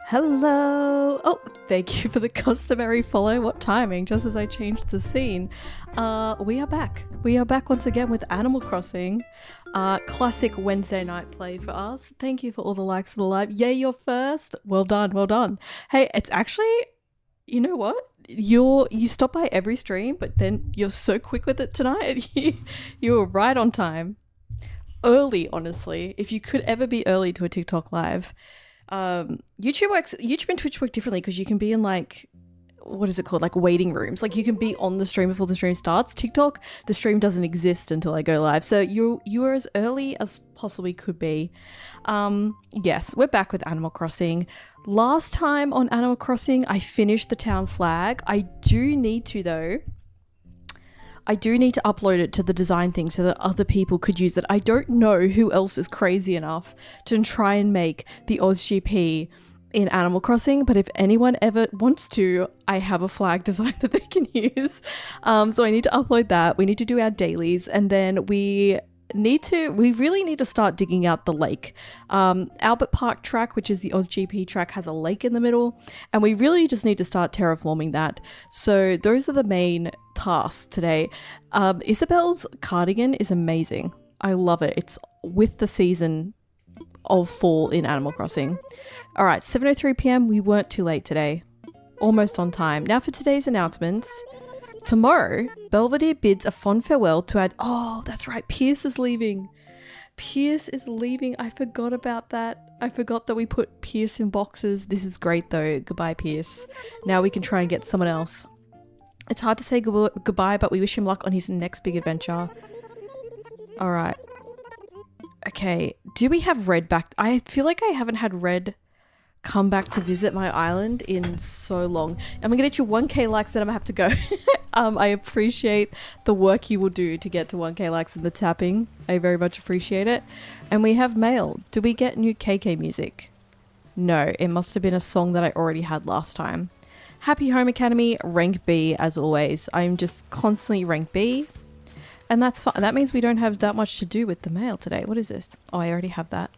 Hello! Oh, thank you for the customary follow. What timing, just as I changed the scene. We are back. We are back once again with Animal Crossing. Classic Wednesday night play for us. Thank you for all the likes of the live. Yay, you're first. Well done, well done. Hey, it's actually, you know what? You stop by every stream, but then you're so quick with it tonight. You were right on time. Early, honestly. If you could ever be early to a TikTok live. YouTube and Twitch work differently because you can be in like, what is it called, like waiting rooms. Like you can be on the stream before the stream starts. TikTok, the stream doesn't exist until I go live, so you are as early as possibly could be. Yes, we're back with Animal Crossing. Last time on Animal Crossing I finished the town flag. I do need to upload it to the design thing so that other people could use it. I don't know who else is crazy enough to try and make the OzGP in Animal Crossing, but if anyone ever wants to, I have a flag design that they can use. So I need to upload that. We need to do our dailies, and then we really need to start digging out the lake. Albert Park track, which is the OzGP track, has a lake in the middle, and we really just need to start terraforming that. So those are the main tasks today. Isabel's cardigan is amazing. I love it. It's with the season of fall in Animal Crossing. All right, 7:03 p.m. We weren't too late today. Almost on time. Now for today's announcements. Tomorrow, Belvedere bids a fond farewell to add... Oh, that's right. Pierce is leaving. Pierce is leaving. I forgot about that. I forgot that we put Pierce in boxes. This is great, though. Goodbye, Pierce. Now we can try and get someone else. It's hard to say goodbye, but we wish him luck on his next big adventure. All right. Okay. Do we have Red back? I feel like I haven't had Red come back to visit my island in so long. I'm gonna get you 1k likes, then I'm gonna have to go. I appreciate the work you will do to get to 1k likes and the tapping. I very much appreciate it. And we have mail. Do we get new KK music? No, it must have been a song that I already had last time. Happy Home Academy, rank B as always. I'm just constantly rank B. And that's fine. That means we don't have that much to do with the mail today. What is this? Oh, I already have that.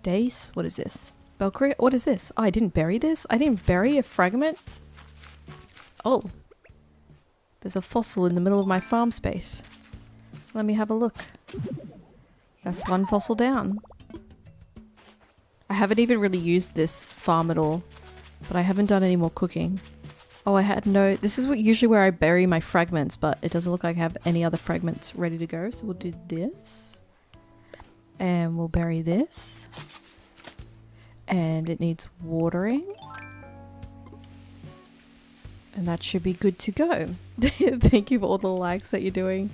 Days? What is this? Belcree? What is this? Oh, I didn't bury this? I didn't bury a fragment? Oh. There's a fossil in the middle of my farm space. Let me have a look. That's one fossil down. I haven't even really used this farm at all, but I haven't done any more cooking. Oh, I had no... This is usually where I bury my fragments, but it doesn't look like I have any other fragments ready to go, so we'll do this. And we'll bury this. And it needs watering. And that should be good to go. Thank you for all the likes that you're doing.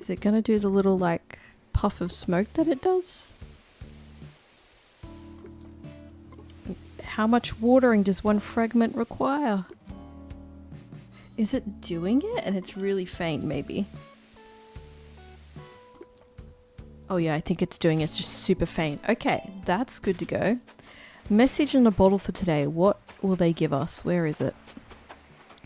Is it gonna do the little like puff of smoke that it does? How much watering does one fragment require? Is it doing it? And it's really faint, maybe. Oh yeah, I think it's doing it. It's just super faint. Okay, that's good to go. Message in a bottle for today. What will they give us? Where is it?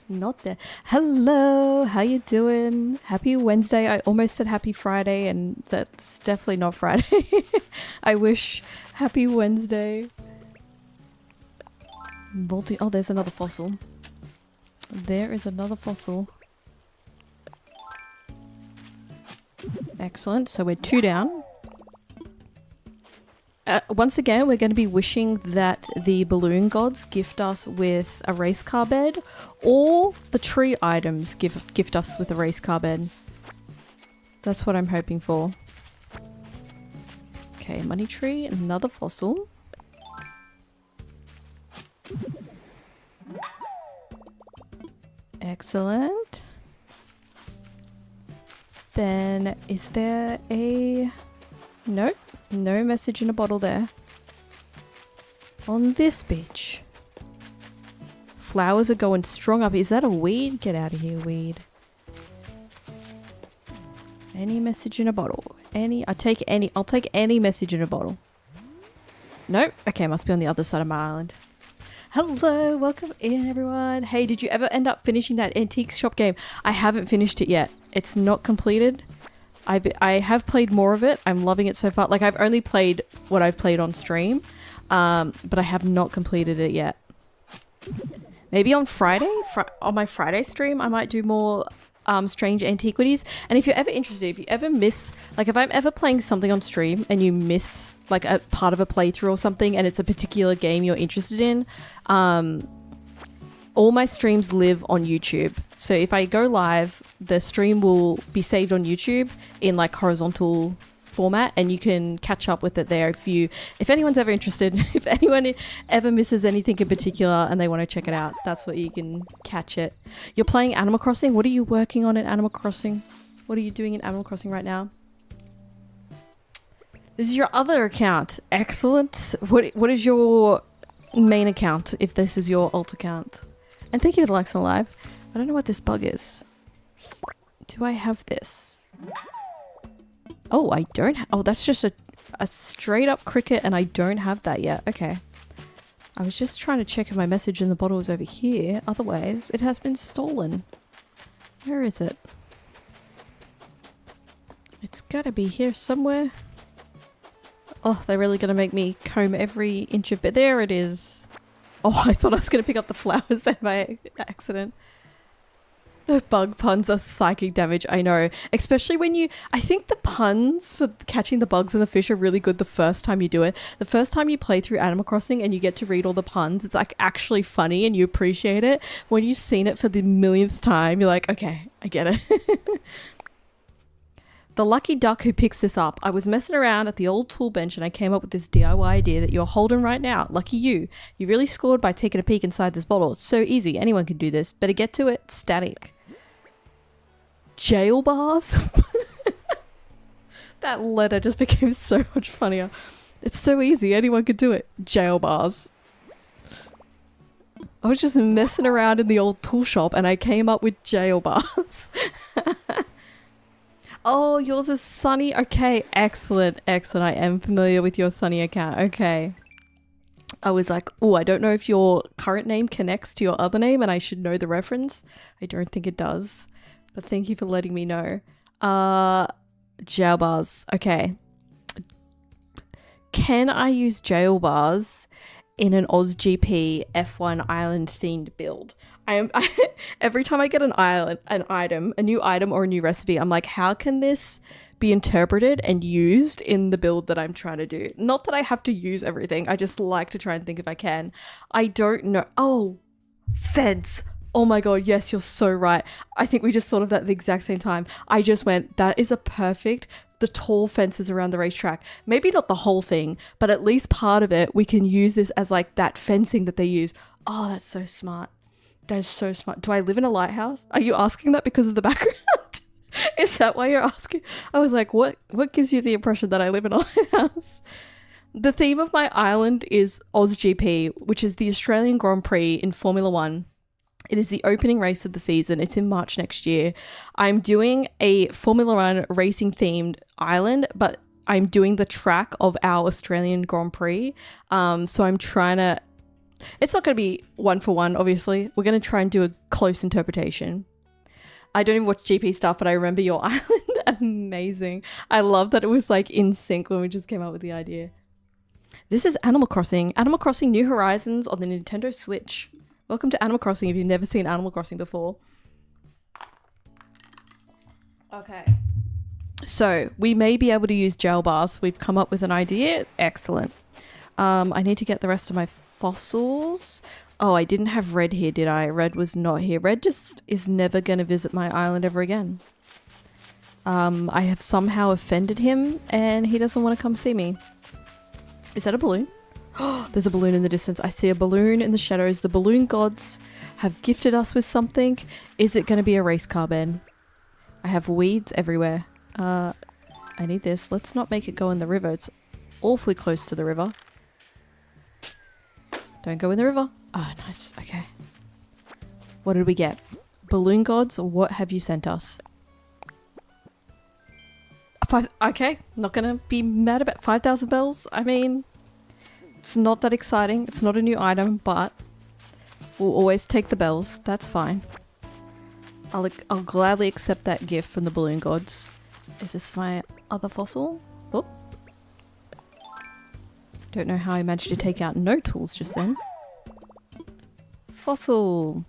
Not there. Hello, how you doing? Happy Wednesday. I almost said happy Friday, and that's definitely not Friday. I wish. Happy Wednesday. Oh, there's another fossil. There is another fossil. Excellent. So we're 2 down. Once again, we're going to be wishing that the balloon gods gift us with a race car bed, or the tree items gift us with a race car bed. That's what I'm hoping for. Okay, money tree, another fossil. Excellent. Then is there a... Nope. No message in a bottle there. On this beach. Flowers are going strong up. Is that a weed? Get out of here, weed. Any message in a bottle. I'll take any message in a bottle. Nope. Okay, must be on the other side of my island. Hello, welcome in everyone. Hey, did you ever end up finishing that antique shop game? I haven't finished it yet. It's not completed. I have played more of it. I'm loving it so far. Like, I've only played what I've played on stream. but I have not completed it yet. Maybe on Friday, on my Friday stream, I might do more strange antiquities. And if you're ever interested, if you ever miss, like if I'm ever playing something on stream and you miss like a part of a playthrough or something and it's a particular game you're interested in, all my streams live on YouTube. So if I go live, the stream will be saved on YouTube in like horizontal format, and you can catch up with it there if anyone's ever interested. If anyone ever misses anything in particular and they want to check it out, that's where you can catch it. You're playing Animal Crossing. What are you working on in Animal Crossing? What are you doing in Animal Crossing right now? This is your other account. Excellent. What is your main account, if this is your alt account? And thank you for the likes on live. I don't know what this bug is. Do I have this? Oh, I don't oh, that's just a straight up cricket, and I don't have that yet. Okay. I was just trying to check if my message in the bottle was over here. Otherwise, it has been stolen. Where is it? It's gotta be here somewhere. Oh, they're really gonna make me comb every inch of it. There it is. Oh, I thought I was gonna pick up the flowers there by accident. The bug puns are psychic damage, I know. Especially when I think the puns for catching the bugs and the fish are really good the first time you do it. The first time you play through Animal Crossing and you get to read all the puns, it's like actually funny and you appreciate it. When you've seen it for the millionth time, you're like, okay, I get it. The lucky duck who picks this up. I was messing around at the old tool bench and I came up with this DIY idea that you're holding right now. Lucky you. You really scored by taking a peek inside this bottle. It's so easy. Anyone can do this. Better get to it. Static. Jail bars? That letter just became so much funnier. It's so easy. Anyone could do it. Jail bars. I was just messing around in the old tool shop and I came up with jail bars. Oh, yours is Sunny. Okay, excellent, excellent. I am familiar with your Sunny account. Okay. I was like, oh, I don't know if your current name connects to your other name and I should know the reference. I don't think it does. But thank you for letting me know. Jail bars. Okay. Can I use jail bars in an OzGP F1 island themed build? Every time I get an item, a new item or a new recipe, I'm like, how can this be interpreted and used in the build that I'm trying to do? Not that I have to use everything. I just like to try and think if I can. I don't know. Oh, fence. Oh my god, yes, you're so right. I think we just thought of that at the exact same time. I just went, that is a perfect, the tall fences around the racetrack. Maybe not the whole thing, but at least part of it, we can use this as like that fencing that they use. Oh, that's so smart. That is so smart. Do I live in a lighthouse? Are you asking that because of the background? Is that why you're asking? I was like, what gives you the impression that I live in a lighthouse? The theme of my island is OzGP, which is the Australian Grand Prix in Formula One. It is the opening race of the season. It's in March next year. I'm doing a Formula One racing themed island, but I'm doing the track of our Australian Grand Prix. So I'm trying to... It's not going to be one for one, obviously. We're going to try and do a close interpretation. I don't even watch GP stuff, but I remember your island. Amazing. I love that it was like in sync when we just came up with the idea. This is Animal Crossing. Animal Crossing New Horizons on the Nintendo Switch. Welcome to Animal Crossing if you've never seen Animal Crossing before. Okay. So, we may be able to use jail bars. We've come up with an idea. Excellent. I need to get the rest of my fossils. Oh, I didn't have Red here, did I? Red was not here. Red just is never going to visit my island ever again. I have somehow offended him and he doesn't want to come see me. Is that a balloon? Oh, there's a balloon in the distance. I see a balloon in the shadows. The balloon gods have gifted us with something. Is it going to be a race car, Ben? I have weeds everywhere. I need this. Let's not make it go in the river. It's awfully close to the river. Don't go in the river. Oh, nice. Okay. What did we get? Balloon gods, what have you sent us? Okay, not gonna be mad about 5,000 bells. I mean, it's not that exciting. It's not a new item, but we'll always take the bells. That's fine. I'll gladly accept that gift from the balloon gods. Is this my other fossil? Oh. Don't know how I managed to take out no tools just then. Fossil.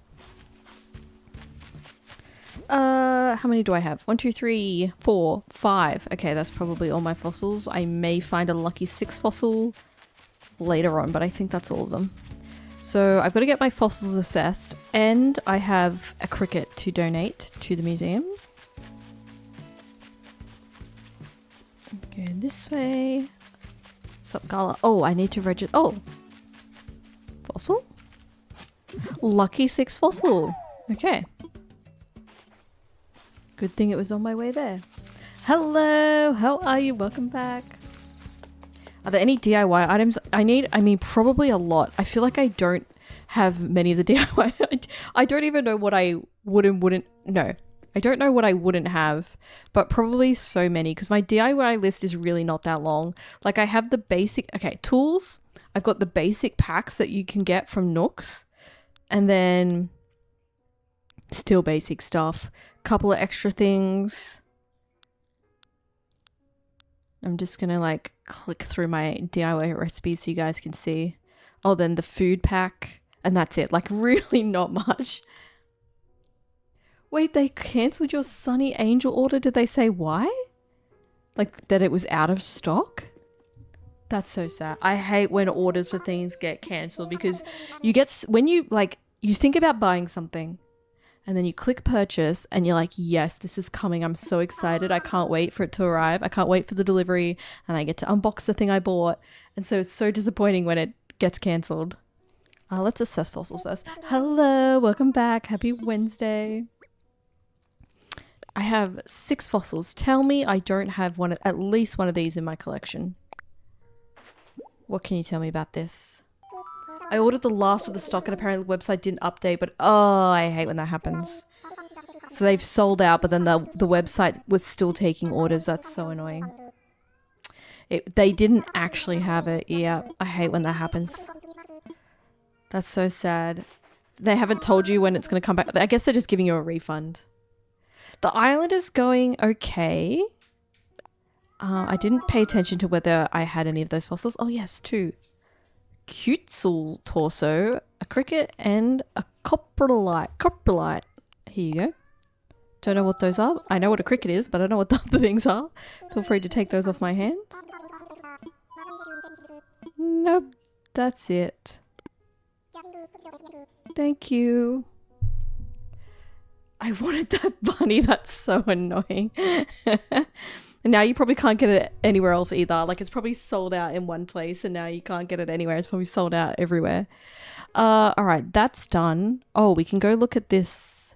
How many do I have? 1, 2, 3, 4, 5. Okay, that's probably all my fossils. I may find a lucky 6 fossil later on, but I think that's all of them. So I've got to get my fossils assessed, and I have a cricket to donate to the museum. Go this way. Sup, Gala? Oh, I need to register. Oh, fossil? Lucky 6 fossil. Okay. Good thing it was on my way there. Hello, how are you? Welcome back. Are there any DIY items I need? I mean, probably a lot. I feel like I don't have many of the DIY. I don't even know what I would and wouldn't. No, I don't know what I wouldn't have, but probably so many because my DIY list is really not that long. Like I have the basic, okay, tools. I've got the basic packs that you can get from Nooks, and then still basic stuff. Couple of extra things. I'm just gonna like click through my DIY recipes so you guys can see. Oh, then the food pack, and that's it. Like really not much. Wait, they cancelled your Sunny Angel order? Did they say why? Like that it was out of stock? That's so sad. I hate when orders for things get cancelled because you get, when you like, you think about buying something and then you click purchase and you're like, yes, this is coming. I'm so excited. I can't wait for it to arrive. I can't wait for the delivery and I get to unbox the thing I bought. And so it's so disappointing when it gets cancelled. Let's assess fossils first. Hello, welcome back. Happy Wednesday. I have 6 fossils. Tell me I don't have one, at least one of these in my collection. What can you tell me about this? I ordered the last of the stock and apparently the website didn't update, but oh, I hate when that happens. So they've sold out, but then the website was still taking orders. That's so annoying. They didn't actually have it. Yeah, I hate when that happens. That's so sad. They haven't told you when it's going to come back. I guess they're just giving you a refund. The island is going okay. I didn't pay attention to whether I had any of those fossils. Oh yes, 2. Quetzal torso, a cricket, and a coprolite. Coprolite. Here you go. Don't know what those are. I know what a cricket is, but I don't know what the other things are. Feel free to take those off my hands. Nope. That's it. Thank you. I wanted that bunny. That's so annoying. And now you probably can't get it anywhere else either. Like it's probably sold out in one place and now you can't get it anywhere. It's probably sold out everywhere. All right, that's done. Oh, we can go look at this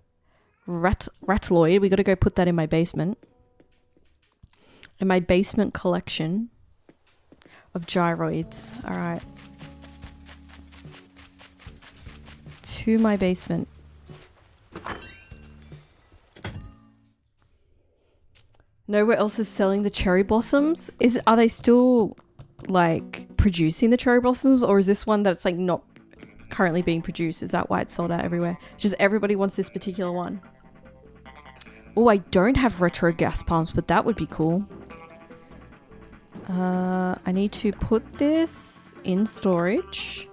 ratloid. We got to go put that in my basement. In my basement collection of gyroids. All right. To my basement. Nowhere else is selling the cherry blossoms. Are they still like producing the cherry blossoms, or is this one that's like not currently being produced? Is that why it's sold out everywhere? Just everybody wants this particular one. Oh, I don't have retro gas palms, but that would be cool. I need to put this in storage.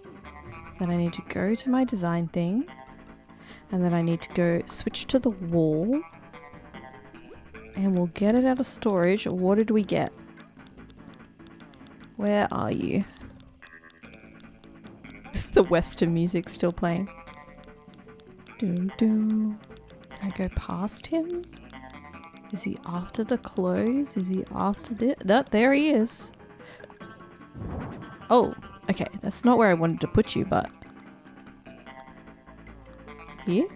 Then I need to go to my design thing. And then I need to go switch to the wall. And we'll get it out of storage. What did we get? Where are you? Is the Western music still playing? Doo doo. Did I go past him? Is he after the clothes? Is he after this? There he is. Oh, okay. That's not where I wanted to put you, but... Here?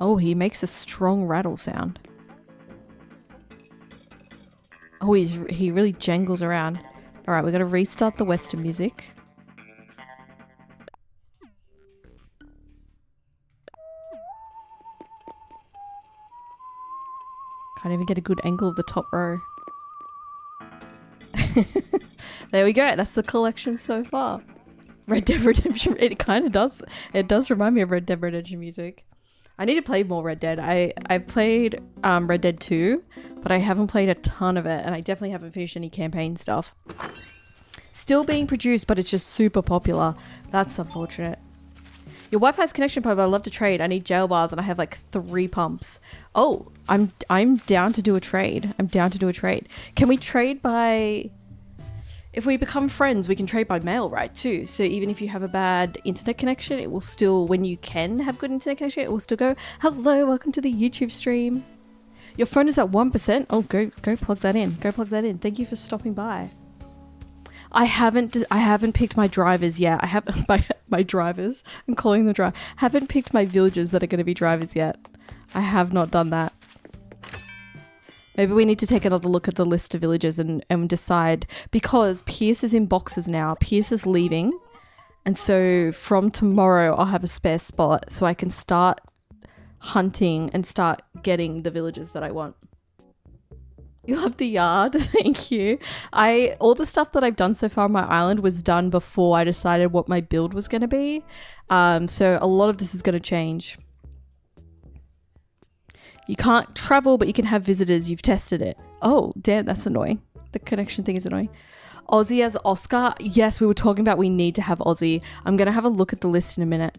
Oh, he makes a strong rattle sound. Oh, he really jangles around. Alright, we gotta restart the Western music. Can't even get a good angle of the top row. There we go. That's the collection so far. Red Dead Redemption. It kind of does. It does remind me of Red Dead Redemption music. I need to play more Red Dead. I've played Red Dead 2, but I haven't played a ton of it, and I definitely haven't finished any campaign stuff. Still being produced, but it's just super popular. That's unfortunate. Your wife has connection pump. I love to trade. I need jail bars, and I have like 3 pumps. Oh, I'm down to do a trade. I'm down to do a trade. Can we trade by... If we become friends, we can trade by mail, right, too? So even if you have a bad internet connection, it will still, when you can have good internet connection, it will still go, hello, welcome to the YouTube stream. Your phone is at 1%. Oh, go plug that in. Go plug that in. Thank you for stopping by. I haven't picked my drivers yet. I have my drivers. I'm calling them drivers. Haven't picked my villagers that are going to be drivers yet. I have not done that. Maybe we need to take another look at the list of villagers and decide, because Pierce is in boxes now. Pierce is leaving. And so from tomorrow, I'll have a spare spot so I can start hunting and start getting the villagers that I want. You love the yard. Thank you. All the stuff that I've done so far on my island was done before I decided what my build was going to be. So a lot of this is going to change. You can't travel, but you can have visitors. You've tested it. Oh, damn, that's annoying. The connection thing is annoying. Aussie as Oscar. Yes, we were talking about we need to have Aussie. I'm going to have a look at the list in a minute.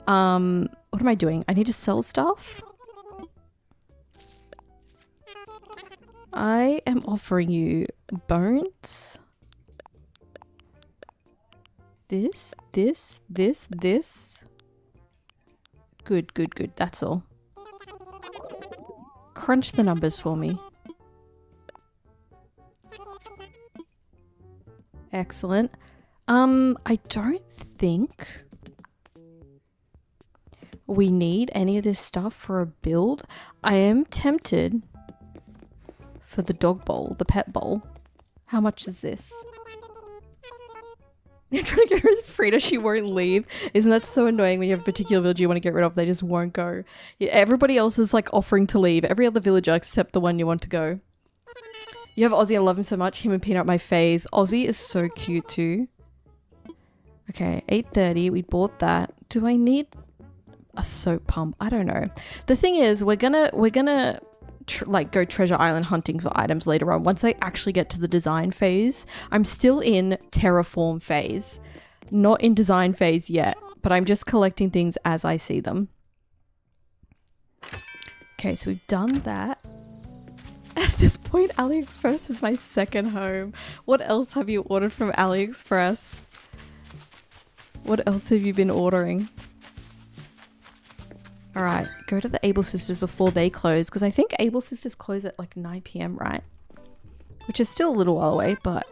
What am I doing? I need to sell stuff. I am offering you bones. This. Good. That's all. Crunch the numbers for me. Excellent. I don't think we need any of this stuff for a build. I am tempted for the dog bowl, the pet bowl. How much is this? You're trying to get rid of Frida, she won't leave. Isn't that so annoying when you have a particular villager you want to get rid of, they just won't go. Yeah, everybody else is like offering to leave. Every other villager except the one you want to go. You have Aussie, I love him so much. Him and Peanut, my faves. Aussie is so cute too. Okay, 8:30, we bought that. Do I need a soap pump? I don't know. The thing is, we're gonna like go treasure island hunting for items later on once I actually get to the design phase. I'm still in terraform phase, not in design phase yet, but I'm just collecting things as I see them. Okay, so we've done that. At this point, AliExpress is my second home. What else have you ordered from AliExpress? What else have you been ordering? All right, go to the Able Sisters before they close, because I think Able Sisters close at like 9 p.m, right? Which is still a little while away, but...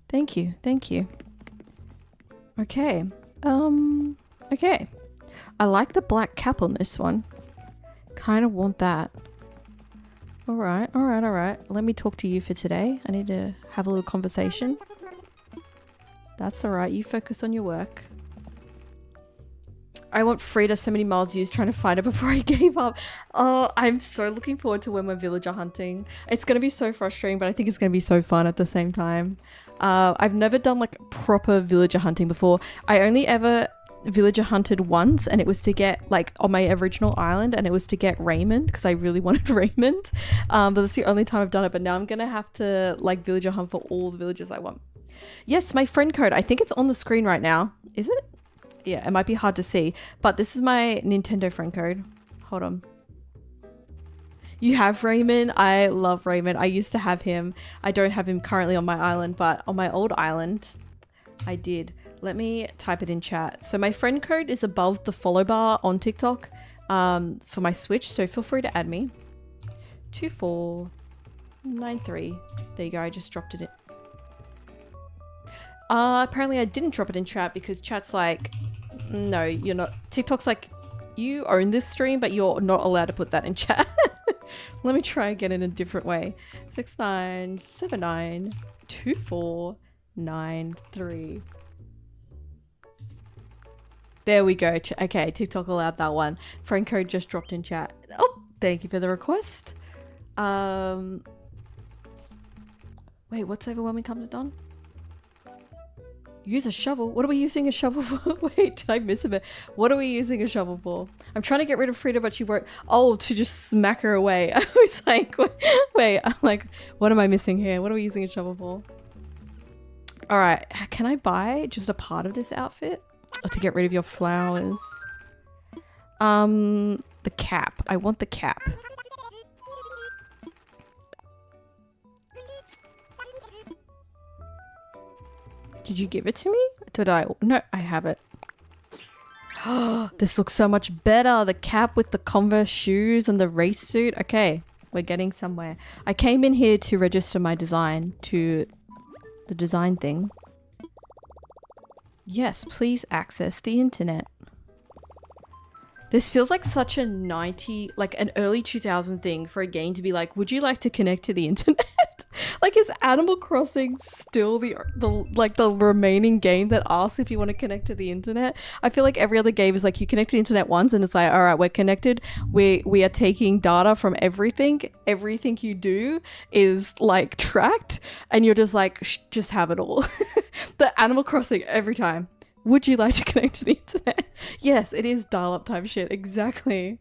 Thank you. Okay. Okay. I like the black cap on this one. Kind of want that. All right. Let me talk to you for today. I need to have a little conversation. That's all right. You focus on your work. I want Frida so many miles used trying to find her before I gave up. Oh, I'm so looking forward to when we're villager hunting. It's going to be so frustrating, but I think it's going to be so fun at the same time. I've never done like proper villager hunting before. I only ever villager hunted once, and it was to get like on my original island, and it was to get Raymond because I really wanted Raymond. But that's the only time I've done it. But now I'm going to have to like villager hunt for all the villagers I want. Yes, my friend code. I think it's on the screen right now. Is it? Yeah, it might be hard to see, but this is my Nintendo friend code. Hold on. You have Raymond? I love Raymond. I used to have him. I don't have him currently on my island, but on my old island, I did. Let me type it in chat. So my friend code is above the follow bar on TikTok for my Switch, so feel free to add me. 2493. There you go, I just dropped it in. Apparently I didn't drop it in chat because chat's like, no, you're not. TikTok's like, you own this stream, but you're not allowed to put that in chat. Let me try again in a different way. 69792493. There we go. Okay, TikTok allowed that one. Friend code just dropped in chat. Oh, thank you for the request. Wait, what's overwhelming comes done? Use a shovel? What are we using a shovel for? Wait, did I miss a bit? What are we using a shovel for? I'm trying to get rid of Frida, but she won't. Oh, to just smack her away. I was like, wait, I'm like, what am I missing here? What are we using a shovel for? All right, can I buy just a part of this outfit? Or to get rid of your flowers? The cap. I want the cap. Did you give it to me? Did I? No, I have it. This looks so much better. The cap with the Converse shoes and the race suit. Okay, we're getting somewhere. I came in here to register my design to the design thing. Yes, please access the internet. This feels like such a 90, like an early 2000 thing for a game to be like, would you like to connect to the internet? Like, is Animal Crossing still the remaining game that asks if you want to connect to the internet? I feel like every other game is like, you connect to the internet once and it's like, all right, we're connected. We are taking data from everything. Everything you do is like tracked and you're just like, just have it all. The Animal Crossing every time. Would you like to connect to the internet? Yes, it is dial-up type shit. Exactly.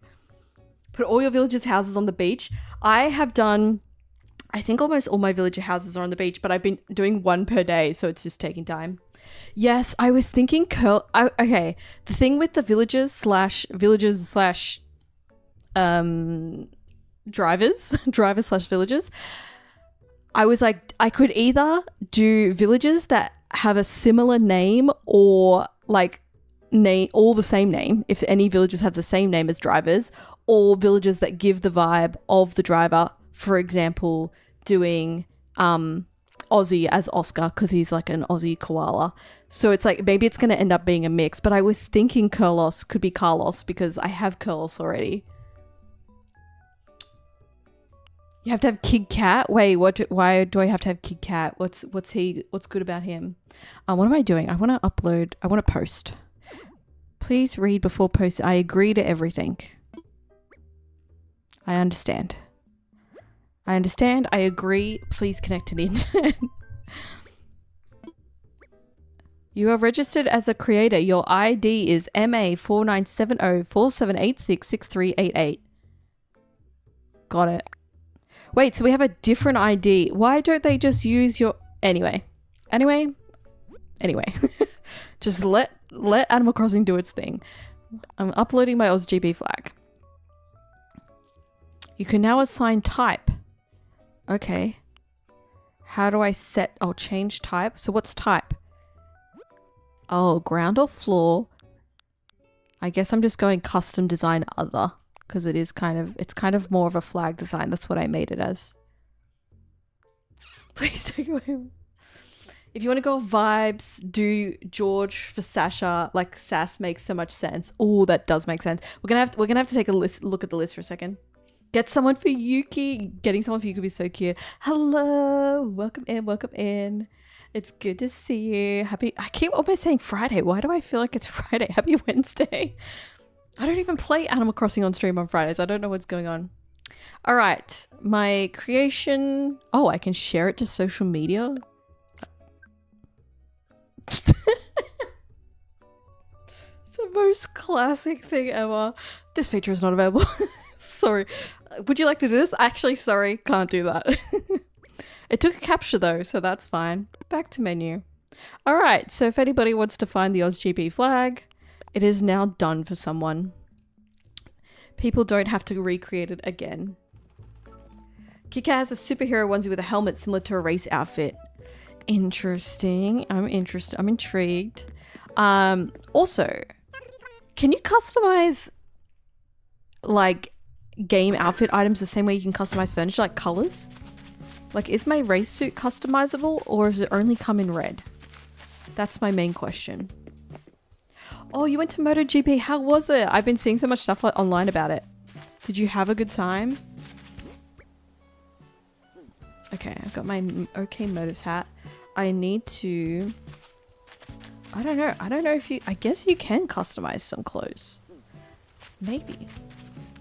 Put all your villagers' houses on the beach. I have done, I think almost all my villager houses are on the beach, but I've been doing one per day, so it's just taking time. Yes, I was thinking okay, the thing with the villagers slash drivers slash villagers, I was like, I could either do villagers that have a similar name or like name all the same name, if any villagers have the same name as drivers, or villagers that give the vibe of the driver. For example, doing Aussie as Oscar because he's like an Aussie koala. So it's like, maybe it's going to end up being a mix, but I was thinking Curlos could be Carlos because I have Curlos already. You have to have Kid Cat? Wait, why do I have to have Kid Cat? What's good about him? What am I doing? I want to upload. I want to post. Please read before posting. I agree to everything. I understand. I understand. I agree. Please connect to the internet. You are registered as a creator. Your ID is MA497047866388. Got it. Wait, so we have a different ID. Why don't they just use your... Anyway. Just let Animal Crossing do its thing. I'm uploading my OzGB flag. You can now assign type. Okay. How do I set... I'll change type. So what's type? Oh, ground or floor. I guess I'm just going custom design other. Because it's kind of more of a flag design. That's what I made it as. Please don't go home. If you want to go vibes, do George for Sasha. Like, Sass makes so much sense. Oh, that does make sense. We're gonna have to take a look at the list for a second. Get someone for Yuki. Getting someone for Yuki would be so cute. Hello, welcome in. It's good to see you. I keep almost saying Friday. Why do I feel like it's Friday? Happy Wednesday. I don't even play Animal Crossing on stream on Fridays. I don't know what's going on. All right, my creation. Oh, I can share it to social media. The most classic thing ever. This feature is not available. Sorry. Would you like to do this? Actually, sorry, can't do that. It took a capture though, so that's fine. Back to menu. All right, so if anybody wants to find the OzGB flag, it is now done for someone. People don't have to recreate it again. Kika has a superhero onesie with a helmet similar to a race outfit. Interesting. I'm intrigued. Also, can you customize like game outfit items the same way you can customize furniture, like colors? Like, is my race suit customizable or does it only come in red? That's my main question. Oh, you went to MotoGP. How was it? I've been seeing so much stuff online about it. Did you have a good time? Okay, I've got my OK Motors hat. I need to... I don't know if you... I guess you can customize some clothes. Maybe.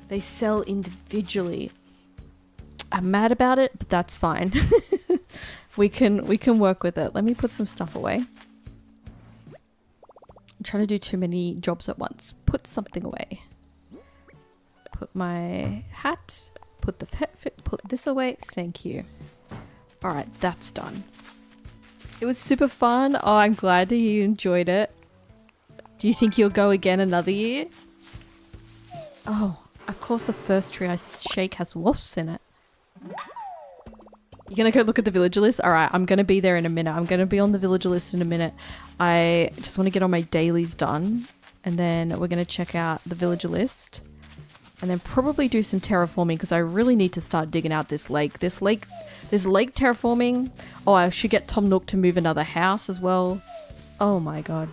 They sell individually. I'm mad about it, but that's fine. we can work with it. Let me put some stuff away. I'm trying to do too many jobs at once. Put something away. Put my hat. Put the put this away. Thank you. All right, that's done. It was super fun. Oh, I'm glad that you enjoyed it. Do you think you'll go again another year? Oh, of course the first tree I shake has wasps in it. You're gonna go look at the villager list? All right, I'm gonna be there in a minute. I'm gonna be on the villager list in a minute. I just want to get all my dailies done, and then we're gonna check out the villager list, and then probably do some terraforming because I really need to start digging out this lake. This lake terraforming. Oh, I should get Tom Nook to move another house as well. Oh my god.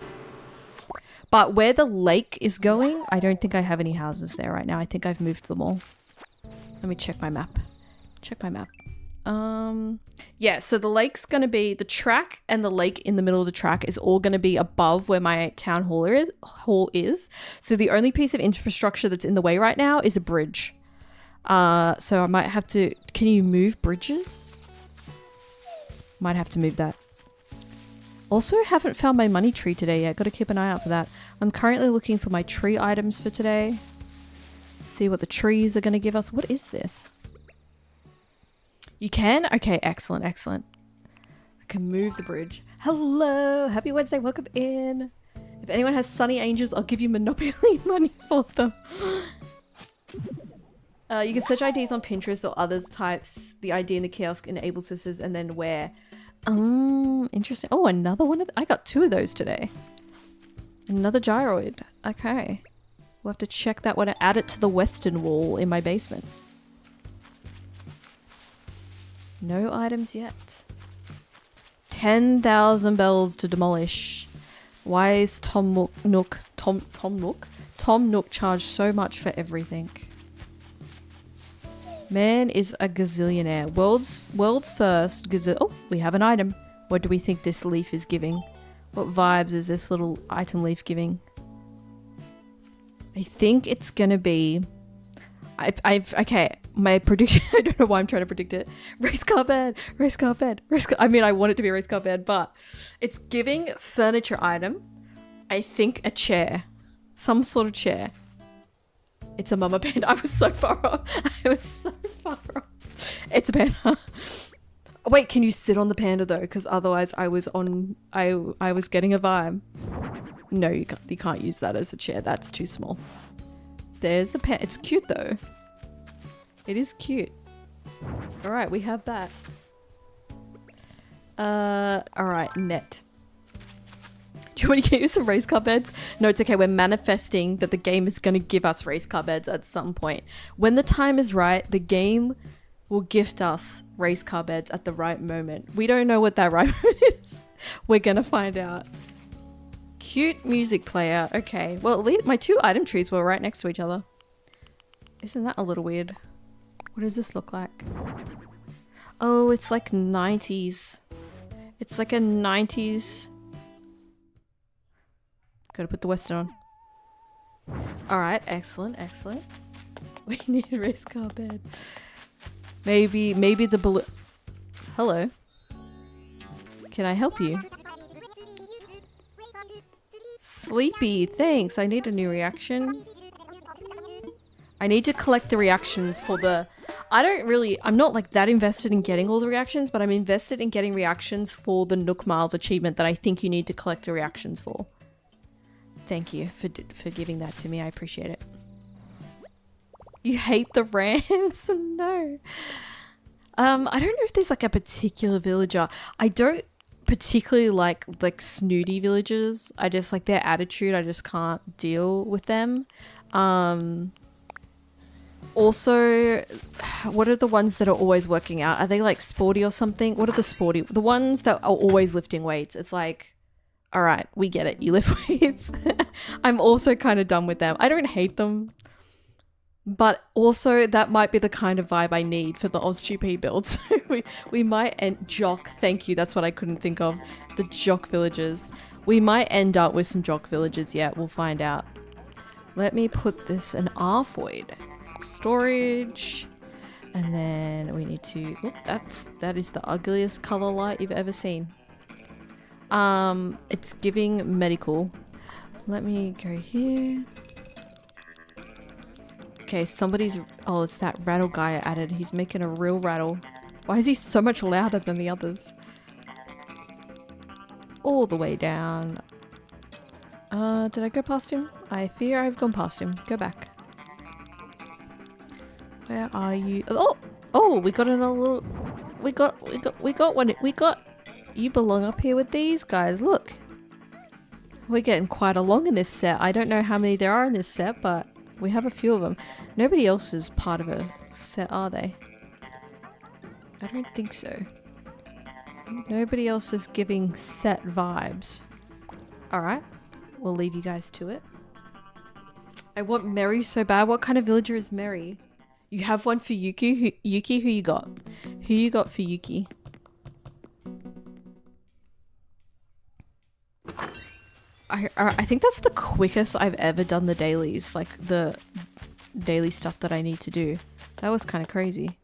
But where the lake is going, I don't think I have any houses there right now. I think I've moved them all. Let me check my map. Check my map. Yeah, so the lake's gonna be, the track and the lake in the middle of the track is all gonna be above where my town hall is. So the only piece of infrastructure that's in the way right now is a bridge. So I might have to, can you move bridges? Might have to move that. Also haven't found my money tree today yet. Got to keep an eye out for that. I'm currently looking for my tree items for today. See what the trees are going to give us. What is this? You can? Okay, excellent, excellent. I can move the bridge. Hello, happy Wednesday, welcome in. If anyone has Sunny Angels, I'll give you Monopoly money for them. You can search IDs on Pinterest or other types. The ID in the kiosk enables sisters and then where. Interesting. Oh, another one. I got 2 of those today. Another gyroid. Okay. We'll have to check that one and add it to the western wall in my basement. No items yet. 10,000 bells to demolish. Why is Tom Nook charged so much for everything? Man is a gazillionaire. World's first oh, we have an item. What do we think this leaf is giving? What vibes is this little item leaf giving? I think it's gonna be... okay, my prediction, I don't know why I'm trying to predict it. Race car bed, I mean, I want it to be a race car bed, but it's giving furniture item. I think a chair. Some sort of chair. It's a mama panda. I was so far off. It's a panda. Wait, can you sit on the panda though? Because otherwise I was getting a vibe. No, you can't use that as a chair. That's too small. There's a pet. It's cute though. It is cute. All right, we have that. All right, net. Do you want to get you some race car beds? No, it's okay. We're manifesting that the game is going to give us race car beds at some point. When the time is right, the game will gift us race car beds at the right moment. We don't know what that right moment is. We're going to find out. Cute music player. Okay. Well, at least my 2 item trees were right next to each other. Isn't that a little weird? What does this look like? Oh, it's like 90s. It's like a 90s... Gotta put the western on. Alright, excellent, excellent. We need a race car bed. Maybe the balloon... Hello. Can I help you? Sleepy, thanks. I need a new reaction. I need to collect the reactions for the... I'm not like that invested in getting all the reactions, but I'm invested in getting reactions for the Nook Miles achievement that I think you need to collect the reactions for. Thank you for giving that to me. I appreciate it. You hate the rants? No. I don't know if there's like a particular villager. I don't particularly like snooty villagers. I just like their attitude. I just can't deal with them. Also, what are the ones that are always working out? Are they like sporty or something? What are the sporty? The ones that are always lifting weights. It's like... All right, we get it. You lift weights. I'm also kind of done with them. I don't hate them. But also that might be the kind of vibe I need for the OzGP build. So we might end... Jock, thank you. That's what I couldn't think of. The jock villagers. We might end up with some jock villagers yet. We'll find out. Let me put this in R void. Storage. And then we need to... Oh, that is the ugliest color light you've ever seen. It's giving medical. let me go here. Okay, somebody's... Oh, it's that rattle guy I added. He's making a real rattle. Why is he so much louder than the others? All the way down. Did I go past him? I fear I've gone past him. Go back. Where are you? Oh, we got another little... We got one. We got... You belong up here with these guys. Look. We're getting quite along in this set. I don't know how many there are in this set, but we have a few of them. Nobody else is part of a set, are they? I don't think so. Nobody else is giving set vibes. Alright. We'll leave you guys to it. I want Mary so bad. What kind of villager is Mary? You have one for Yuki. Yuki, who you got? Who you got for Yuki? I think that's the quickest I've ever done the dailies. Like the daily stuff that I need to do. That was kind of crazy.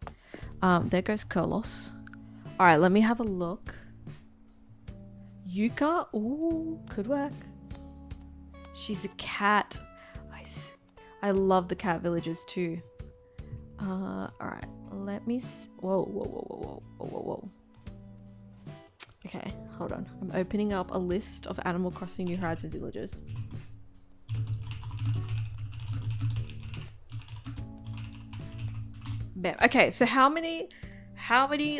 There goes Kurlos. Alright, let me have a look. Yuka? Ooh, could work. She's a cat. I love the cat villagers too. Alright, let me whoa. Okay, hold on. I'm opening up a list of Animal Crossing New Horizons villagers. Bam. Okay, so how many,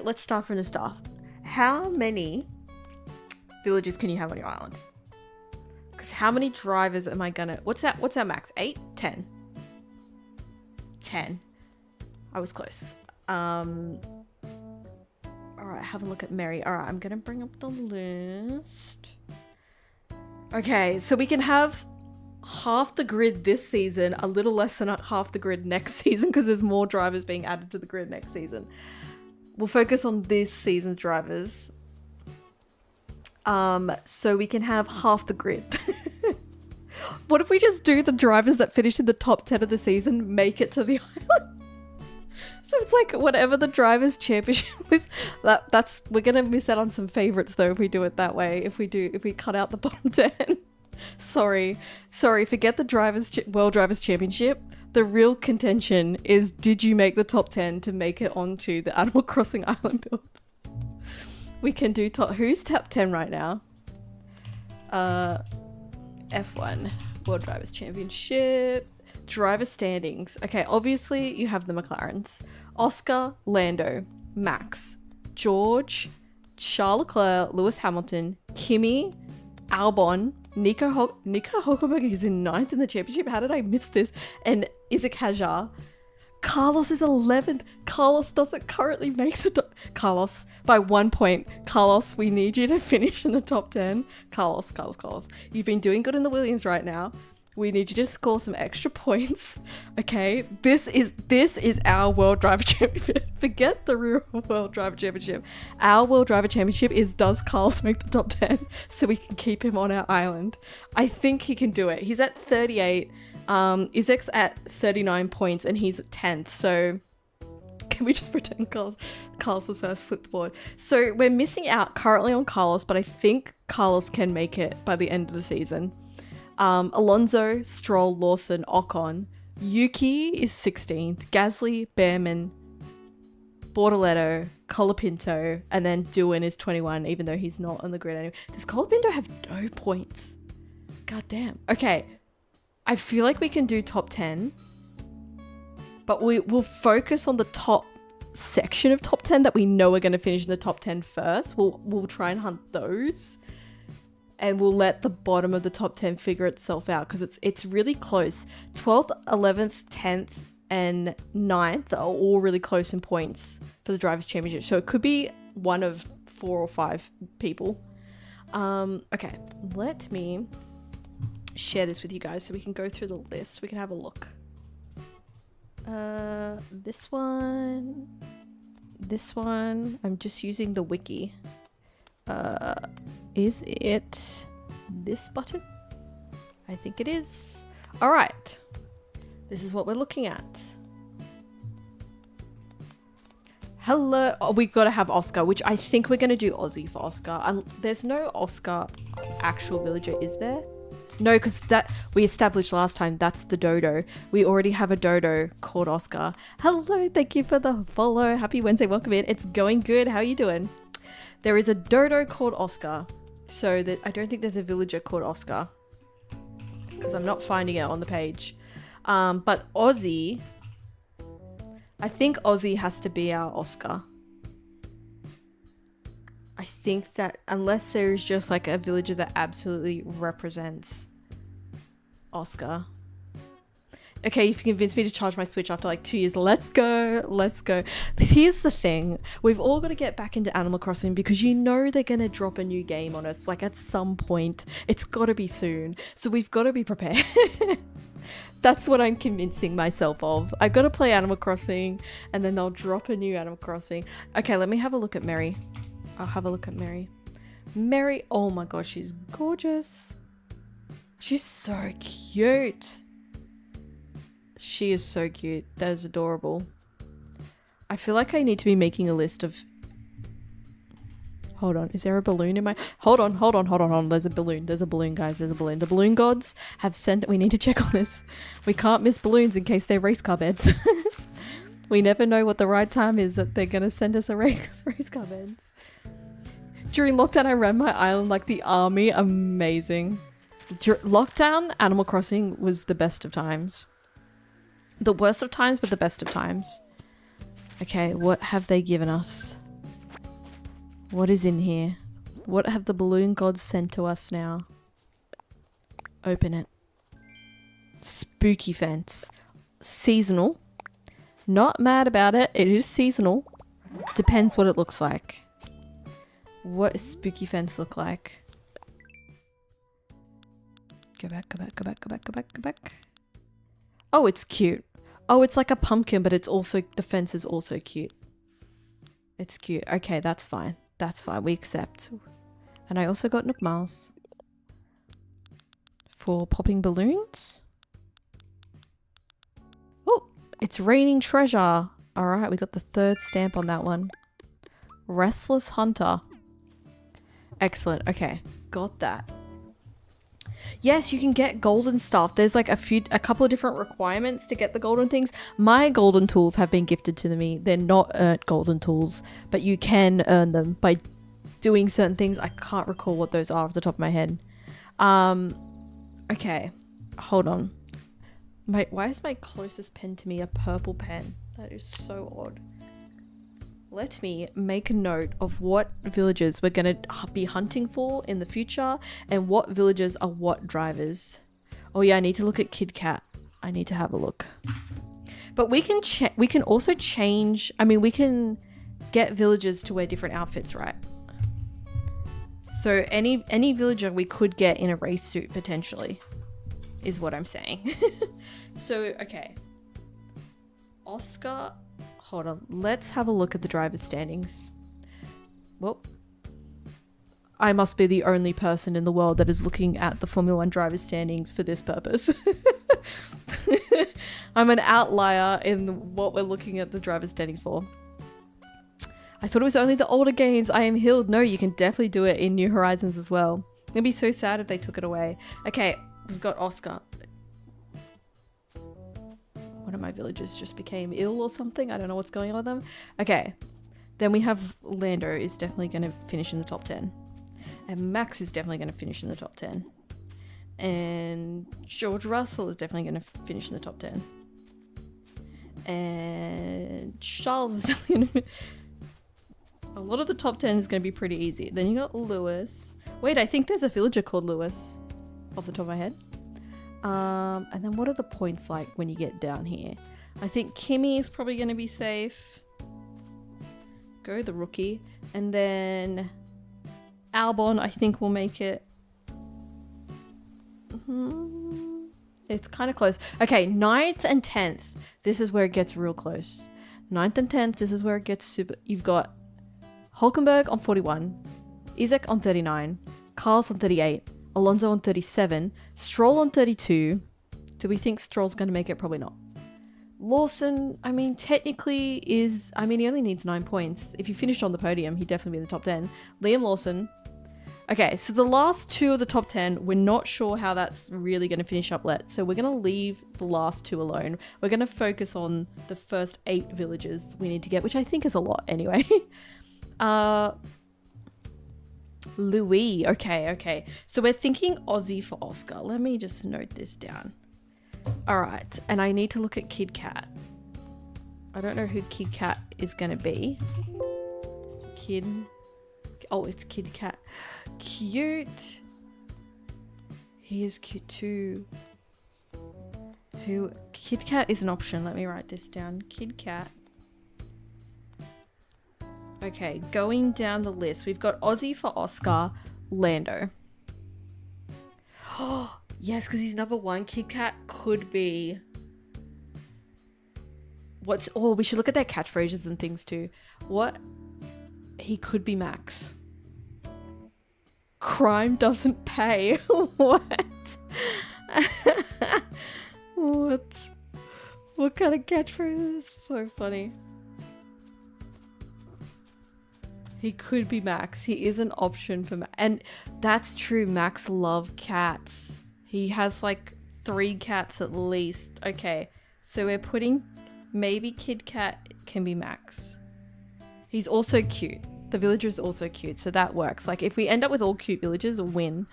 let's start from the start. How many villages can you have on your island? Because how many drivers am I gonna, what's our max? 8? 10? 10. I was close. Alright, have a look at Mary. Alright, I'm gonna bring up the list. Okay, so we can have half the grid this season, a little less than half the grid next season because there's more drivers being added to the grid next season. We'll focus on this season's drivers. So we can have half the grid. What if we just do the drivers that finish in the top 10 of the season make it to the island? So it's like whatever the drivers championship is, that's we're gonna miss out on some favorites though if we do it that way. If we cut out the bottom 10. Sorry, forget the World Drivers Championship. The real contention is, did you make the top 10 to make it onto the Animal Crossing Island build? We can do who's top 10 right now? F1 World Drivers Championship. Driver standings. Okay, obviously you have the McLarens. Oscar, Lando, Max, George, Charles Leclerc, Lewis Hamilton, Kimi, Albon, Nico Hulkenberg is in 9th in the championship. How did I miss this? And Isaac Hajar. Carlos is 11th. Carlos doesn't currently make the top. Carlos, by 1 point. Carlos, we need you to finish in the top 10. Carlos. You've been doing good in the Williams right now. We need you to score some extra points. Okay, this is our World Driver Championship. Forget the real World Driver Championship. Our World Driver Championship is, does Carlos make the top 10 so we can keep him on our island? I think he can do it. He's at 38. Isaac's at 39 points and he's at 10th. So can we just pretend Carlos was first, flip the board? So we're missing out currently on Carlos, but I think Carlos can make it by the end of the season. Alonso, Stroll, Lawson, Ocon. Yuki is 16th. Gasly, Behrman, Bortoletto, Colapinto, and then Doohan is 21, even though he's not on the grid anymore. Does Colapinto have no points? God damn. Okay. I feel like we can do top 10, but we'll focus on the top section of top 10 that we know are going to finish in the top 10 first. We'll try and hunt those. And we'll let the bottom of the top 10 figure itself out because it's really close. 12th, 11th, 10th, and 9th are all really close in points for the Drivers' Championship. So it could be one of 4 or 5 people. Okay, let me share this with you guys so we can go through the list. We can have a look. This one. I'm just using the wiki. Is it this button? I think it is. All right. This is what we're looking at. Hello. Oh, we've got to have Oscar, which I think we're going to do Aussie for Oscar. There's no Oscar actual villager, is there? No, because that we established last time, that's the dodo. We already have a dodo called Oscar. Hello, thank you for the follow. Happy Wednesday, welcome in. It's going good. How are you doing? There is a dodo called Oscar. So that I don't think there's a villager called Oscar, because I'm not finding it on the page. But Aussie, I think Aussie has to be our Oscar. I think that unless there's just like a villager that absolutely represents Oscar. Okay, if you convince me to charge my Switch after like 2 years, let's go, let's go. Here's the thing. We've all got to get back into Animal Crossing because you know they're going to drop a new game on us. Like at some point, it's got to be soon. So we've got to be prepared. That's what I'm convincing myself of. I got to play Animal Crossing and then they'll drop a new Animal Crossing. Okay, let me have a look at Mary. I'll have a look at Mary. Mary, oh my gosh, she's gorgeous. She's so cute. She is so cute. That is adorable. I feel like I need to be making a list of... Hold on. Is there a balloon in my... Hold on. There's a balloon, guys. There's a balloon. The balloon gods have sent... We need to check on this. We can't miss balloons in case they're race car beds. We never know what the right time is that they're going to send us a race car beds. During lockdown, I ran my island like the army. Amazing. Lockdown, Animal Crossing was the best of times. The worst of times, but the best of times. Okay, what have they given us? What is in here? What have the balloon gods sent to us now? Open it. Spooky fence. Seasonal. Not mad about it. It is seasonal. Depends what it looks like. What does spooky fence look like? Go back. Oh, it's cute. Oh, it's like a pumpkin, but it's also, the fence is also cute. It's cute. Okay, that's fine. That's fine. We accept. And I also got Nook Miles for popping balloons. Oh, it's raining treasure. All right, we got the third stamp on that one. Restless Hunter. Excellent. Okay, got that. Yes, you can get golden stuff. There's like a couple of different requirements to get the golden things. My golden tools have been gifted to me. They're not earned golden tools, but you can earn them by doing certain things. I can't recall what those are off the top of my head. Okay, hold on. Why is my closest pen to me a purple pen? That is so odd. Let me make a note of what villagers we're going to be hunting for in the future and what villagers are what drivers. Oh yeah, I need to look at Kid Cat. I need to have a look. But we can also change, I mean, we can get villagers to wear different outfits, right? So any villager we could get in a race suit potentially is what I'm saying. So, okay. Oscar... Hold on, let's have a look at the driver's standings. Well, I must be the only person in the world that is looking at the Formula 1 driver's standings for this purpose. I'm an outlier in what we're looking at the driver's standings for. I thought it was only the older games. I am healed. No, you can definitely do it in New Horizons as well. It'd be so sad if they took it away. Okay, we've got Oscar. One of my villagers just became ill or something. I don't know what's going on with them. Okay. Then we have Lando is definitely going to finish in the top 10. And Max is definitely going to finish in the top 10. And George Russell is definitely going to finish in the top 10. And Charles is definitely going to... A lot of the top 10 is going to be pretty easy. Then you got Lewis. Wait, I think there's a villager called Lewis. Off the top of my head. And then what are the points like when you get down here? I think Kimmy is probably going to be safe. Go the rookie. And then Albon, I think, will make it. It's kind of close. Okay, 9th and 10th. This is where it gets real close. 9th and 10th, this is where it gets super... You've got Hulkenberg on 41. Isaac on 39. Carl's on 38. Alonso on 37, Stroll on 32. Do we think Stroll's going to make it? Probably not. Lawson, I mean, technically he only needs 9 points. If he finished on the podium, he'd definitely be in the top 10. Liam Lawson. Okay, so the last 2 of the top 10, we're not sure how that's really going to finish up yet. So we're going to leave the last 2 alone. We're going to focus on the first 8 villages we need to get, which I think is a lot anyway. Louis. Okay. So we're thinking Aussie for Oscar. Let me just note this down. All right. And I need to look at Kid Cat. I don't know who Kid Cat is going to be. Oh, it's Kid Cat. Cute. He is cute too. Kid Cat is an option. Let me write this down. Kid Cat. Okay, going down the list. We've got Aussie for Oscar, Lando. Oh, yes, because he's number 1. Kid Cat could be... we should look at their catchphrases and things too. He could be Max. Crime doesn't pay. What? What kind of catchphrase is so funny? He could be Max. He is an option for Max. And that's true. Max loves cats. He has like 3 cats at least. Okay. So we're putting maybe Kid Cat can be Max. He's also cute. The villager is also cute. So that works. Like if we end up with all cute villagers, a win.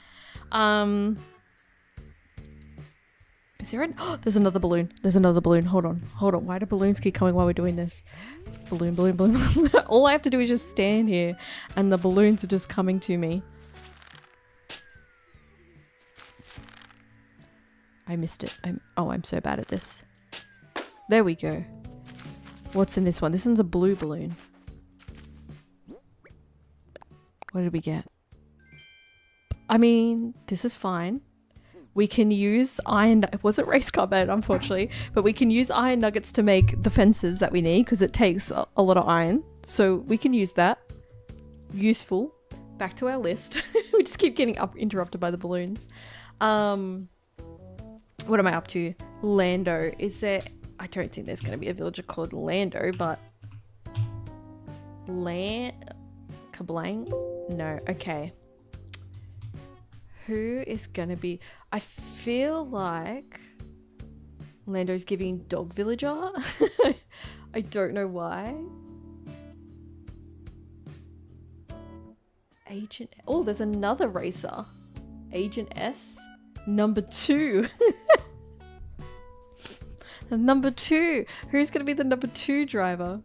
Is there there's another balloon. Hold on. Why do balloons keep coming while we're doing this? Balloon. All I have to do is just stand here and the balloons are just coming to me. I missed it. I'm so bad at this. There we go. What's in this one? This one's a blue balloon. What did we get? I mean, this is fine. We can use iron... It wasn't race car bed, unfortunately. But we can use iron nuggets to make the fences that we need because it takes a lot of iron. So we can use that. Useful. Back to our list. We just keep getting interrupted by the balloons. What am I up to? Lando. Is there... I don't think there's going to be a villager called Lando, but... Kablang? No. Okay. Who is gonna be... I feel like Lando's giving dog villager. I don't know why. Agent... Oh, there's another racer. Agent S. Number 2. Number 2. Who's gonna be the number 2 driver?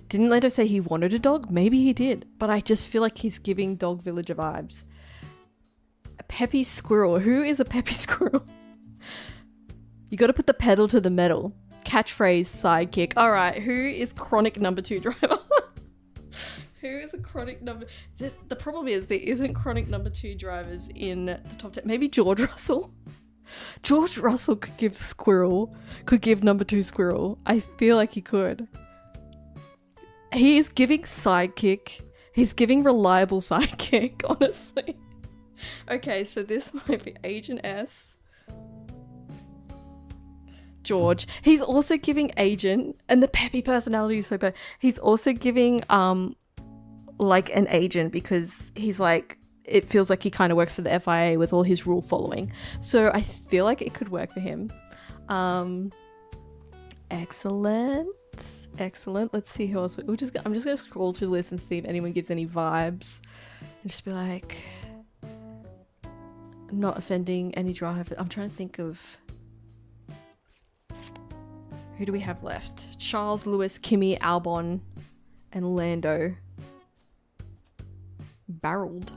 Didn't Lando say he wanted a dog? Maybe he did, but I just feel like he's giving dog villager vibes. A peppy squirrel. Who is a peppy squirrel? You got to put the pedal to the metal. Catchphrase sidekick. All right, who is chronic number 2 driver? Who is a chronic number... The problem is there isn't chronic number 2 drivers in the top 10. Maybe George Russell? George Russell could give number 2 squirrel. I feel like he could. He is giving sidekick. He's giving reliable sidekick, honestly. Okay, so this might be Agent S. George. He's also giving Agent, and the peppy personality is so bad. He's also giving, like an agent because he's like, it feels like he kind of works for the FIA with all his rule following. So I feel like it could work for him. Excellent. Let's see who else. I'm just gonna scroll through the list and see if anyone gives any vibes, and just be like, not offending any driver. I'm trying to think of who do we have left. Charles, Lewis, Kimmy, Albon, and Lando. Barreled.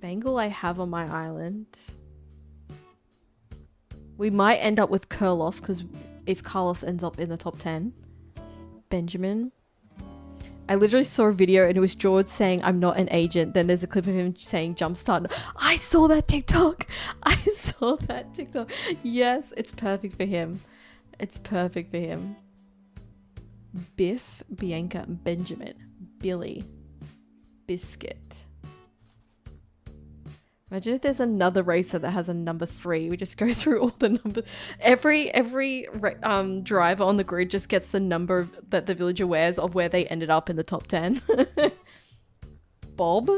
Bengal I have on my island. We might end up with Carlos because if Carlos ends up in the top 10. Benjamin. I literally saw a video and it was George saying I'm not an agent. Then there's a clip of him saying jumpstart. I saw that TikTok. Yes, it's perfect for him. Biff, Bianca, Benjamin, Billy, Biscuit. Imagine if there's another racer that has a number 3. We just go through all the numbers. Every driver on the grid just gets the number that the villager wears of where they ended up in the top 10. Bob?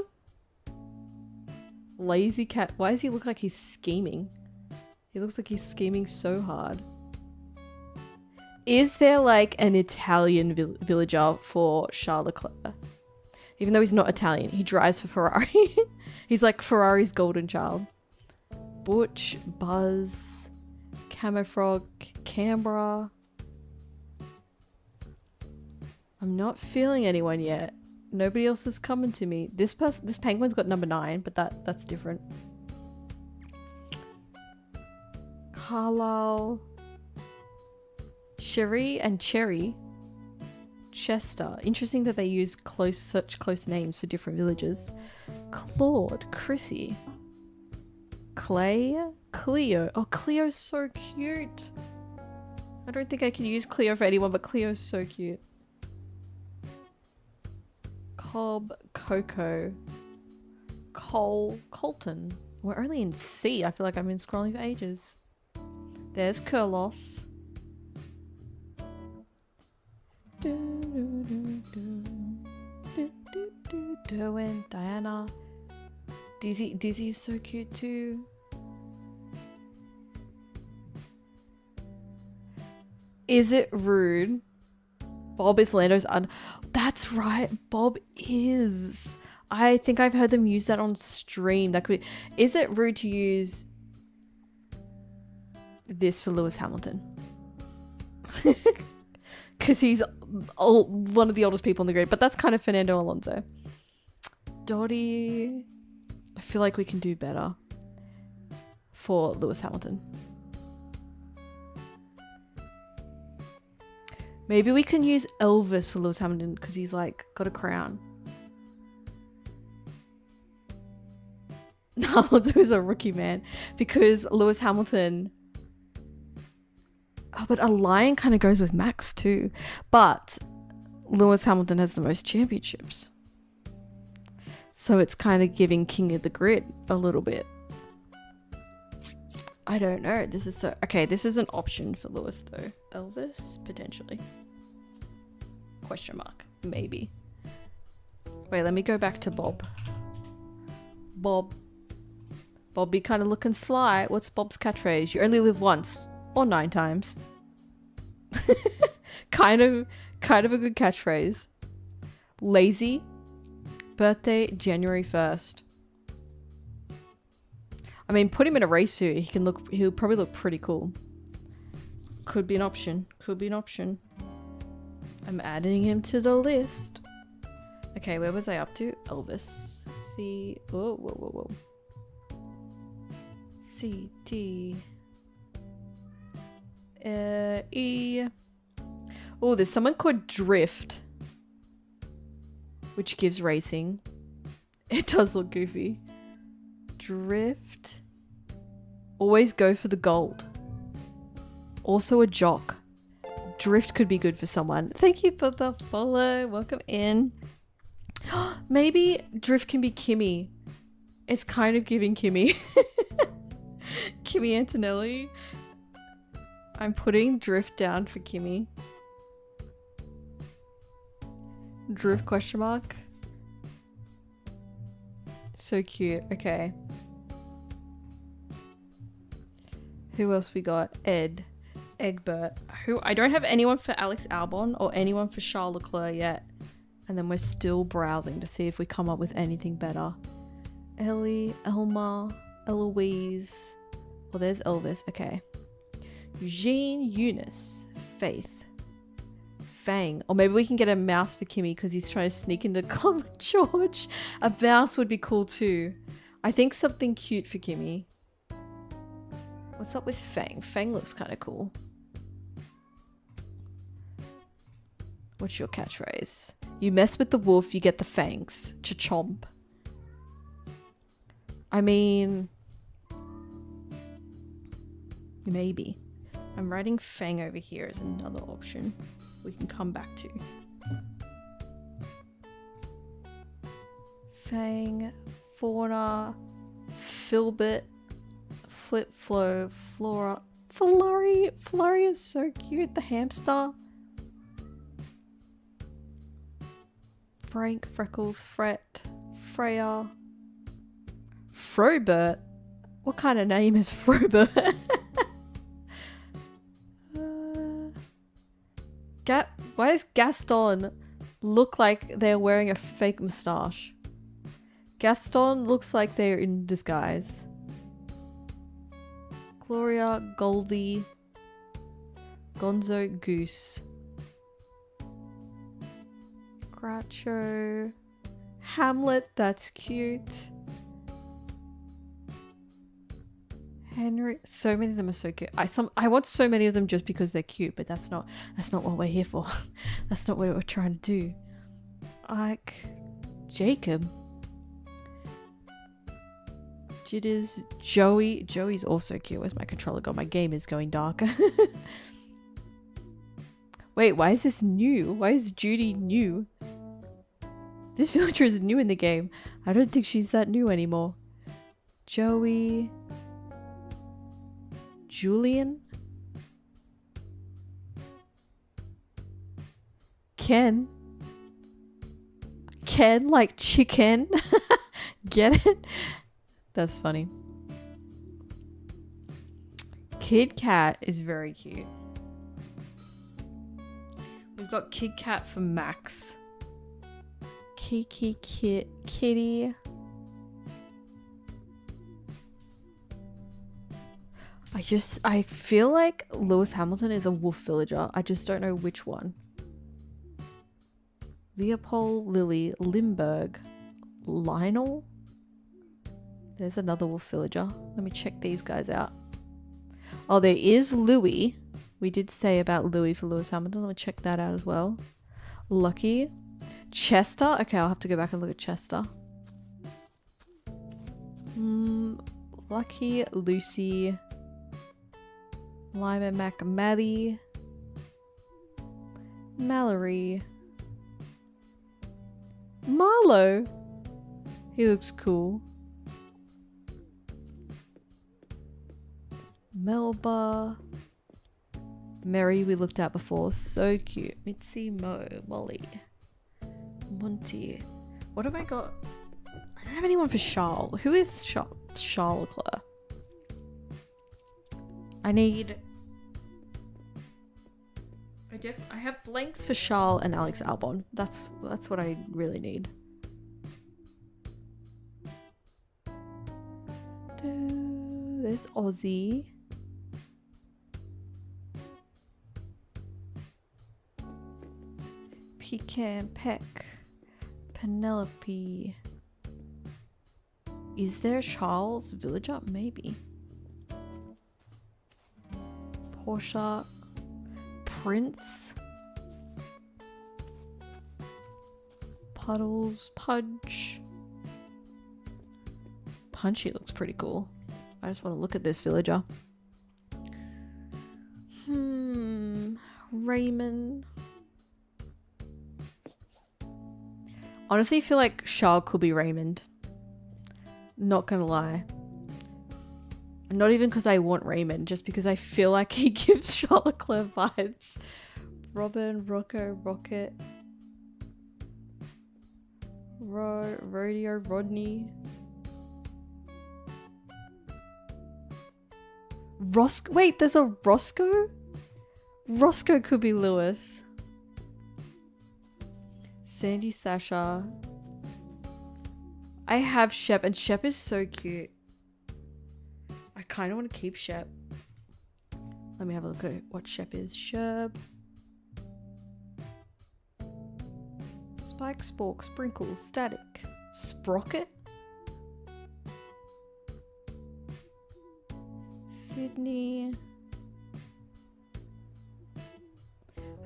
Lazy cat. Why does he look like he's scheming? He looks like he's scheming so hard. Is there like an Italian villager for Charles Leclerc? Even though he's not Italian, he drives for Ferrari. He's like Ferrari's golden child. Butch, Buzz, Camofrog, Canberra. I'm not feeling anyone yet. Nobody else is coming to me. This penguin's got number 9, but that's different. Carlisle, Sherry and Cherry, Chester. Interesting that they use such close names for different villages. Claude, Chrissy, Clay, Cleo. Oh, Cleo's so cute. I don't think I can use Cleo for anyone, but Cleo's so cute. Cobb, Coco, Cole, Colton. We're only in C. I feel like I've been scrolling for ages. There's Kurlos. Derwin, Diana. Dizzy is so cute too. Is it rude? Bob is Lando's That's right, Bob is. I think I've heard them use that on stream. That could be. Is it rude to use this for Lewis Hamilton? Because he's one of the oldest people on the grid, but that's kind of Fernando Alonso. Dottie, I feel like we can do better for Lewis Hamilton. Maybe we can use Elvis for Lewis Hamilton because he's like got a crown. Alonso is a rookie, man, because Lewis Hamilton. Oh, but a lion kind of goes with Max too. But Lewis Hamilton has the most championships. So it's kind of giving King of the Grid a little bit. I don't know. This is so... Okay, this is an option for Lewis though. Elvis? Potentially. Question mark. Maybe. Wait, let me go back to Bob. Bobby kind of looking sly. What's Bob's catchphrase? You only live once. Or 9 times. kind of a good catchphrase. Lazy. Birthday January 1st. I mean, put him in a race suit. He'll probably look pretty cool. Could be an option. I'm adding him to the list. Okay, where was I up to? Elvis. C. Whoa. C, D. E. Oh, there's someone called Drift, which gives racing. It does look goofy. Drift. Always go for the gold. Also a jock. Drift could be good for someone. Thank you for the follow. Welcome in. Maybe Drift can be Kimmy. It's kind of giving Kimmy. Kimmy Antonelli. I'm putting Drift down for Kimmy. Drift question mark. So cute. Okay. Who else we got? Ed. Egbert. Who I don't have anyone for Alex Albon or anyone for Charles Leclerc yet. And then we're still browsing to see if we come up with anything better. Ellie, Elma, Eloise. Well, there's Elvis. Okay. Eugene, Eunice, Faith, Fang. Or maybe we can get a mouse for Kimmy because he's trying to sneak into the club with George. A mouse would be cool too. I think something cute for Kimmy. What's up with Fang? Fang looks kind of cool. What's your catchphrase? You mess with the wolf, you get the fangs. Cha-chomp. I mean... maybe. I'm writing Fang over here as another option we can come back to. Fang, Fauna, Filbert, Flip Flo, Flora, Flurry. Flurry is so cute. The hamster. Frank, Freckles, Fret, Freya, Frobert. What kind of name is Frobert? Why does Gaston look like they're wearing a fake moustache? Gaston looks like they're in disguise. Gloria, Goldie, Gonzo, Goose, Groucho, Hamlet, that's cute. Henry, so many of them are so cute. I want so many of them just because they're cute, but that's not what we're here for. That's not what we're trying to do. Like Jacob, Jitters, Joey. Joey's also cute. Where's my controller gone? My game is going darker. Wait, why is this new? Why is Judy new? This villager is new in the game. I don't think she's that new anymore. Joey. Julian. Ken. Ken like chicken. Get it? That's funny. Kid Cat is very cute. We've got Kid Cat for Max. Kiki, Kitty. I feel like Lewis Hamilton is a wolf villager. I just don't know which one. Leopold, Lily, Limburg, Lionel. There's another wolf villager. Let me check these guys out. Oh, there is Louis. We did say about Louis for Lewis Hamilton. Let me check that out as well. Lucky. Chester. Okay, I'll have to go back and look at Chester. Lucky, Lucy, Lima, Mac, Maddie, Mallory, Marlo. He looks cool. Melba, Mary we looked at before, so cute. Mitzi, Mo, Molly, Monty. What have I got? I don't have anyone for Charles. Who is Charles Leclerc? I have blanks for Charles and Alex Albon. That's what I really need. There's Ozzy. Pecan, Peck, Penelope. Is there Charles Villager? Maybe. Portia, Prince, Puddles, Pudge. Punchy looks pretty cool. I just want to look at this villager. Raymond. Honestly, I feel like Charles could be Raymond. Not gonna lie. Not even because I want Raymond, just because I feel like he gives Charles Leclerc vibes. Robin, Rocco, Rocket, Rodeo, Rodney. Wait, there's a Roscoe? Roscoe could be Lewis. Sandy, Sasha. I have Shep, and Shep is so cute. I kind of want to keep Shep. Let me have a look at what Shep is. Shep. Spike, Spork, Sprinkle, Static, Sprocket. Sydney.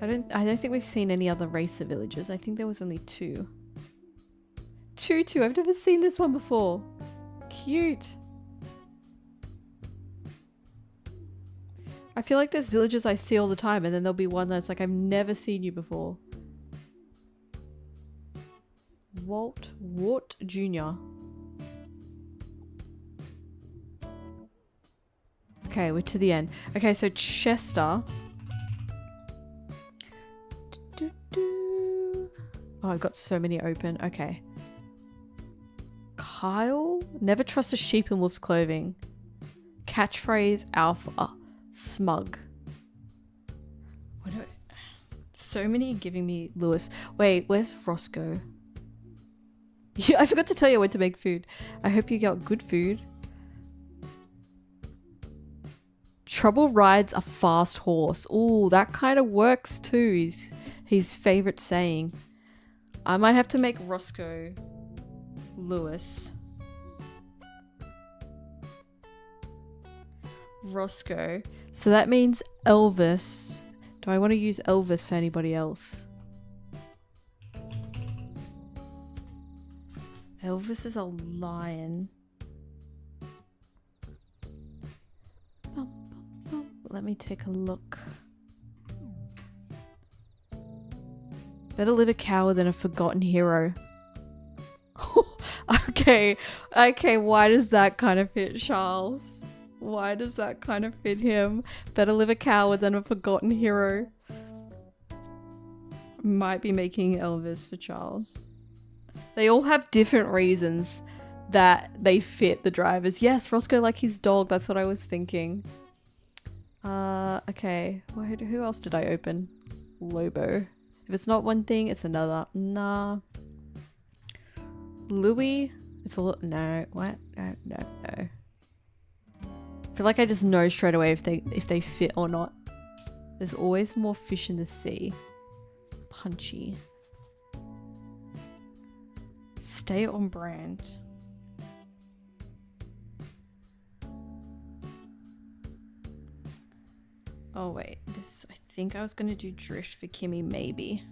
I don't think we've seen any other racer villages. I think there was only two. Tutu, I've never seen this one before. Cute. I feel like there's villages I see all the time, and then there'll be one that's like, I've never seen you before. Wart Jr. Okay, we're to the end. Okay, so Chester. Oh, I've got so many open. Okay. Kyle. Never trust a sheep in wolf's clothing. Catchphrase Alpha. Smug. What do I... So many giving me Lewis. Wait, where's Roscoe? Yeah, I forgot to tell you when to make food. I hope you got good food. Trouble rides a fast horse. Ooh, that kind of works too. His favorite saying. I might have to make Roscoe Lewis. Roscoe. So that means Elvis. Do I want to use Elvis for anybody else? Elvis is a lion. Let me take a look. Better live a coward than a forgotten hero. Okay, why does that kind of fit Charles? Why does that kind of fit him? Better live a coward than a forgotten hero. Might be making Elvis for Charles. They all have different reasons that they fit the drivers. Yes, Roscoe like his dog. That's what I was thinking. Okay. Who else did I open? Lobo. If it's not one thing, it's another. Nah. Louis. It's all... No. What? No. I feel like I just know straight away if they fit or not. There's always more fish in the sea. Punchy. Stay on brand. Oh wait, I think I was gonna do drift for Kimmy, maybe.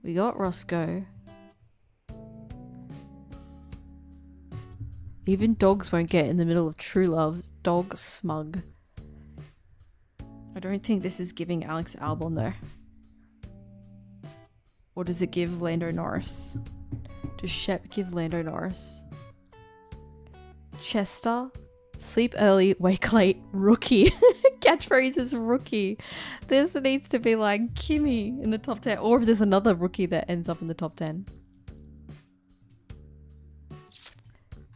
We got Roscoe. Even dogs won't get in the middle of true love. Dog smug. I don't think this is giving Alex Albon though. Or does it give Lando Norris? Does Shep give Lando Norris? Chester. Sleep early, wake late, rookie. Catchphrase is rookie. This needs to be like Kimmy in the top 10. Or if there's another rookie that ends up in the top 10.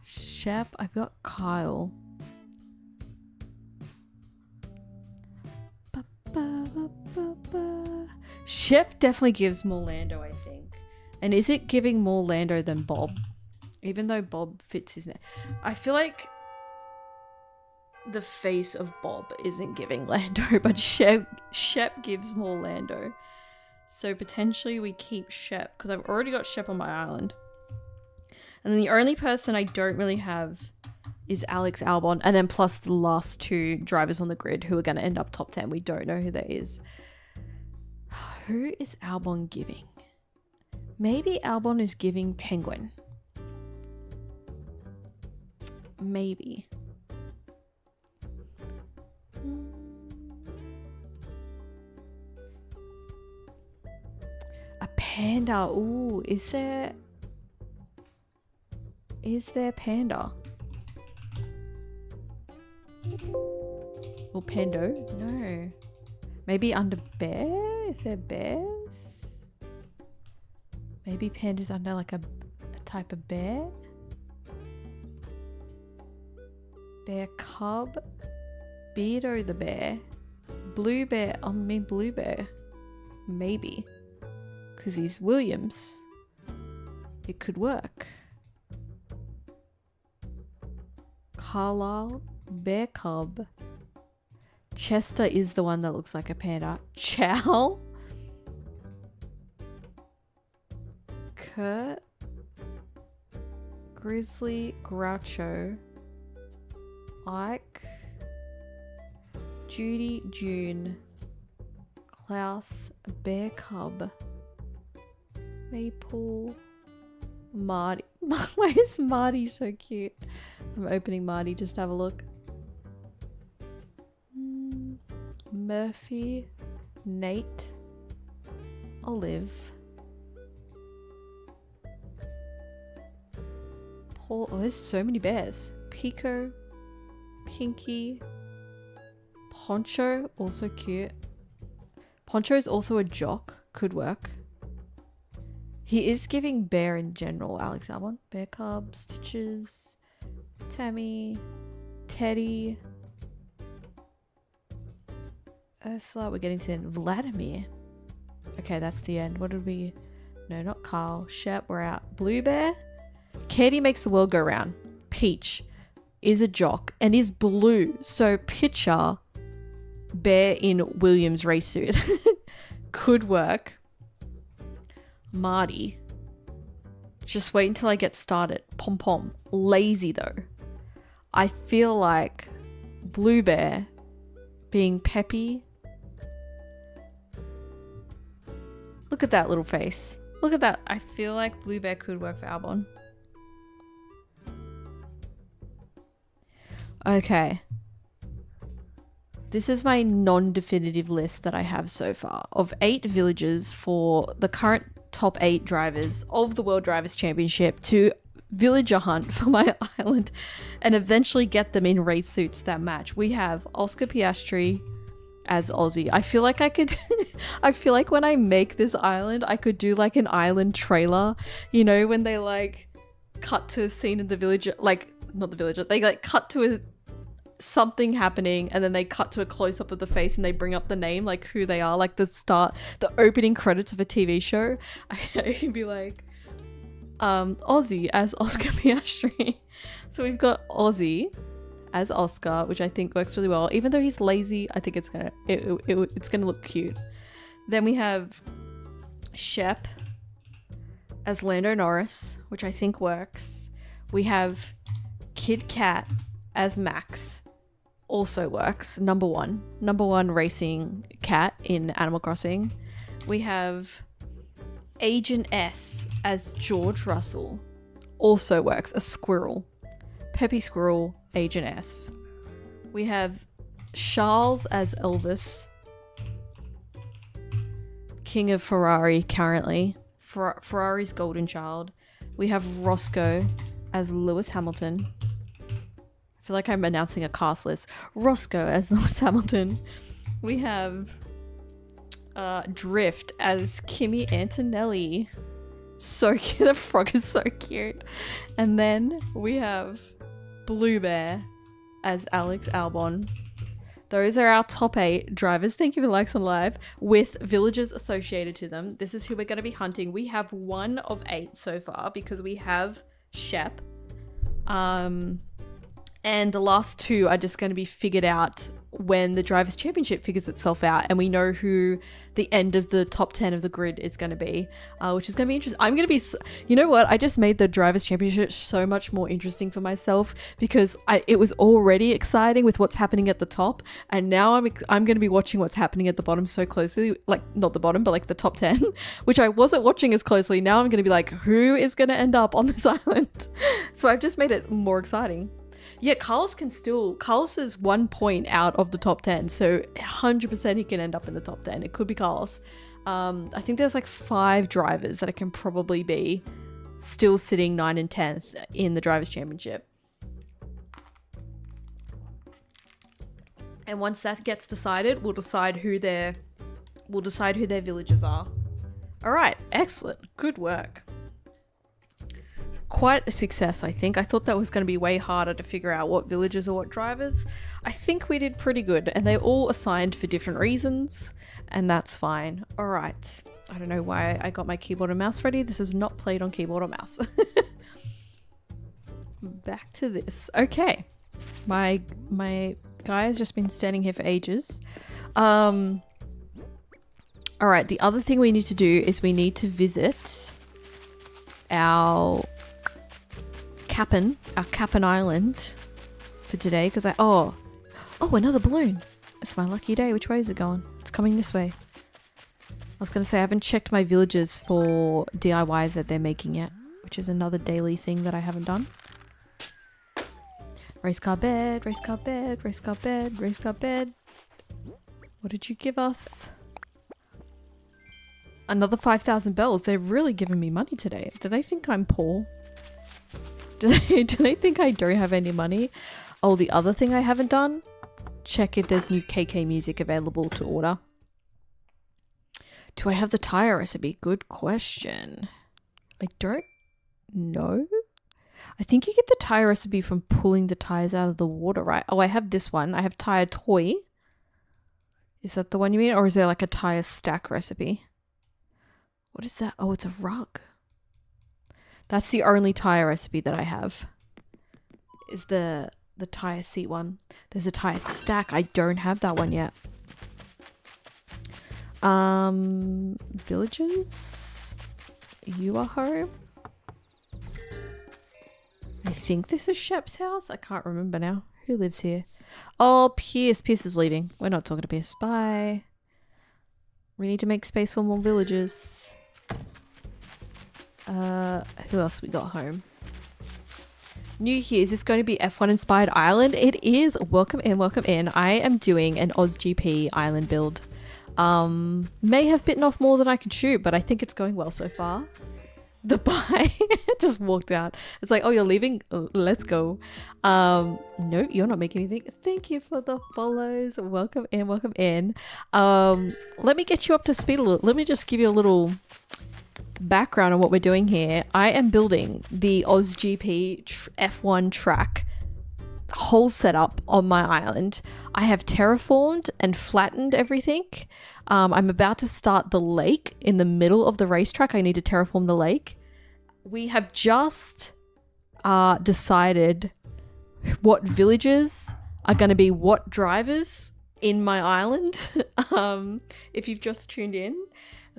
Shep, I've got Kyle. Shep definitely gives more Lando, I think. And is it giving more Lando than Bob? Even though Bob fits his name. I feel like the face of Bob isn't giving Lando, but Shep gives more Lando. So potentially we keep Shep, because I've already got Shep on my island. And then the only person I don't really have is Alex Albon, and then plus the last two drivers on the grid who are going to end up top 10. We don't know who that is. Who is Albon giving? Maybe Albon is giving Penguin. Maybe. A panda. Ooh, is there panda? Or pando? No. Maybe under bear? Is there bears? Maybe panda's under like a type of bear? Bear cub? Beardo the bear? Blue bear? I mean blue bear. Maybe. Because he's Williams. It could work. Carlisle? Bear cub. Chester is the one that looks like a panda. Chow? Kurt? Grizzly? Groucho? Ike? Judy? June? Klaus? Bear cub? Maple? Marty? Why is Marty so cute? I'm opening Marty just to have a look. Murphy, Nate, Olive, Paul. Oh, there's so many bears. Pico, Pinky. Poncho, also cute. Poncho is also a jock. Could work. He is giving bear in general, Alex Albon. Bear Cub, Stitches, Tammy, Teddy, Ursula. We're getting to the end. Vladimir. Okay, that's the end. What did we... No, not Carl. Shep, we're out. Blue Bear. Katie makes the world go round. Peach is a jock and is blue. So picture Bear in Williams race suit. Could work. Marty. Just wait until I get started. Pom Pom. Lazy though. I feel like Blue Bear being peppy. Look at that little face. Look at that. I feel like Blue Bear could work for Albon. Okay. This is my non-definitive list that I have so far of 8 villagers for the current top 8 drivers of the World Drivers' Championship to villager hunt for my island and eventually get them in race suits that match. We have Oscar Piastri as Aussie. I feel like I could I feel like when I make this island, I could do like an island trailer, you know, when they like cut to a scene in the villager, like not the villager, they like cut to something happening and then they cut to a close-up of the face and they bring up the name, like who they are, like the opening credits of a TV show. I could be like Aussie as Oscar Piastri. So we've got Aussie as Oscar, which I think works really well. Even though he's lazy, I think it's gonna look cute. Then we have Shep as Lando Norris, which I think works. We have Kid Kat as Max, also works. Number one racing cat in Animal Crossing. We have Agent S as George Russell, also works. A squirrel. Peppy Squirrel, Agent S. We have Charles as Elvis, King of Ferrari currently. Ferrari's golden child. We have Roscoe as Lewis Hamilton. I feel like I'm announcing a cast list. Roscoe as Lewis Hamilton. We have Drift as Kimi Antonelli. So cute. The frog is so cute. And then we have Blue Bear as Alex Albon. Those are our top 8 drivers. Thank you for likes on live with villagers associated to them. This is who we're going to be hunting. We have 1 of 8 so far because we have Shep. And the last 2 are just going to be figured out when the Drivers' Championship figures itself out and we know who the end of the top 10 of the grid is going to be, which is going to be interesting. I'm going to be, you know what? I just made the Drivers' Championship so much more interesting for myself because it was already exciting with what's happening at the top. And now I'm going to be watching what's happening at the bottom so closely, like not the bottom, but like the top 10, which I wasn't watching as closely. Now I'm going to be like, who is going to end up on this island? So I've just made it more exciting. Yeah, Carlos is 1 point out of the top 10, so 100% he can end up in the top 10. It could be Carlos. I think there's like 5 drivers that it can probably be still sitting 9th and 10th in the Drivers' Championship. And once that gets decided, we'll decide who their villagers are. All right, excellent. Good work. Quite a success, I think. I thought that was going to be way harder to figure out what villagers or what drivers. I think we did pretty good, and they're all assigned for different reasons, and that's fine. All right. I don't know why I got my keyboard and mouse ready. This is not played on keyboard or mouse. Back to this. Okay. My guy has just been standing here for ages. All right. The other thing we need to do is we need to visit our Cap'n Island for today because oh, another balloon. It's my lucky day. Which way is it going? It's coming this way. I was going to say I haven't checked my villagers for DIYs that they're making yet, which is another daily thing that I haven't done. Race car bed, race car bed, race car bed, race car bed. What did you give us? Another 5,000 bells. They're really giving me money today. Do they think I'm poor? Do they think I don't have any money? Oh, the other thing I haven't done, check if there's new KK music available to order. Do I have the tire recipe? Good question. I don't know. I think you get the tire recipe from pulling the tires out of the water, right? Oh, I have this one. I have tire toy. Is that the one you mean? Or is there like a tire stack recipe? What is that? Oh, it's a rug. That's the only tire recipe that I have. Is the tire seat one. There's a tire stack. I don't have that one yet. Villagers? You are home? I think this is Shep's house. I can't remember now. Who lives here? Oh, Pierce. Pierce is leaving. We're not talking to Pierce. Bye. We need to make space for more villagers. Who else we got home? New here. Is this going to be F1 inspired island? It is. Welcome in, welcome in. I am doing an OzGP island build. May have bitten off more than I can chew, but I think it's going well so far. The bye just walked out. It's like, oh, you're leaving? Let's go. No, you're not making anything. Thank you for the follows. Welcome in, welcome in. Let me get you up to speed a little. Let me just give you a little background on what we're doing here. I am building the OzGP F1 track whole setup on my island. I have terraformed and flattened everything. I'm about to start the lake in the middle of the racetrack. I need to terraform the lake. We have just decided what villages are going to be what drivers in my island. If you've just tuned in.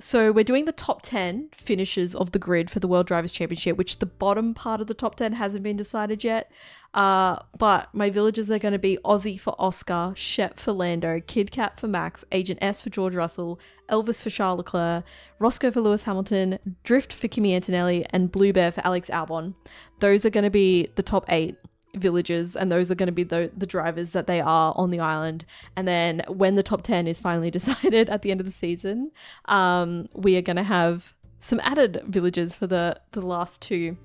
So we're doing the top 10 finishes of the grid for the World Drivers' Championship, which the bottom part of the top 10 hasn't been decided yet. But my villages are going to be Aussie for Oscar, Shep for Lando, Kid Kat for Max, Agent S for George Russell, Elvis for Charles Leclerc, Roscoe for Lewis Hamilton, Drift for Kimi Antonelli, and Blue Bear for Alex Albon. Those are going to be the top 8 villages, and those are going to be the drivers that they are on the island. And then when the top 10 is finally decided at the end of the season, we are going to have some added villages for the last 2.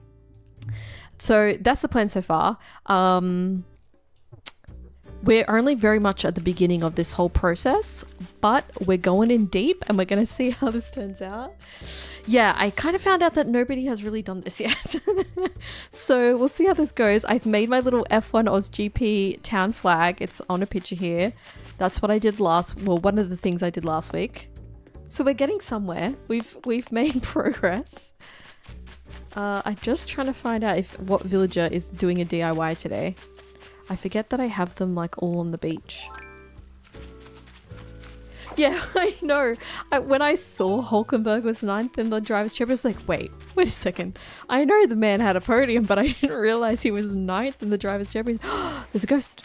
So that's the plan so far. We're only very much at the beginning of this whole process, but we're going in deep and we're going to see how this turns out. Yeah, I kind of found out that nobody has really done this yet. So we'll see how this goes. I've made my little F1 OzGP town flag. It's on a picture here. That's what I did one of the things I did last week. So we're getting somewhere. We've made progress. I'm just trying to find out what villager is doing a DIY today. I forget that I have them like all on the beach. Yeah, I know. When I saw Hulkenberg was 9th in the Drivers' Championship, I was like, wait a second. I know the man had a podium, but I didn't realize he was 9th in the Drivers' Championship. There's a ghost.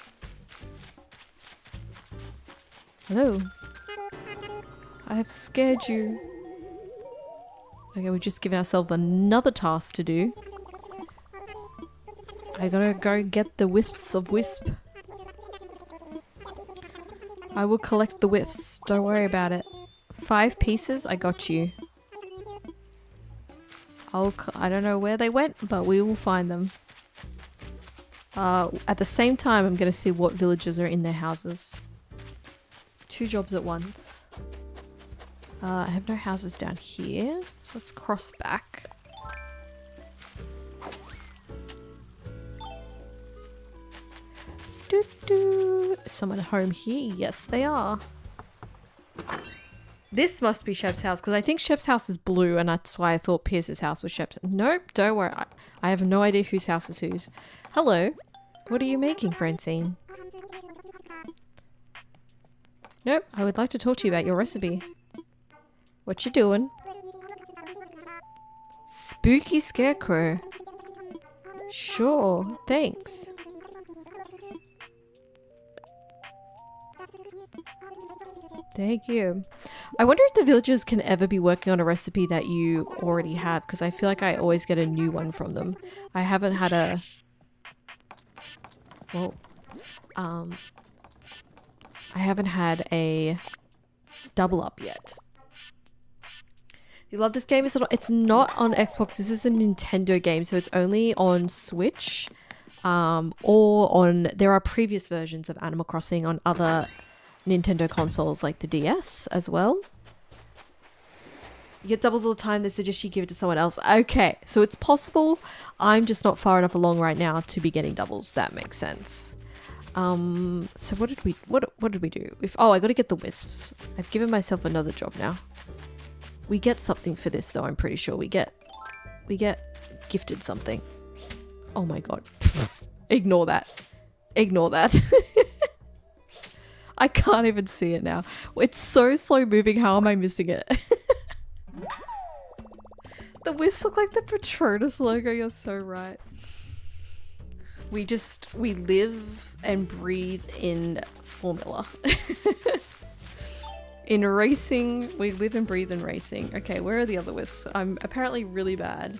Hello. I have scared you. Okay, we've just given ourselves another task to do. I gotta go get the wisps of wisp. I will collect the wisps. Don't worry about it. 5 pieces, I got you. I don't know where they went, but we will find them. At the same time, I'm gonna see what villagers are in their houses. 2 jobs at once. I have no houses down here, so let's cross back. Someone home here? Yes, they are. This must be Shep's house, because I think Shep's house is blue, and that's why I thought Pierce's house was Shep's. Nope, don't worry. I have no idea whose house is whose. Hello. What are you making, Francine? Nope, I would like to talk to you about your recipe. What you doing? Spooky scarecrow. Sure, thanks. Thank you. I wonder if the villagers can ever be working on a recipe that you already have, because I feel like I always get a new one from them. I haven't had a... Well, I haven't had a double up yet. You love this game? It's not on Xbox. This is a Nintendo game, so it's only on Switch. or on, there are previous versions of Animal Crossing on other Nintendo consoles like the DS as well. You get doubles all the time. They suggest you give it to someone else. Okay, so it's possible. I'm just not far enough along right now to be getting doubles. That makes sense. So what did we do? I got to get the wisps. I've given myself another job now. We get something for this though. I'm pretty sure we get gifted something. Oh my god. Ignore that. Ignore that. I can't even see it now. It's so slow moving. How am I missing it? The wisps look like the Patronus logo. You're so right. We live and breathe in formula. In racing, we live and breathe in racing. Okay, where are the other wisps? I'm apparently really bad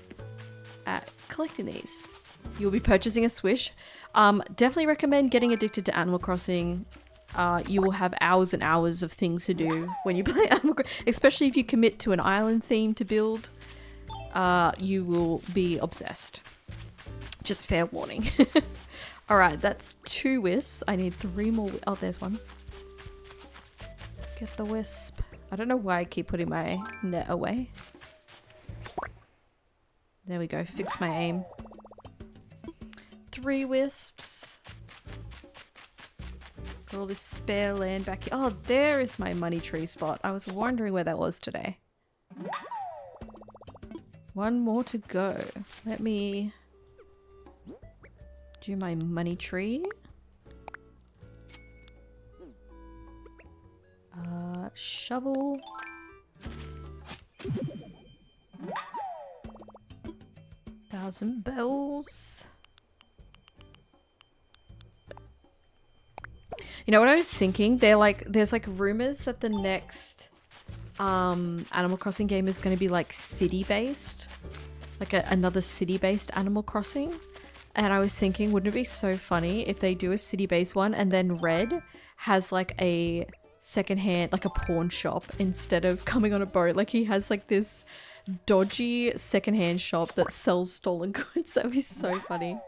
at collecting these. You'll be purchasing a Swish. Definitely recommend getting addicted to Animal Crossing. You will have hours and hours of things to do when you play Animal Crossing, especially if you commit to an island theme to build. You will be obsessed. Just fair warning. Alright, that's 2 wisps. I need 3 more. Oh, there's one. Get the wisp. I don't know why I keep putting my net away. There we go. Fix my aim. 3 wisps. Got all this spare land back here. Oh, there is my money tree spot. I was wondering where that was today. 1 more to go. Let me do my money tree. Shovel. Thousand bells. You know what I was thinking? There's like rumors that the next Animal Crossing game is going to be like city-based, like another city-based Animal Crossing. And I was thinking, wouldn't it be so funny if they do a city-based one and then Red has like a secondhand, like a pawn shop instead of coming on a boat. Like he has like this dodgy secondhand shop that sells stolen goods. That would be so funny.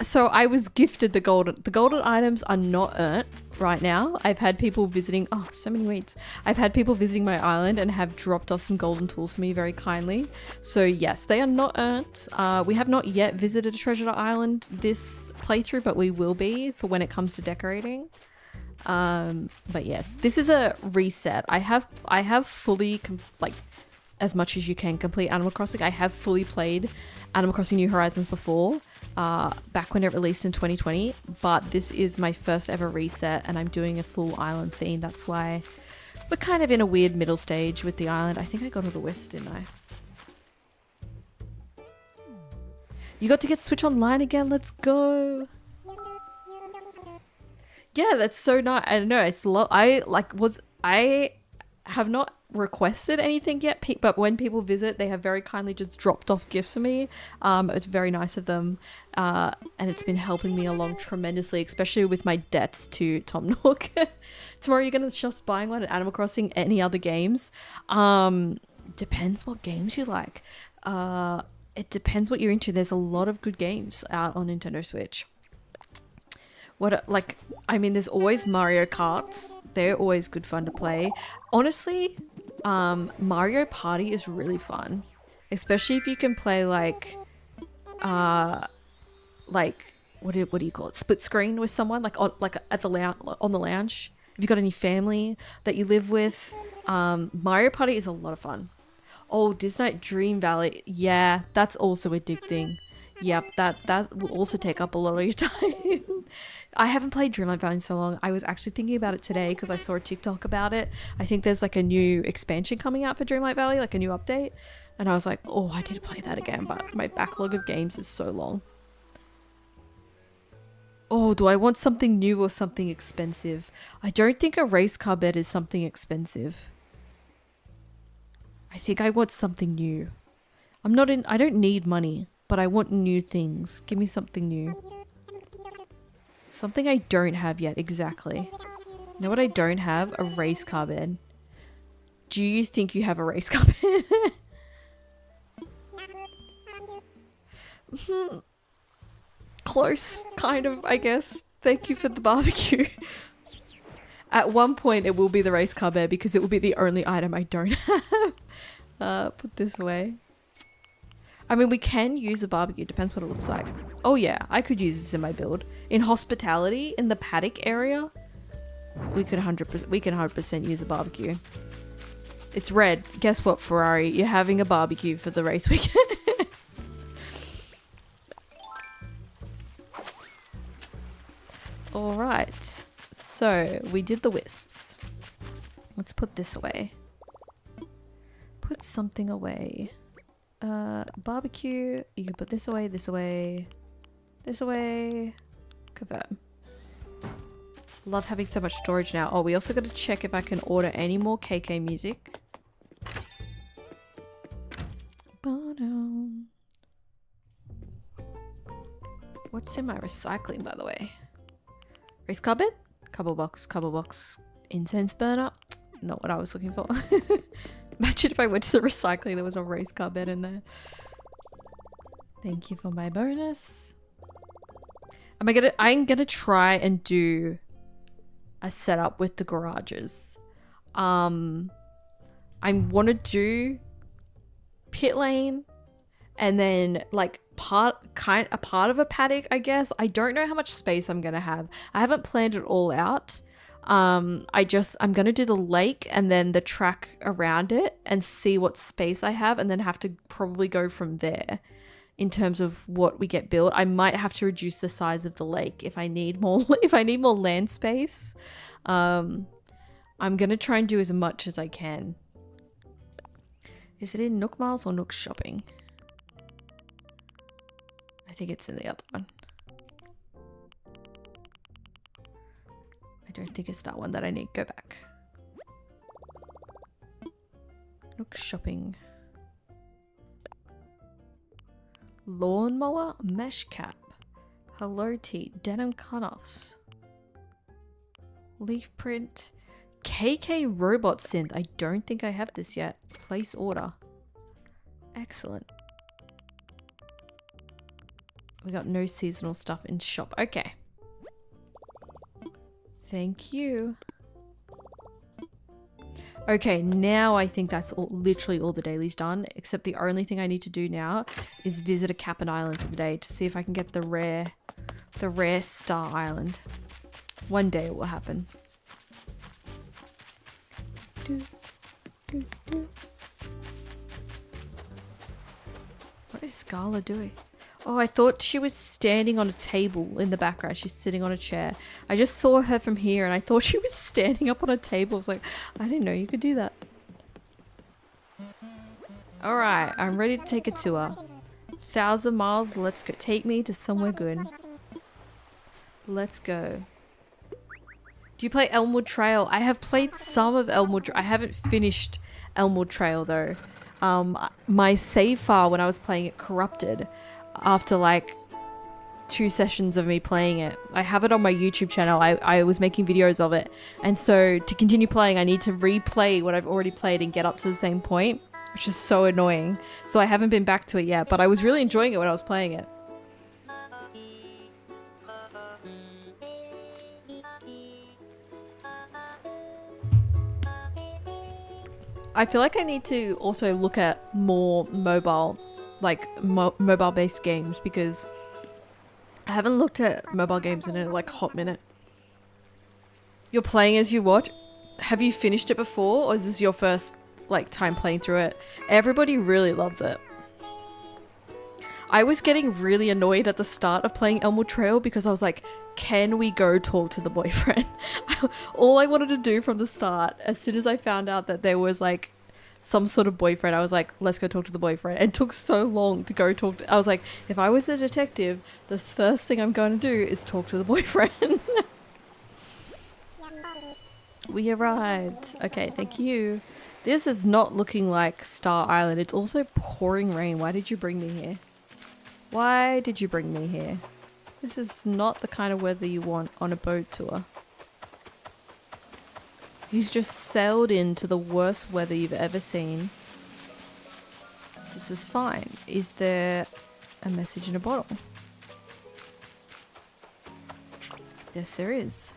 So I was gifted the golden. The golden items are not earned right now. I've had people visiting. Oh, so many weeds. I've had people visiting my island and have dropped off some golden tools for me very kindly. So yes, they are not earned. We have not yet visited a treasure island this playthrough, but we will be for when it comes to decorating. But yes, this is a reset. I have fully like, as much as you can complete Animal Crossing. I have fully played Animal Crossing New Horizons before, back when it released in 2020, but this is my first ever reset and I'm doing a full island theme. That's why we're kind of in a weird middle stage with the island. I think I got all the wisps, didn't I? You got to get Switch Online again. Let's go. Yeah, that's so nice. I don't know. It's I have not requested anything yet, but when people visit, they have very kindly just dropped off gifts for me. It's very nice of them, and it's been helping me along tremendously, especially with my debts to Tom Nook. Tomorrow you're gonna just buying one at Animal Crossing. Any other games? Depends what games you like. It depends what you're into. There's a lot of good games out on Nintendo Switch. There's always Mario Karts. They're always good fun to play. Honestly, Mario Party is really fun, especially if you can play what do you call it? Split screen with someone, on the lounge. If you've got any family that you live with, Mario Party is a lot of fun. Oh, Disney Dream Valley. Yeah, that's also addicting. Yep, that will also take up a lot of your time. I haven't played Dreamlight Valley in so long. I was actually thinking about it today because I saw a TikTok about it. I think there's like a new expansion coming out for Dreamlight Valley, like a new update. And I was like, oh, I need to play that again, but my backlog of games is so long. Oh, do I want something new or something expensive? I don't think a race car bed is something expensive. I think I want something new. I don't need money, but I want new things. Give me something new. Something I don't have yet, exactly. You know what I don't have? A race car bed. Do you think you have a race car bed? Close, kind of, I guess. Thank you for the barbecue. At one point, it will be the race car bear because it will be the only item I don't have. Put this away. I mean, we can use a barbecue. Depends what it looks like. Oh yeah, I could use this in my build. In hospitality, in the paddock area, we could 100% use a barbecue. It's red. Guess what, Ferrari? You're having a barbecue for the race weekend. All right. So we did the wisps. Let's put this away. Put something away. Barbecue. You can put this away, this away, this away. Confirm. Love having so much storage now. Oh, we also got to check if I can order any more KK music. What's in my recycling, by the way? Race cupboard? Cupboard box, incense burner. Not what I was looking for. Imagine if I went to the recycling, there was a race car bed in there. Thank you for my bonus. I'm gonna try and do a setup with the garages. I want to do pit lane and then like a part of a paddock, I guess. I don't know how much space I'm gonna have. I haven't planned it all out. I'm gonna do the lake and then the track around it and see what space I have, and then have to probably go from there in terms of what we get built. I might have to reduce the size of the lake if I need more land space. I'm gonna try and do as much as I can. Is it in Nook Miles or Nook Shopping? I think it's in the other one. I don't think it's that one that I need. Go back. Nook Shopping. Lawnmower mesh cap. Hello Tea. Denim cutoffs. Leaf print. KK robot synth. I don't think I have this yet. Place order. Excellent. We got no seasonal stuff in shop. Okay. Thank you. Okay, now I think that's literally all the dailies done, except the only thing I need to do now is visit a Cap'n Island for the day to see if I can get the rare Star Island. One day it will happen. What is Gala doing? Oh, I thought she was standing on a table in the background. She's sitting on a chair. I just saw her from here and I thought she was standing up on a table. I was like, I didn't know you could do that. Alright, I'm ready to take a tour. 1,000 miles, let's go. Take me to somewhere good. Let's go. Do you play Elmwood Trail? I have played some of Elmwood Trail. I haven't finished Elmwood Trail though. My save file when I was playing it corrupted after like 2 sessions of me playing it. I have it on my YouTube channel. I was making videos of it. And so to continue playing, I need to replay what I've already played and get up to the same point, which is so annoying. So I haven't been back to it yet, but I was really enjoying it when I was playing it. I feel like I need to also look at more mobile, mobile-based games, because I haven't looked at mobile games in a hot minute. You're playing as you watch? Have you finished it before, or is this your first time playing through it? Everybody really loves it. I was getting really annoyed at the start of playing Elmwood Trail because I was like, can we go talk to the boyfriend? All I wanted to do from the start, as soon as I found out that there was some sort of boyfriend, I was like, let's go talk to the boyfriend. And it took so long to go talk to, I was like, if I was a detective, the first thing I'm going to do is talk to the boyfriend. We arrived. Okay, thank you. This is not looking like Star Island. It's also pouring rain. Why did you bring me here? Why did you bring me here? This is not the kind of weather you want on a boat tour. He's just sailed into the worst weather you've ever seen. This is fine. Is there a message in a bottle. Yes, there is.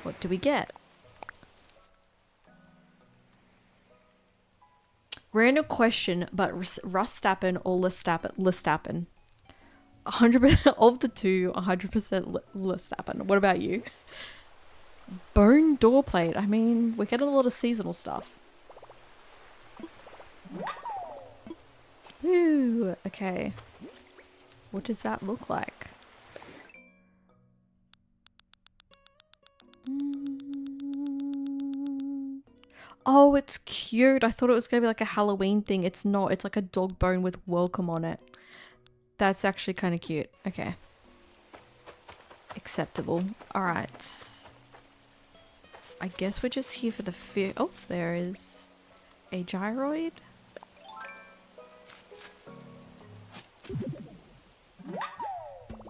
What do we get? Random question, but Rustappen or Lestappen? 100% of the two, 100% Lestappen. What about you? Bone door plate. I mean, we're getting a lot of seasonal stuff. Ooh, okay. What does that look like? Oh, it's cute. I thought it was going to be like a Halloween thing. It's not. It's like a dog bone with welcome on it. That's actually kind of cute. Okay. Acceptable. Alright. I guess we're just here for the fear. Oh, there is a gyroid.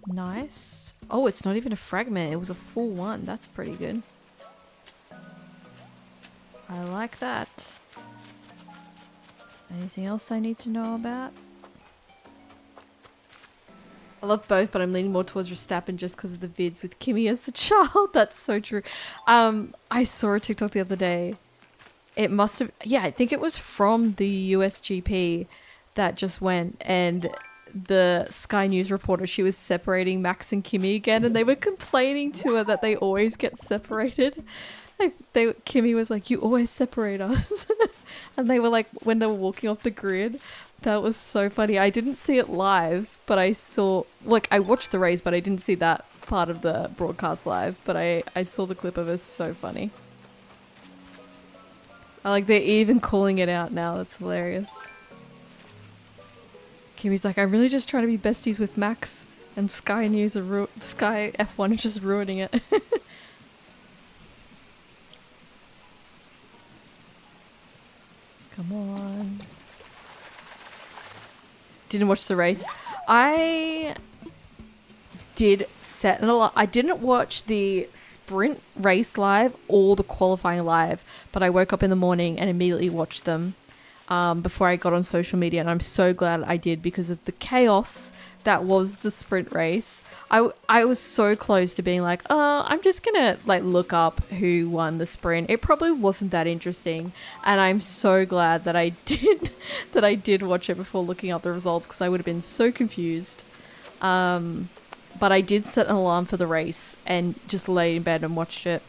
Nice. Oh, it's not even a fragment. It was a full one. That's pretty good. I like that. Anything else I need to know about? I love both, but I'm leaning more towards Verstappen just because of the vids with Kimmy as the child. That's so true. I saw a TikTok the other day. It must have, yeah, I think it was from the USGP that just went, and the Sky News reporter, she was separating Max and Kimmy again, and they were complaining to her that they always get separated. Like Kimmy was like, "You always separate us," and they were like, when they were walking off the grid. That was so funny. I didn't see it live, but I saw, like, I watched the race, but I didn't see that part of the broadcast live. But I saw the clip of it. So funny. I like they're even calling it out now. That's hilarious. Kimmy's like, I'm really just trying to be besties with Max, and Sky News are Sky F1 is just ruining it. Come on. Didn't watch the race. I did set an alarm. I didn't watch the sprint race live or the qualifying live, but I woke up in the morning and immediately watched them before I got on social media, and I'm so glad I did because of the chaos that was the sprint race. I was so close to being like, I'm just gonna like look up who won the sprint. It probably wasn't that interesting, and I'm so glad that I did watch it before looking up the results, because I would have been so confused. But I did set an alarm for the race and just lay in bed and watched it.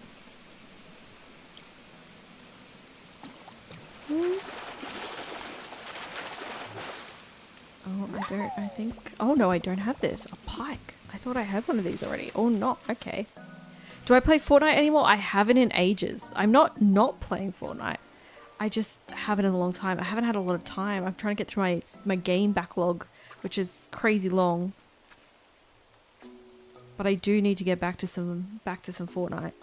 Oh no, I don't have this. A pike. I thought I had one of these already. Oh, not. Okay. Do I play Fortnite anymore? I haven't in ages. I'm not playing Fortnite. I just haven't in a long time. I haven't had a lot of time. I'm trying to get through my game backlog, which is crazy long. But I do need to get back to some Fortnite.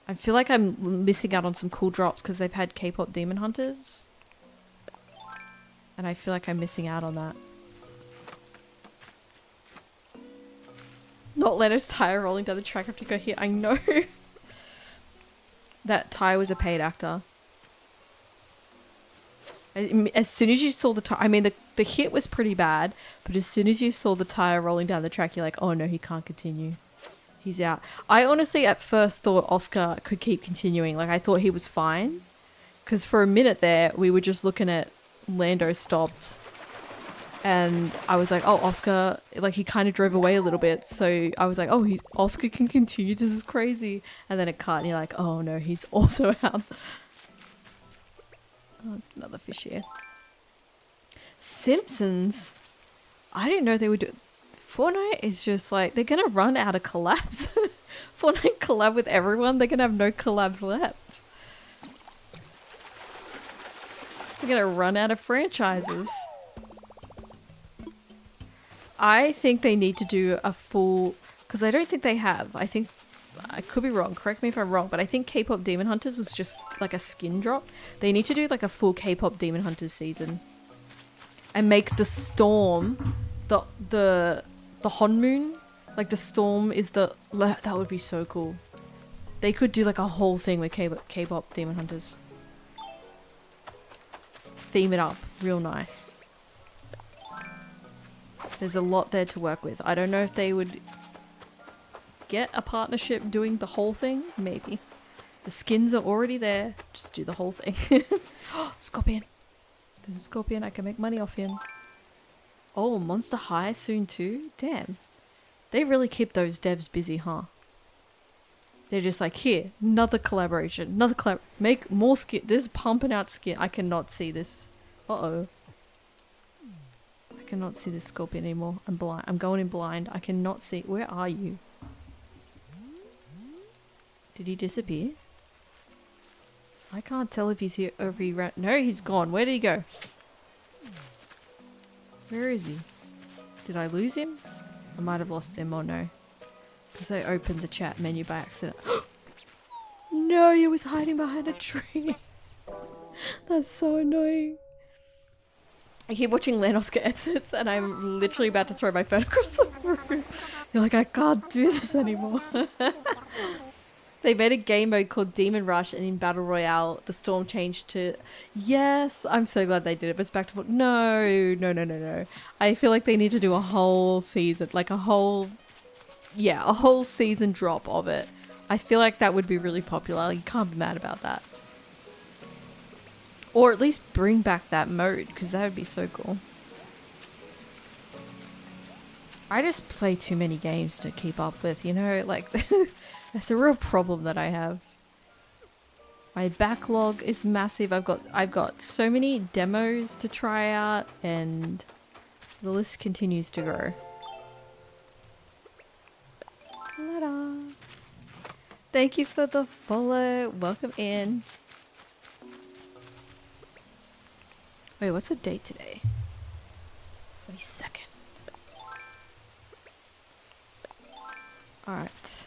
I feel like I'm missing out on some cool drops because they've had K-pop Demon Hunters. And I feel like I'm missing out on that. Not Leno's tire rolling down the track after he got hit. I know. That Ty was a paid actor. As soon as you saw the tire, I mean, the hit was pretty bad, but as soon as you saw the tire rolling down the track, you're like, oh no, he can't continue. He's out. I honestly at first thought Oscar could keep continuing. Like, I thought he was fine. Because for a minute there, we were just looking at Lando stopped. And I was like, oh, Oscar, like, he kind of drove away a little bit. So I was like, oh, Oscar can continue. This is crazy. And then it cut and you're like, oh no, he's also out. Oh, that's another fish here. Simpsons? I didn't know they would do... Fortnite is just like, they're going to run out of collabs. Fortnite collab with everyone, they're going to have no collabs left. They're going to run out of franchises. I think they need to do a full... Because I don't think they have. I think... I could be wrong. Correct me if I'm wrong. But I think K-pop Demon Hunters was just like a skin drop. They need to do like a full K-pop Demon Hunters season. And make the storm... The Honmoon, like the storm is the... That would be so cool. They could do like a whole thing with K-pop Demon Hunters. Theme it up real nice. There's a lot there to work with. I don't know if they would get a partnership doing the whole thing. Maybe. The skins are already there. Just do the whole thing. Scorpion. There's a scorpion. I can make money off him. Oh, Monster High soon too? Damn. They really keep those devs busy, huh? They're just like, here, another collaboration. Another collab. Make more skin. This is pumping out skin. I cannot see this. Uh-oh. I cannot see this scorpion anymore. I'm blind. I'm going in blind. I cannot see. Where are you? Did he disappear? I can't tell if he's here or if he ran. No, he's gone. Where did he go? Where is he? Did I lose him? I might have lost him or no. Because I opened the chat menu by accident. No, he was hiding behind a tree. That's so annoying. I keep watching Lenos edits and I'm literally about to throw my phone across the room. You're like, I can't do this anymore. They made a game mode called Demon Rush, and in Battle Royale, the storm changed to... Yes, I'm so glad they did it, but it's back to... No. I feel like they need to do a whole season, like a whole... Yeah, a whole season drop of it. I feel like that would be really popular. You can't be mad about that. Or at least bring back that mode, because that would be so cool. I just play too many games to keep up with, you know? Like... That's a real problem that I have. My backlog is massive. I've got so many demos to try out, and the list continues to grow. Ta-da. Thank you for the follow. Welcome in. Wait, what's the date today? 22nd. Alright.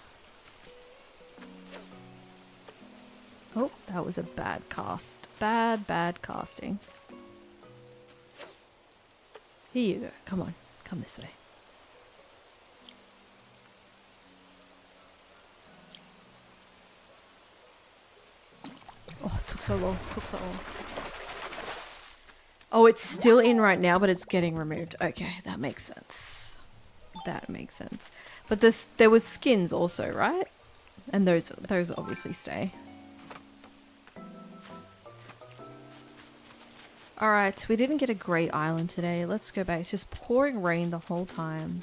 Oh, that was a bad cast. Bad casting. Here you go. Come on. Come this way. Oh, it took so long. Oh, it's still in right now, but it's getting removed. Okay, that makes sense. But there was skins also, right? And those obviously stay. Alright, we didn't get a great island today. Let's go back. It's just pouring rain the whole time.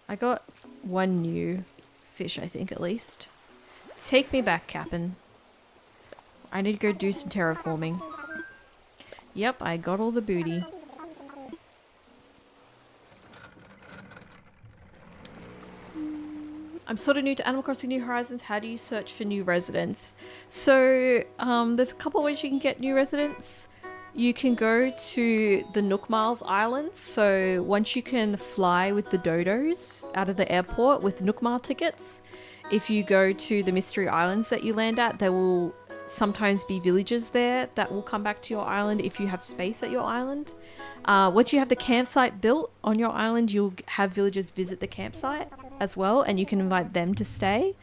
I got one new fish, I think, at least. Take me back, Cap'n. I need to go do some terraforming. Yep, I got all the booty. I'm sort of new to Animal Crossing New Horizons. How do you search for new residents? So there's a couple of ways you can get new residents. You can go to the Nook Miles Islands. So once you can fly with the dodos out of the airport with Nook Mile tickets, if you go to the Mystery Islands that you land at, there will sometimes be villagers there that will come back to your island if you have space at your island. Once you have the campsite built on your island, you'll have villagers visit the campsite as well, and you can invite them to stay.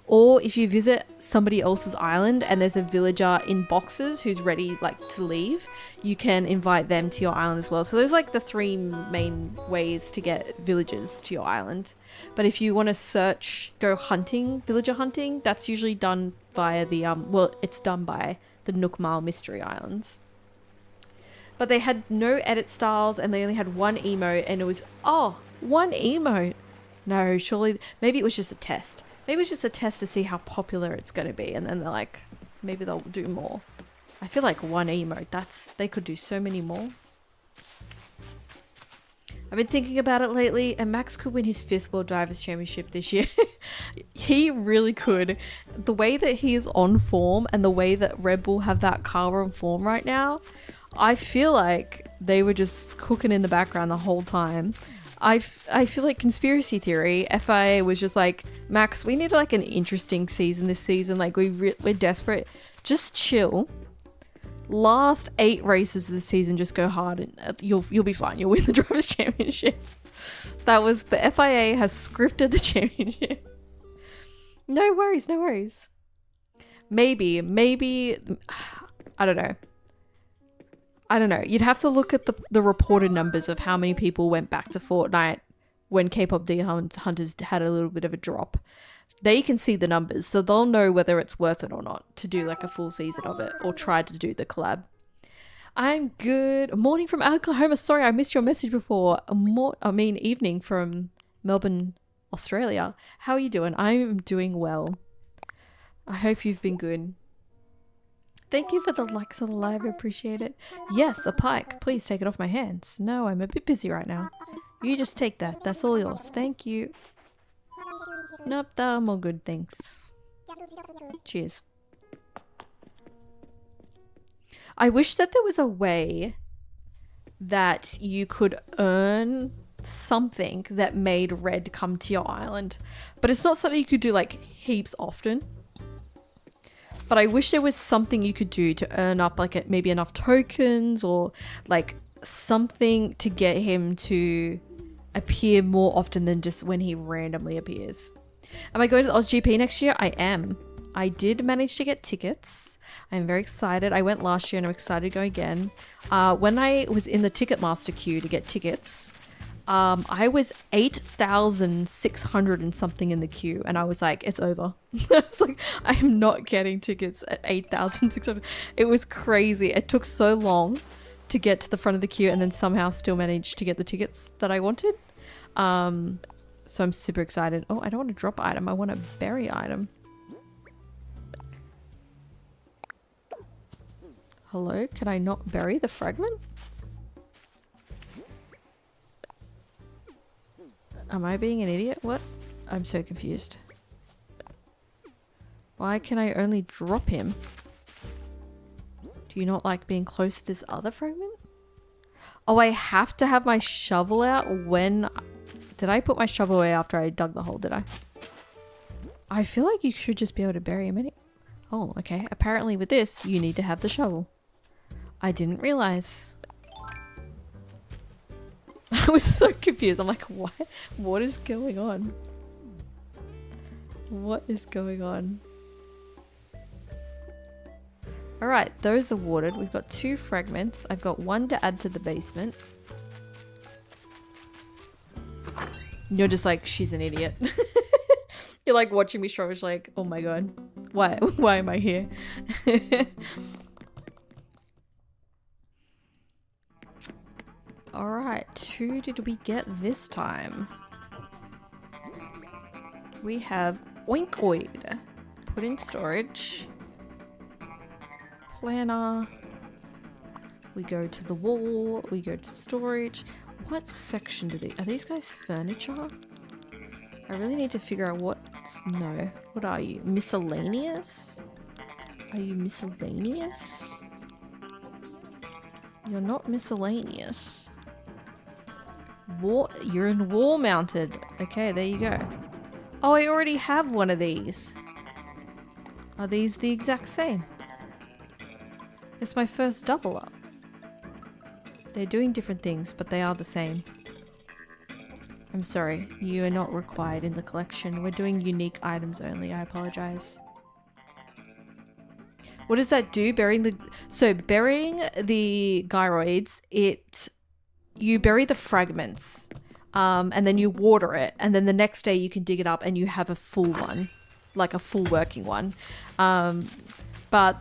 Or if you visit somebody else's island and there's a villager in boxes who's ready to leave, you can invite them to your island as well. So there's the three main ways to get villagers to your island. But if you want to go hunting, villager hunting, that's usually done via the it's done by the Nook Mile Mystery Islands. But they had no edit styles and they only had one emote, and it was one emote. No, surely maybe it was just a test. Maybe it's just a test to see how popular it's going to be, and then they're like, maybe they'll do more. I feel like one emote, they could do so many more. I've been thinking about it lately, and Max could win his 5th World Drivers' Championship this year. He really could. The way that he is on form and the way that Red Bull have that car on form right now, I feel like they were just cooking in the background the whole time. I feel like conspiracy theory, FIA was just like, Max, we need an interesting season this season. We're desperate. Just chill. Last 8 races this season, just go hard and you'll be fine. You'll win the Drivers' Championship. That was the FIA has scripted the championship. No worries. Maybe I don't know. I don't know. You'd have to look at the reported numbers of how many people went back to Fortnite when K-pop Demon Hunters had a little bit of a drop. They can see the numbers, so they'll know whether it's worth it or not to do like a full season of it or try to do the collab. I'm good. Morning from Oklahoma. Sorry, I missed your message before. Evening from Melbourne, Australia. How are you doing? I'm doing well. I hope you've been good. Thank you for the likes of the live. I appreciate it. Yes, a pike. Please take it off my hands. No, I'm a bit busy right now. You just take that. That's all yours. Thank you. Nope, I'm all good. Thanks. Cheers. I wish that there was a way that you could earn something that made red come to your island. But it's not something you could do like heaps often. But I wish there was something you could do to earn up like maybe enough tokens or like something to get him to appear more often than just when he randomly appears. Am I going to the OzGP next year? I am. I did manage to get tickets. I'm very excited. I went last year and I'm excited to go again. When I was in the Ticketmaster queue to get tickets, I was 8,600 and something in the queue, and I was like, it's over. I was like, I'm not getting tickets at 8,600. It was crazy. It took so long to get to the front of the queue and then somehow still managed to get the tickets that I wanted. So I'm super excited. Oh, I don't want to drop item. I want a berry item. Hello? Can I not bury the fragment? Am I being an idiot? What? I'm so confused. Why can I only drop him? Do you not like being close to this other fragment? Oh, I have to have my shovel out when... Did I put my shovel away after I dug the hole, did I? I feel like you should just be able to bury him in it. Oh, okay. Apparently with this, you need to have the shovel. I didn't realize. I was so confused. I'm like, what? What is going on? What is going on? Alright, those are watered. We've got 2 fragments. I've got 1 to add to the basement. You're just like, she's an idiot. You're like watching me struggle, like, oh my god. Why am I here? Alright, who did we get this time? We have Oinkoid. Put in storage. Planner. We go to the wall. We go to storage. What section do are these guys furniture? I really need to figure out what... No. What are you? Miscellaneous? Are you miscellaneous? You're not miscellaneous. You're in wall mounted. Okay, there you go. Oh, I already have one of these. Are these the exact same? It's my first double up. They're doing different things, but they are the same. I'm sorry, you are not required in the collection. We're doing unique items only. I apologize. What does that do? Burying the gyroids, you bury the fragments, and then you water it, and then the next day you can dig it up and you have a full one, like a full working one. But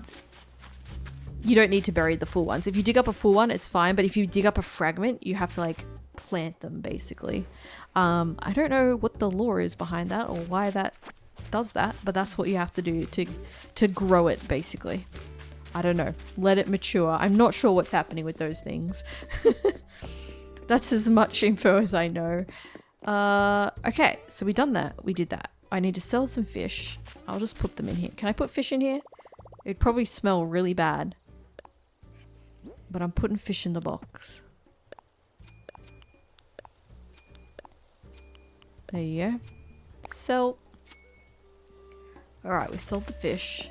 you don't need to bury the full ones. If you dig up a full one, it's fine. But if you dig up a fragment, you have to like plant them basically. I don't know what the lore is behind that or why that does that, but that's what you have to do to grow it basically. I don't know. Let it mature. I'm not sure what's happening with those things. That's as much info as I know. Okay, so we done that. We did that. I need to sell some fish. I'll just put them in here. Can I put fish in here? It'd probably smell really bad. But I'm putting fish in the box. There you go. Sell. Alright, we sold the fish.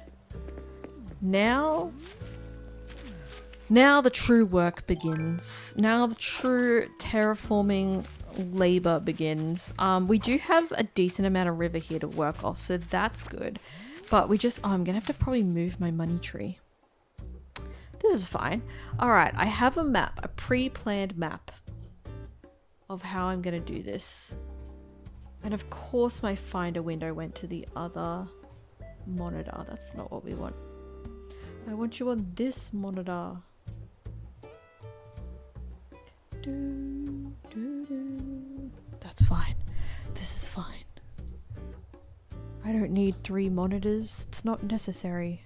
Now the true work begins. Now the true terraforming labor begins. We do have a decent amount of river here to work off, so that's good. But we just... I'm gonna have to probably move my money tree. This is fine. All right, I have a map, a pre-planned map of how I'm gonna do this. And of course my finder window went to the other monitor. That's not what we want. I want you on this monitor. That's fine. This is fine. I don't need 3 monitors. It's not necessary.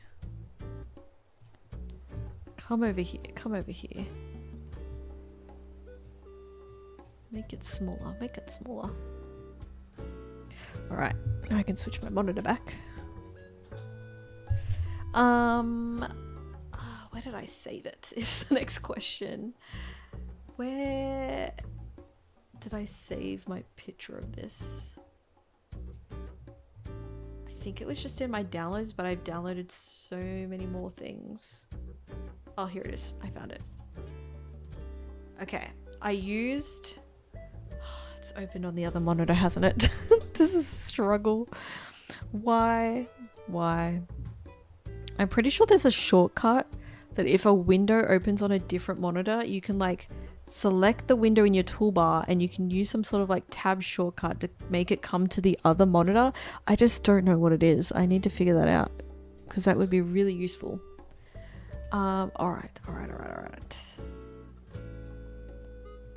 Come over here. Come over here. Make it smaller. Make it smaller. Alright. Now I can switch my monitor back. Where did I save it? Is the next question. Where did I save my picture of this? I think it was just in my downloads, but I've downloaded so many more things. Oh, here it is. I found it. Okay. I used... It's opened on the other monitor, hasn't it? This is a struggle. Why? I'm pretty sure there's a shortcut that if a window opens on a different monitor, you can like select the window in your toolbar and you can use some sort of like tab shortcut to make it come to the other monitor. I just don't know what it is. I need to figure that out because that would be really useful. All right.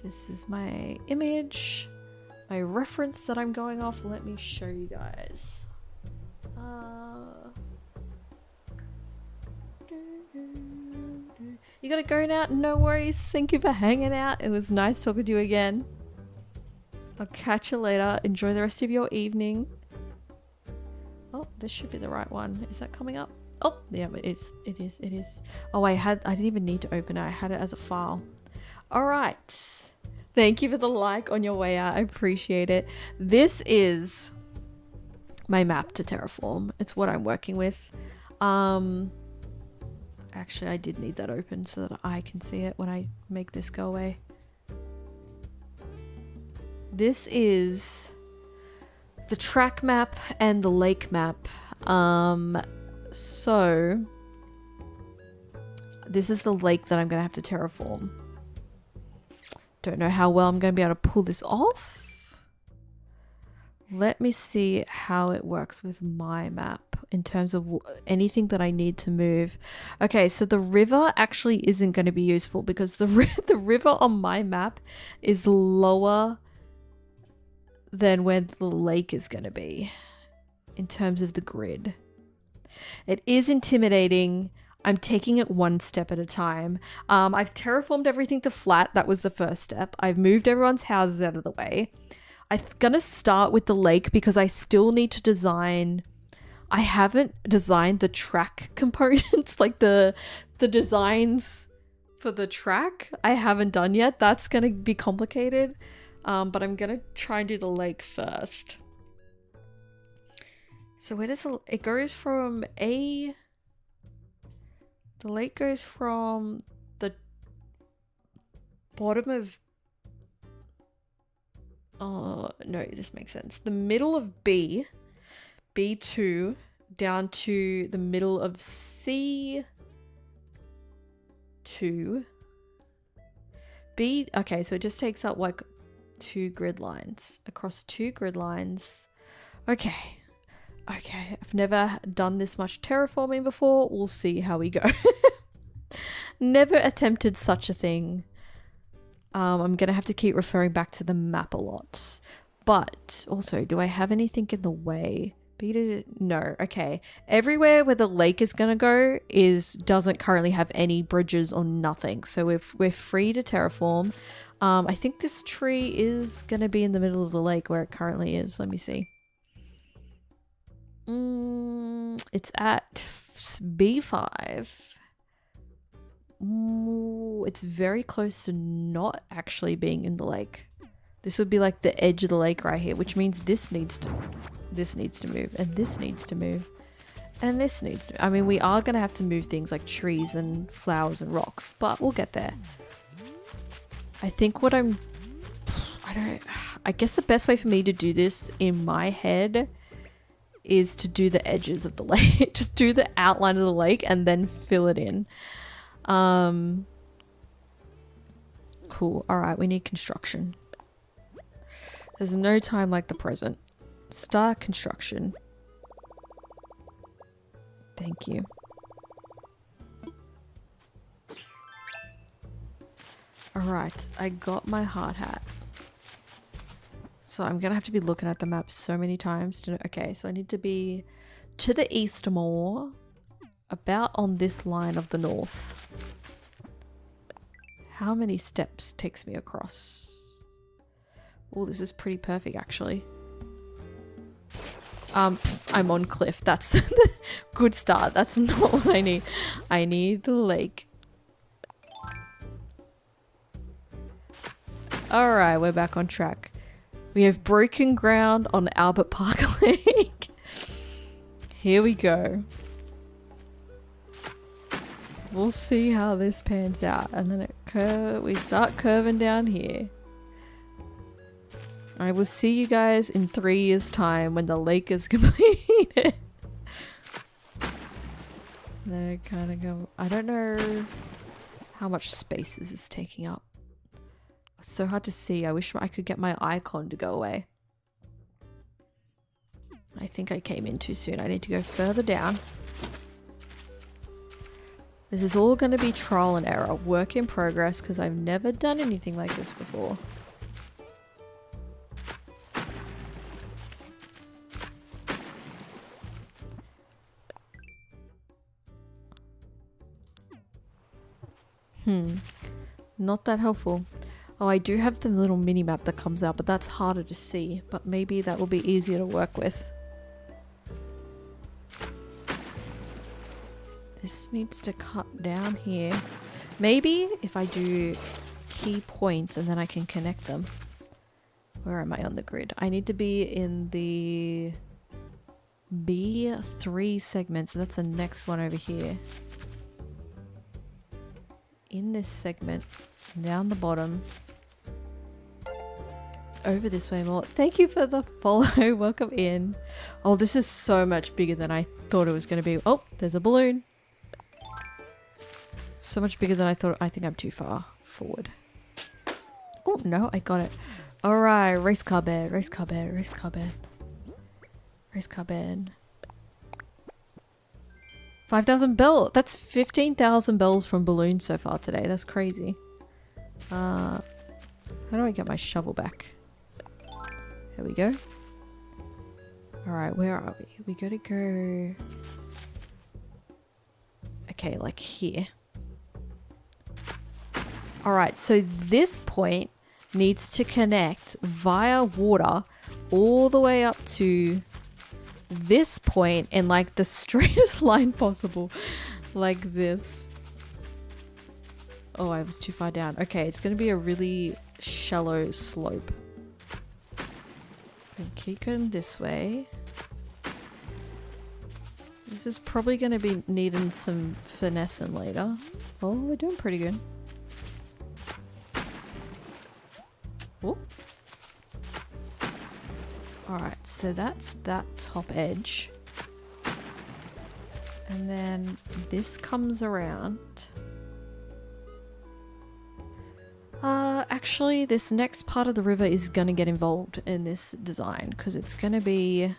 This is my image, my reference that I'm going off. Let me show you guys. You gotta go now? No worries. Thank you for hanging out. It was nice talking to you again. I'll catch you later. Enjoy the rest of your evening. Oh, this should be the right one. Is that coming up? Oh, yeah, it is. It is. Oh, I didn't even need to open it. I had it as a file. All right. Thank you for the like on your way out. I appreciate it. This is my map to Terraform. It's what I'm working with. Actually, I did need that open so that I can see it when I make this go away. This is the track map and the lake map. So this is the lake that I'm going to have to terraform. Don't know how well I'm going to be able to pull this off. Let me see how it works with my map in terms of anything that I need to move. Okay, so the river actually isn't going to be useful because the river on my map is lower than where the lake is going to be in terms of the grid. It is intimidating. I'm taking it one step at a time. I've terraformed everything to flat. That was the first step. I've moved everyone's houses out of the way. I'm gonna start with the lake because I still need to design. I haven't designed the track components, like the designs for the track. I haven't done yet. That's gonna be complicated. But I'm gonna try and do the lake first. So where does it goes from the lake goes from the bottom of, oh no, this makes sense. The middle of B2 down to the middle of C2. Okay, so it just takes up like 2 grid lines, across 2 grid lines. Okay, I've never done this much terraforming before. We'll see how we go. Never attempted such a thing. I'm gonna have to keep referring back to the map a lot. But also, do I have anything in the way? No. Okay. Everywhere where the lake is gonna go doesn't currently have any bridges or nothing. So we're free to terraform. I think this tree is gonna be in the middle of the lake where it currently is. Let me see. It's at B5. It's very close to not actually being in the lake. This would be like the edge of the lake right here, which means this needs to move, and this needs to move, and this needs to. I mean, we are gonna have to move things like trees and flowers and rocks, but we'll get there. I think I guess the best way for me to do this in my head is to do the edges of the lake. Just do the outline of the lake and then fill it in. Cool. All right, we need construction. There's no time like the present. Start construction. Thank you. All right, I got my hard hat. So I'm gonna have to be looking at the map so many times to know. Okay, so I need to be to the east more, about on this line of the north. How many steps takes me across? Oh, this is pretty perfect actually. I'm on cliff. That's good start. That's not what I need. I need the lake. All right, we're back on track. We have broken ground on Albert Park Lake. Here we go. We'll see how this pans out. And then we start curving down here. I will see you guys in 3 years' time when the lake is completed. Then I kind of go... I don't know how much space this is taking up. It's so hard to see. I wish I could get my icon to go away. I think I came in too soon. I need to go further down. This is all going to be trial and error. Work in progress because I've never done anything like this before. Not that helpful. Oh, I do have the little mini map that comes out, but that's harder to see. But maybe that will be easier to work with. This needs to cut down here. Maybe if I do key points and then I can connect them. Where am I on the grid? I need to be in the B3 segment. So that's the next one over here. In this segment, down the bottom, over this way more. Thank you for the follow. Welcome in. Oh, this is so much bigger than I thought it was going to be. Oh, there's a balloon. So much bigger than I thought. I think I'm too far forward. Oh, no, I got it. All right, race car bed, race car bed, race car bed. Race car bed. 5,000 bells. That's 15,000 bells from balloons so far today. That's crazy. How do I get my shovel back? There we go. Alright, where are we? We gotta go... Okay, like here. Alright, so this point needs to connect via water all the way up to this point in like the straightest line possible. Like this. Oh, I was too far down. Okay, it's going to be a really shallow slope. And keep going this way. This is probably going to be needing some finessing later. Oh, we're doing pretty good. Oh. Alright, so that's that top edge. And then this comes around. Actually, this next part of the river is going to get involved in this design because it's going to be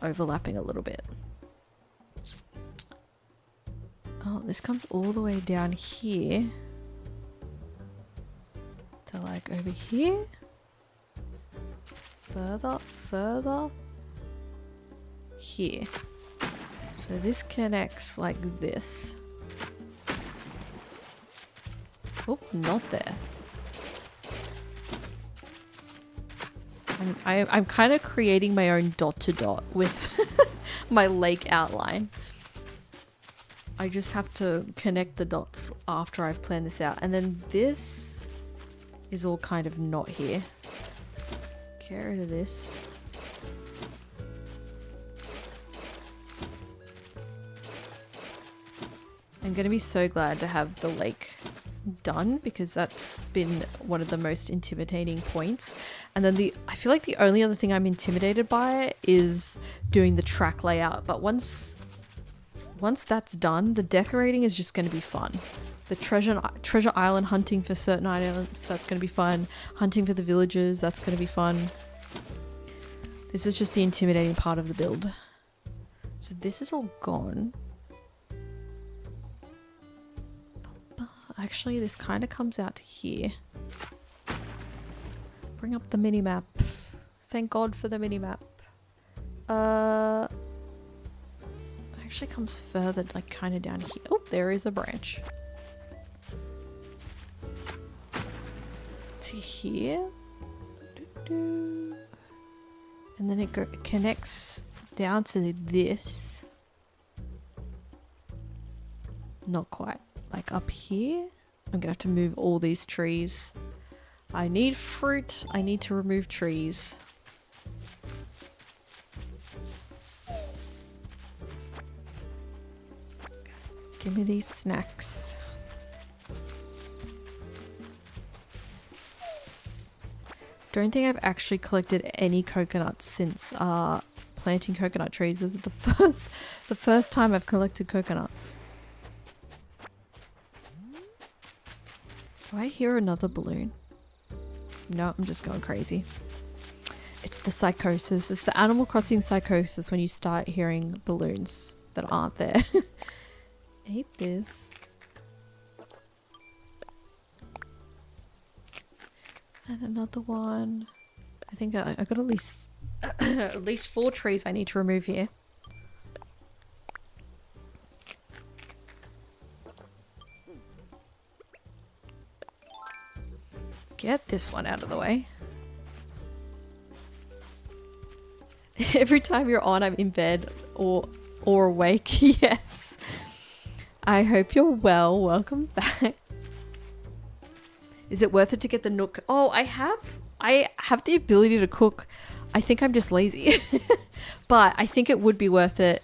overlapping a little bit. Oh, this comes all the way down here to like over here. Further here. So this connects like this. Oh, not there. I'm kind of creating my own dot to dot with my lake outline. I just have to connect the dots after I've planned this out. And then this is all kind of not here. Get rid of this. I'm going to be so glad to have the lake done because that's been one of the most intimidating points. And then I feel like the only other thing I'm intimidated by is doing the track layout. But once once that's done, the decorating is just going to be fun. The treasure island, hunting for certain items, that's going to be fun. Hunting for the villagers, that's going to be fun. This is just the intimidating part of the build. So this is all gone. Actually, this kind of comes out to here. Bring up the mini-map. Thank God for the mini-map. Actually comes further, like kind of down here. Oh, there is a branch. To here. And then it connects down to this. Not quite. Like up here. I'm gonna have to move all these trees. I need fruit. I need to remove trees. Give me these snacks. Don't think I've actually collected any coconuts since planting coconut trees. This is the first time I've collected coconuts. Do I hear another balloon? No, I'm just going crazy. It's the psychosis. It's the Animal Crossing psychosis when you start hearing balloons that aren't there. I hate this. And another one. I think I got at least at least 4 trees I need to remove here. Get this one out of the way. Every time you're on, I'm in bed or awake. Yes. I hope you're well. Welcome back. Is it worth it to get the nook? Oh, I have the ability to cook. I think I'm just lazy. But I think it would be worth it.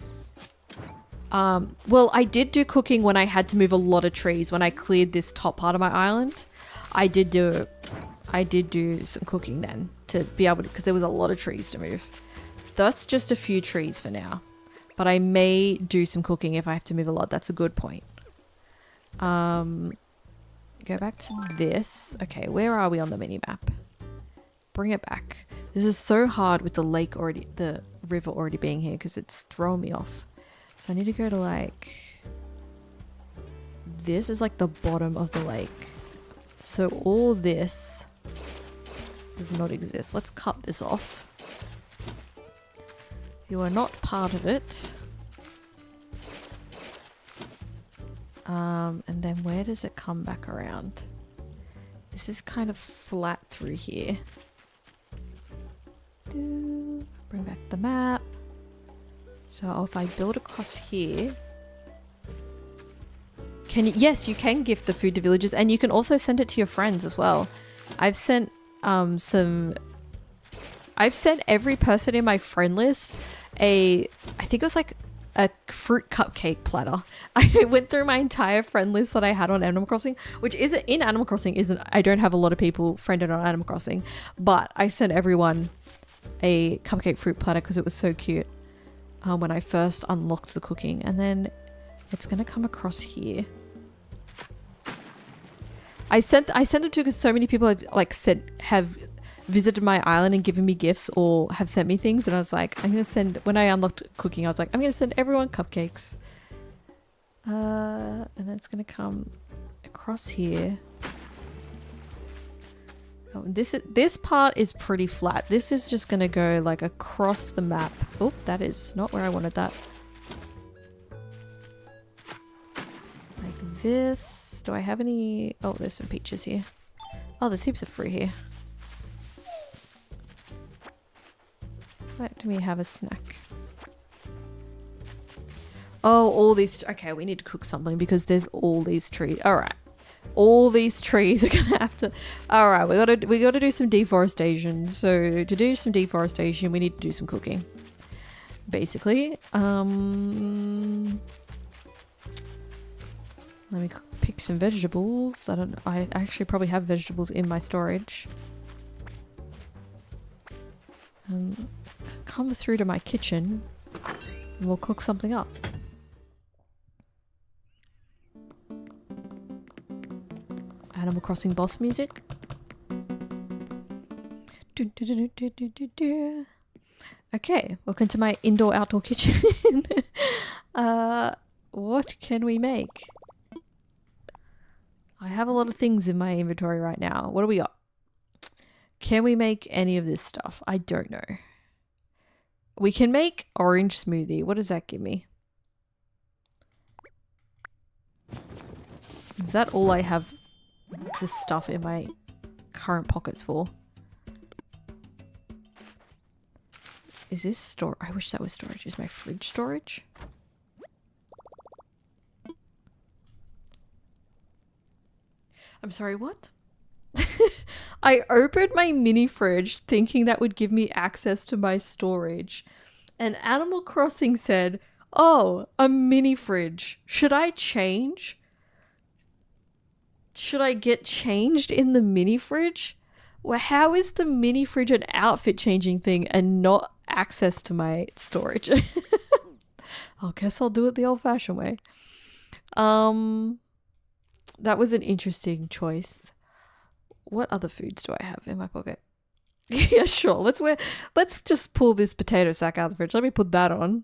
Well, I did do cooking when I had to move a lot of trees. When I cleared this top part of my island, I did do some cooking then to be able to, because there was a lot of trees to move. That's just a few trees for now. But I may do some cooking if I have to move a lot. That's a good point. Go back to this. Okay, where are we on the mini-map? Bring it back. This is so hard with the lake already, the river already being here because it's throwing me off. So I need to go to like... This is like the bottom of the lake. So all this does not exist. Let's cut this off. You are not part of it. And then where does it come back around? This is kind of flat through here. Bring back the map. So if I build across here... Yes, you can gift the food to villagers, and you can also send it to your friends as well. I've sent every person in my friend list I think it was like a fruit cupcake platter. I went through my entire friend list that I had on Animal Crossing, which isn't in Animal Crossing. I don't have a lot of people friended on Animal Crossing, but I sent everyone a cupcake fruit platter because it was so cute when I first unlocked the cooking. And then it's gonna come across here. I sent them to because so many people have visited my island and given me gifts or have sent me things, and I was like, I'm gonna send, when I unlocked cooking, I was like, I'm gonna send everyone cupcakes. And then it's gonna come across here. Oh, this part is pretty flat. This is just gonna go like across the map. Oh, that is not where I wanted that. Like this. Do I have any? Oh, there's some peaches here. Oh, there's heaps of fruit here. Let me have a snack. Oh, all these... Okay, we need to cook something because there's all these trees. Alright. All these trees are gonna have to... Alright, we gotta do some deforestation. So, to do some deforestation, we need to do some cooking. Basically. Let me pick some vegetables. I actually probably have vegetables in my storage. Come through to my kitchen and we'll cook something up. Animal Crossing boss music. Okay, welcome to my indoor-outdoor kitchen. What can we make? I have a lot of things in my inventory right now. What do we got? Can we make any of this stuff? I don't know. We can make orange smoothie. What does that give me? Is that all I have to stuff in my current pockets for? Is this store? I wish that was storage. Is my fridge storage? I'm sorry, what? I opened my mini fridge thinking that would give me access to my storage. And Animal Crossing said, oh, a mini fridge. Should I change? Should I get changed in the mini fridge? Well, how is the mini fridge an outfit changing thing and not access to my storage? I guess I'll do it the old fashioned way. That was an interesting choice. What other foods do I have in my pocket? Yeah, sure. Let's just pull this potato sack out of the fridge. Let me put that on.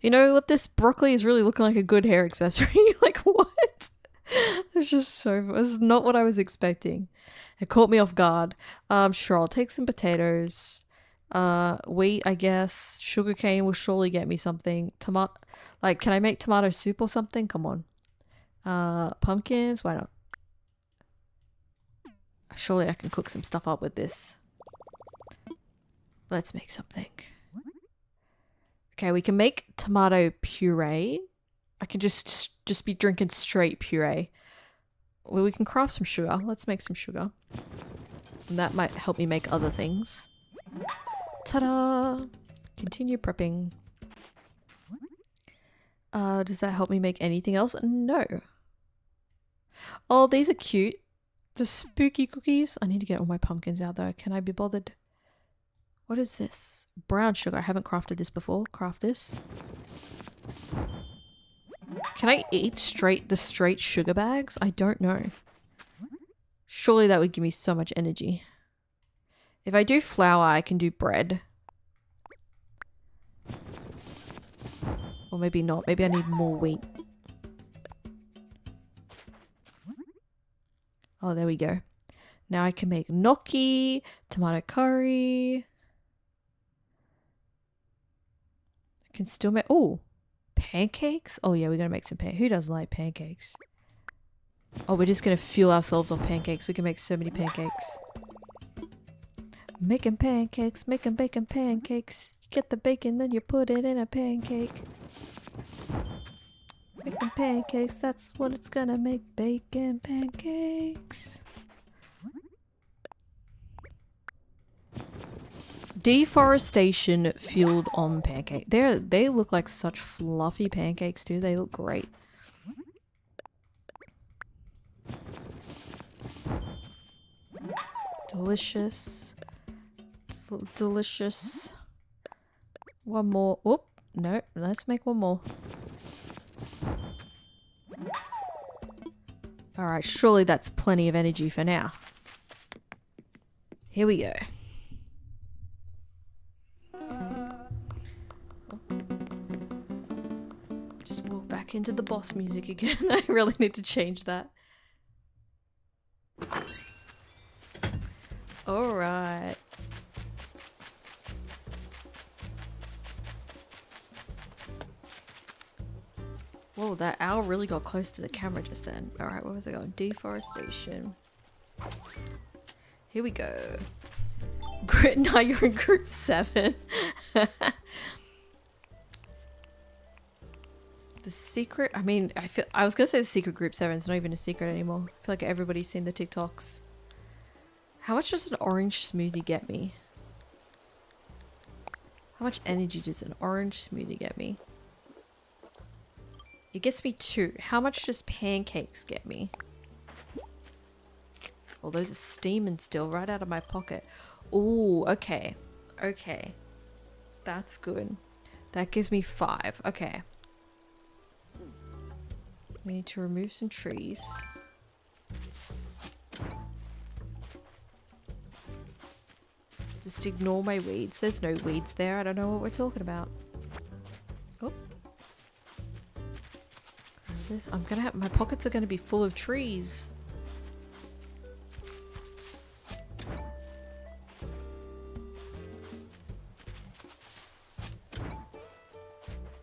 You know what? This broccoli is really looking like a good hair accessory. Like, what? It's just so... It's not what I was expecting. It caught me off guard. Sure, I'll take some potatoes. Wheat, I guess. Sugarcane will surely get me something. Like, can I make tomato soup or something? Come on. Pumpkins, why not? Surely I can cook some stuff up with this. Let's make something. Okay, we can make tomato puree. I can just be drinking straight puree. Well, we can craft some sugar. Let's make some sugar. And that might help me make other things. Ta-da! Continue prepping. Does that help me make anything else? No. Oh, these are cute. The spooky cookies. I need to get all my pumpkins out though. Can I be bothered? What is this? Brown sugar. I haven't crafted this before. Craft this. Can I eat the straight sugar bags? I don't know. Surely that would give me so much energy. If I do flour, I can do bread. Or maybe not. Maybe I need more wheat. Oh, there we go. Now I can make gnocchi, tomato curry. I can still make... Oh, pancakes? Oh yeah, we're going to make some pancakes. Who doesn't like pancakes? Oh, we're just going to fuel ourselves on pancakes. We can make so many pancakes. Making pancakes, making bacon pancakes. You get the bacon, then you put it in a pancake. Making pancakes, that's what it's gonna make. Bacon pancakes. Deforestation fueled on pancake. They look like such fluffy pancakes too. They look great. Delicious. Delicious. One more. Oh, no. Let's make one more. Alright, surely that's plenty of energy for now. Here we go. Just walk back into the boss music again. I really need to change that. Alright. Whoa, that owl really got close to the camera just then. Alright, where was I going? Deforestation. Here we go. Now you're in group 7. The secret, I mean, I was gonna say the secret group 7. It's not even a secret anymore. I feel like everybody's seen the TikToks. How much does an orange smoothie get me? How much energy does an orange smoothie get me? It gets me 2. How much does pancakes get me? Well, those are steaming still right out of my pocket. Ooh, okay. Okay. That's good. That gives me 5. Okay. We need to remove some trees. Just ignore my weeds. There's no weeds there. I don't know what we're talking about. Oh. This, I'm gonna have, my pockets are gonna be full of trees.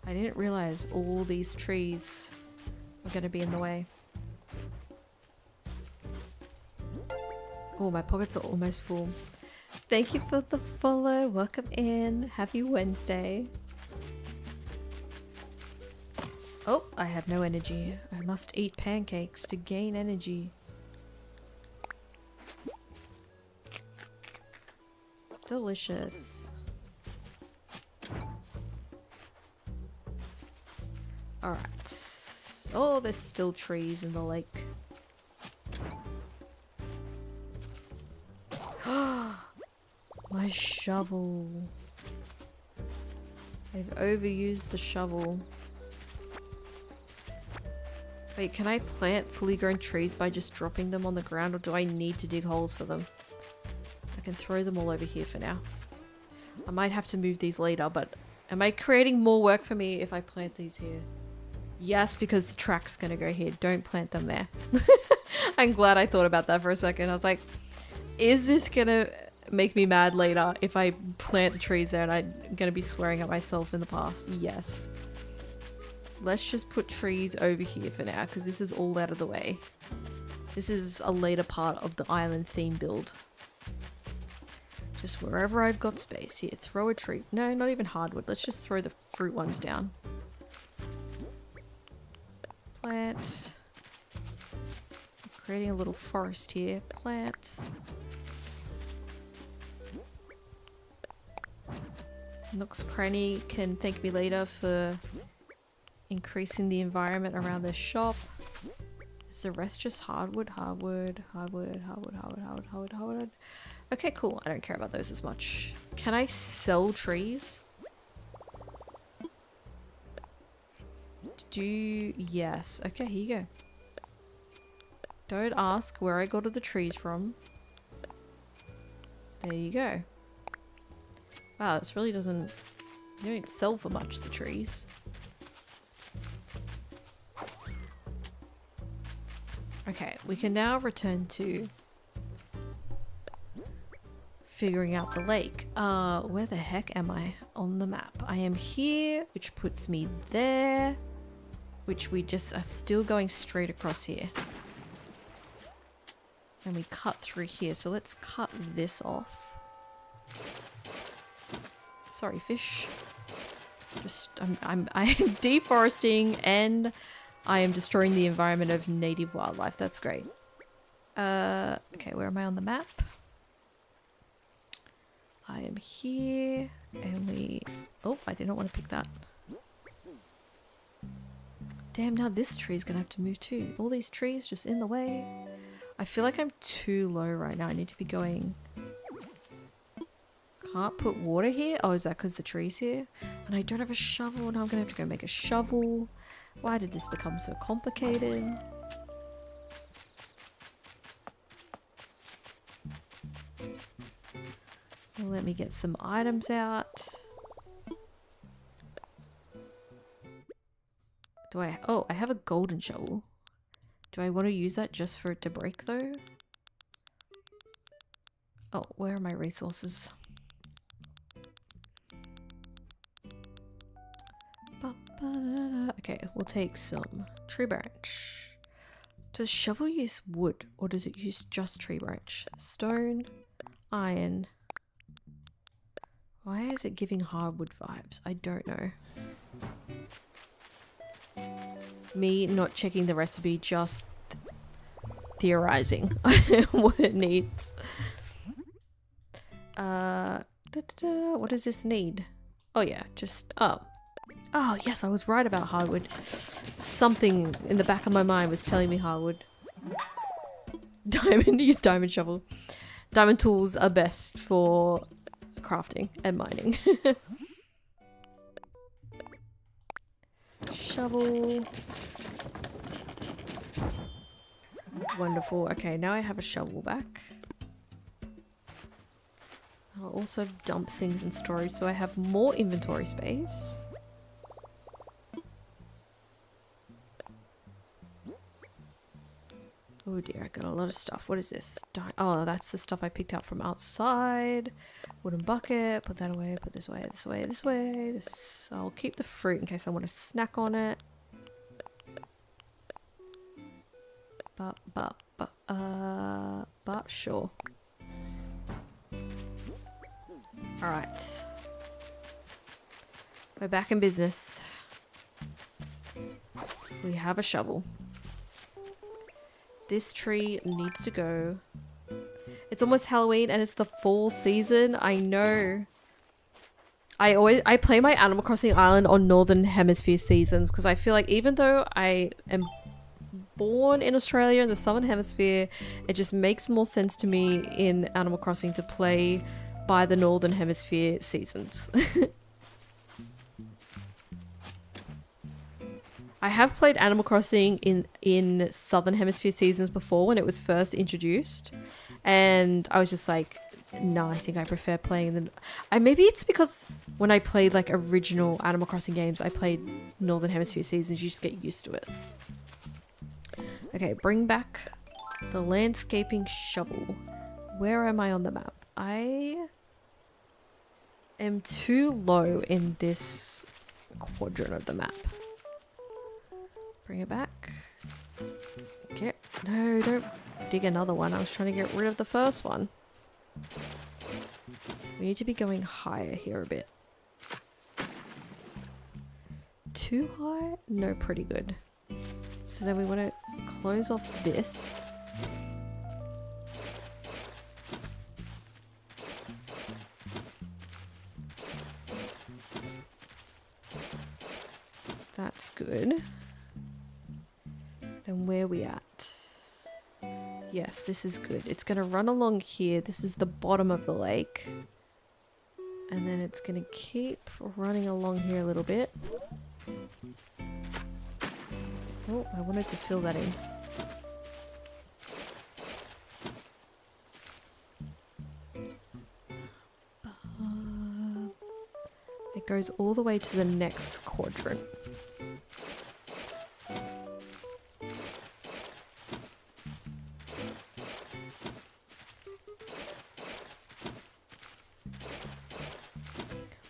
I didn't realize all these trees were gonna be in the way. Oh, my pockets are almost full. Thank you for the follow. Welcome in. Happy Wednesday. Oh, I have no energy. I must eat pancakes to gain energy. Delicious. Alright. Oh, there's still trees in the lake. My shovel. I've overused the shovel. Wait, can I plant fully grown trees by just dropping them on the ground, or do I need to dig holes for them? I can throw them all over here for now. I might have to move these later, but am I creating more work for me if I plant these here? Yes, because the track's gonna go here. Don't plant them there. I'm glad I thought about that for a second. I was like, is this gonna make me mad later if I plant the trees there, and I'm gonna be swearing at myself in the past? Yes. Let's just put trees over here for now, because this is all out of the way. This is a later part of the island theme build. Just wherever I've got space. Here, throw a tree. No, not even hardwood. Let's just throw the fruit ones down. Plant. I'm creating a little forest here. Plant. Nook's Cranny can thank me later for increasing the environment around their shop. Is the rest just hardwood? Hardwood. Okay, cool. I don't care about those as much. Can I sell trees? Yes. Okay, here you go. Don't ask where I got all the trees from. There you go. Wow, this really doesn't... You don't sell for much, the trees. Okay, we can now return to figuring out the lake. Where the heck am I on the map? I am here, which puts me there, which we just are still going straight across here. And we cut through here, so let's cut this off. Sorry, fish. Just, I'm deforesting and I am destroying the environment of native wildlife. That's great. Okay, where am I on the map? I am here, and we... Oh, I did not want to pick that. Damn, now this tree's gonna have to move too. All these trees just in the way. I feel like I'm too low right now. I need to be going... Can't put water here? Oh, is that because the tree's here? And I don't have a shovel, and I'm gonna have to go make a shovel. Why did this become so complicated? Let me get some items out. Do I... Oh, I have a golden shovel. Do I want to use that just for it to break though? Oh, where are my resources? Okay, we'll take some tree branch. Does shovel use wood or does it use just tree branch? Stone, iron. Why is it giving hardwood vibes? I don't know. Me not checking the recipe, just theorizing what it needs. What does this need? Oh yeah, just... Oh yes, I was right about hardwood. Something in the back of my mind was telling me hardwood. Use diamond shovel. Diamond tools are best for crafting and mining. Shovel. Wonderful. Okay, now I have a shovel back. I'll also dump things in storage so I have more inventory space. Oh dear, I got a lot of stuff. What is this? Oh, that's the stuff I picked up from outside. Wooden bucket, put that away, put this away, this away, this way. This, I'll keep the fruit in case I want to snack on it. But sure. Alright. We're back in business. We have a shovel. This tree needs to go. It's almost Halloween and it's the fall season. I know. I play my Animal Crossing Island on Northern Hemisphere seasons because I feel like even though I am born in Australia in the Southern Hemisphere, it just makes more sense to me in Animal Crossing to play by the Northern Hemisphere seasons. I have played Animal Crossing in Southern Hemisphere seasons before when it was first introduced, and I was just like, no, I think I prefer playing the... maybe it's because when I played like original Animal Crossing games, I played Northern Hemisphere seasons, you just get used to it. Okay, bring back the landscaping shovel. Where am I on the map? I am too low in this quadrant of the map. Bring it back. No, don't dig another one. I was trying to get rid of the first one. We need to be going higher here a bit. Too high? No, pretty good. So then we want to close off this. That's good. Then where are we at? Yes, this is good. It's going to run along here. This is the bottom of the lake. And then it's going to keep running along here a little bit. Oh, I wanted to fill that in. It goes all the way to the next quadrant.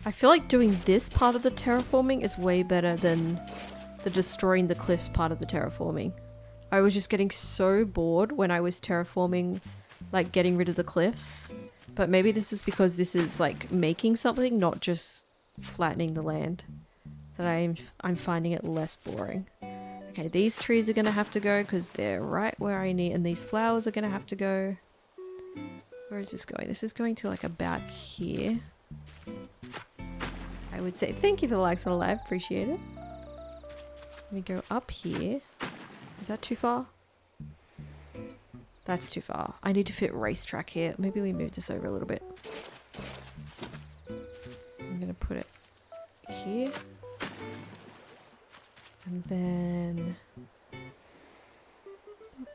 I feel like doing this part of the terraforming is way better than the destroying the cliffs part of the terraforming. I was just getting so bored when I was terraforming, like getting rid of the cliffs. But maybe this is because this is like making something, not just flattening the land, that I'm finding it less boring. Okay, these trees are gonna have to go because they're right where I need, and these flowers are gonna have to go. Where is this going? This is going to like about here. I would say thank you for the likes on the live, appreciate it. Let me go up here. Is that too far? That's too far. I need to fit racetrack here. Maybe we move this over a little bit. I'm gonna put it here. And then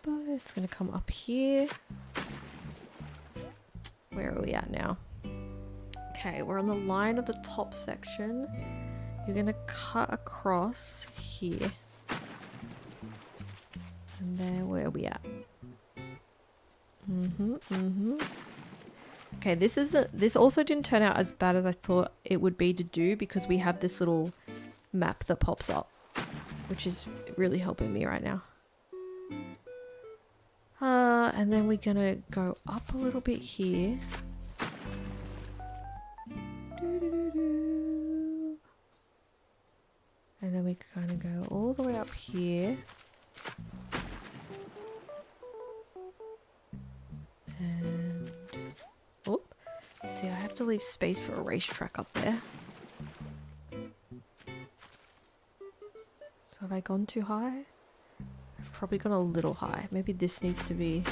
it's gonna come up here. Where are we at now? Okay, we're on the line of the top section. You're gonna cut across here. And then where are we at? Okay, this also didn't turn out as bad as I thought it would be to do because we have this little map that pops up, which is really helping me right now. And then we're gonna go up a little bit here. And then we kind of go all the way up here. And oh, see, I have to leave space for a racetrack up there. So have I gone too high? I've probably gone a little high. Maybe this needs to be...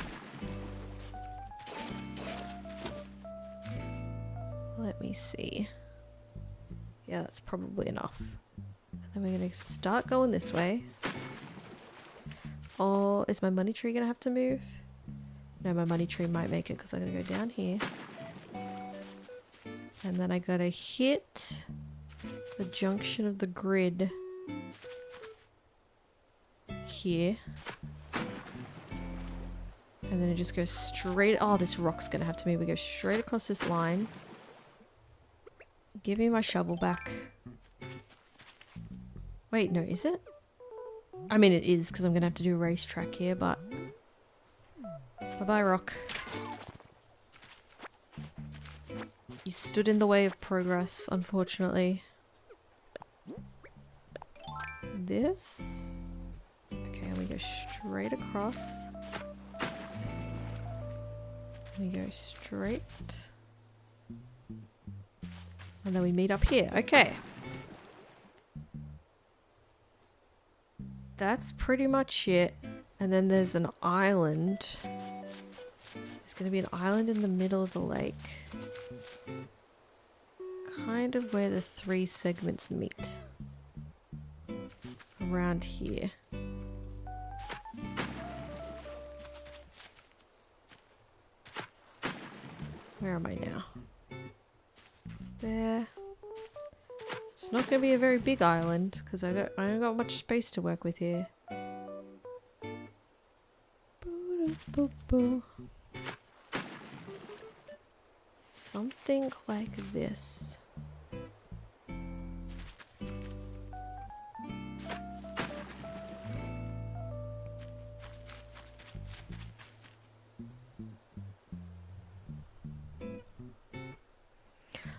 Let me see. Yeah, that's probably enough. And then we're going to start going this way. Oh, is my money tree going to have to move? No, my money tree might make it because I'm going to go down here. And then I gotta hit the junction of the grid here. And then it just goes straight. Oh, this rock's gonna have to move. We go straight across this line. Give me my shovel back. Wait, no, is it? I mean, it is, because I'm gonna have to do a racetrack here, but... Bye-bye, rock. You stood in the way of progress, unfortunately. This... Okay, and we go straight across. We go straight. And then we meet up here. Okay. That's pretty much it. And then there's an island. There's going to be an island in the middle of the lake. Kind of where the 3 segments meet. Around here. Where am I now? There. It's not going to be a very big island because I don't got much space to work with here. Something like this.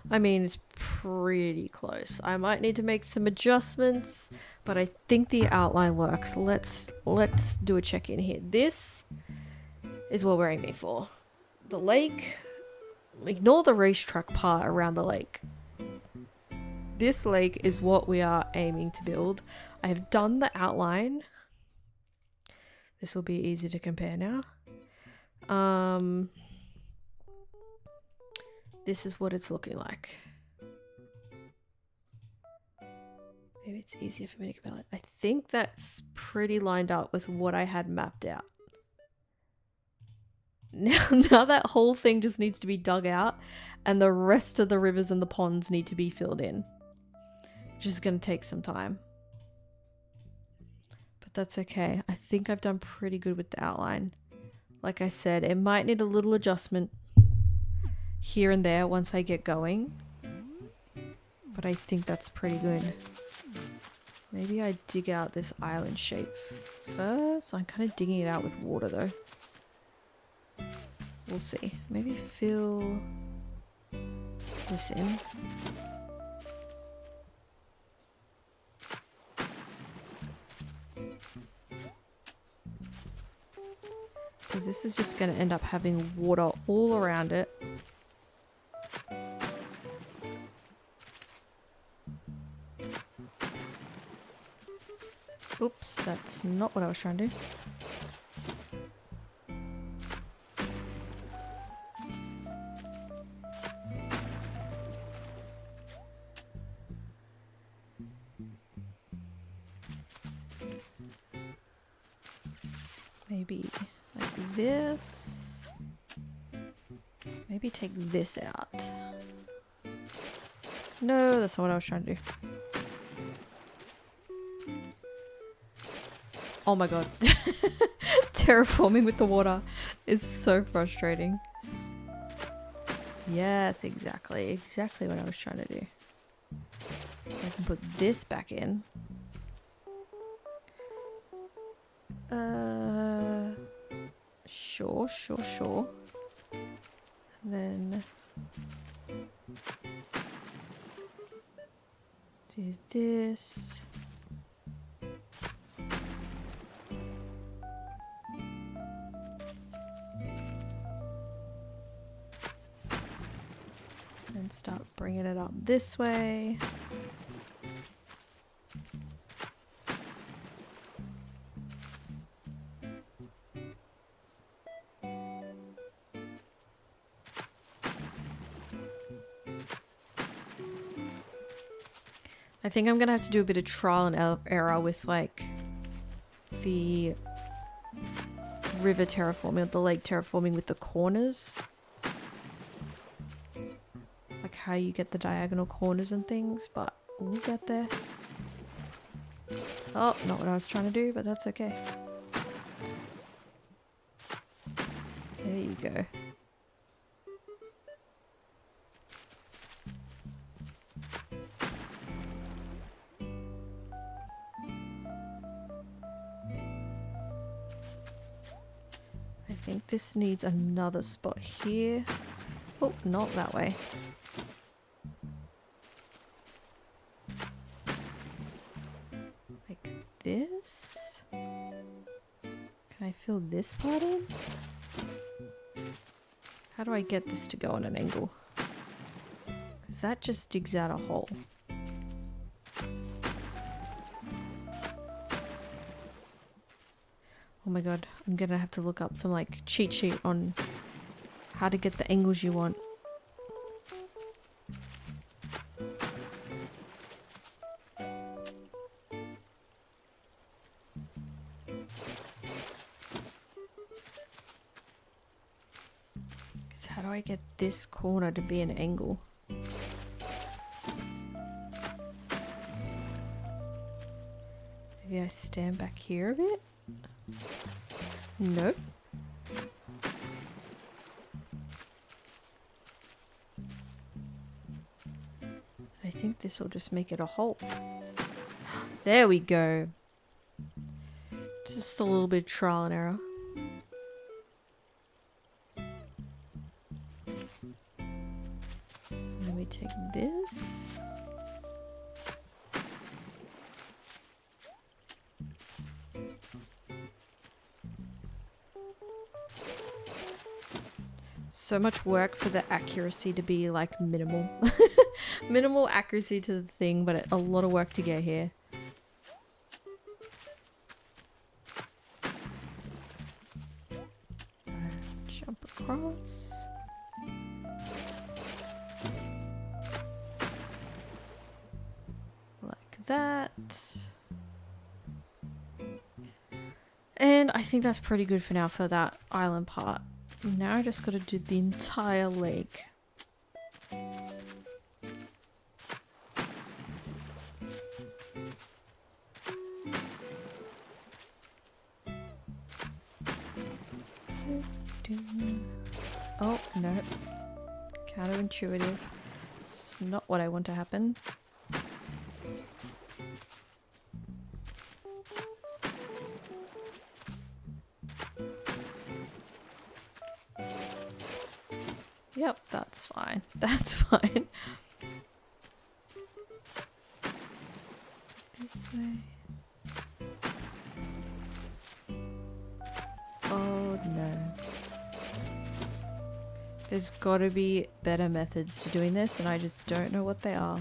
I mean, it's pretty close. I might need to make some adjustments, but I think the outline works. Let's do a check-in here. This is what we're aiming for. The lake, ignore the racetrack part around the lake. This lake is what we are aiming to build. I have done the outline. This will be easy to compare now. This is what it's looking like. Maybe it's easier for me to compare it. I think that's pretty lined up with what I had mapped out. Now that whole thing just needs to be dug out and the rest of the rivers and the ponds need to be filled in. Which is going to take some time. But that's okay. I think I've done pretty good with the outline. Like I said, it might need a little adjustment here and there once I get going. But I think that's pretty good. Maybe I dig out this island shape first. I'm kind of digging it out with water though. We'll see. Maybe fill this in. Because this is just going to end up having water all around it. Oops, that's not what I was trying to do. Maybe like this. Maybe take this out. No, that's not what I was trying to do. Oh my god. Terraforming with the water is so frustrating. Yes, exactly. Exactly what I was trying to do. So I can put this back in. Sure. And then do this. And start bringing it up this way. I think I'm gonna have to do a bit of trial and error with like the river terraforming, the lake terraforming with the corners. Like how you get the diagonal corners and things, but we'll get there. Oh, not what I was trying to do, but that's okay. There you go. I think this needs another spot here. Oh, not that way. Like this? Can I fill this part in? How do I get this to go on an angle? Because that just digs out a hole. Oh my god, I'm gonna have to look up some like cheat sheet on how to get the angles you want. Because how do I get this corner to be an angle? Maybe I stand back here a bit? Nope. I think this will just make it a hole. There we go. Just a little bit of trial and error. Let me take this. So much work for the accuracy to be like minimal. Minimal accuracy to the thing, but a lot of work to get here. Jump across. Like that. And I think that's pretty good for now for that island part. Now I just gotta do the entire lake. Oh, no. Counterintuitive. It's not what I want to happen. Yep, that's fine. That's fine. This way. Oh no. There's gotta be better methods to doing this, and I just don't know what they are.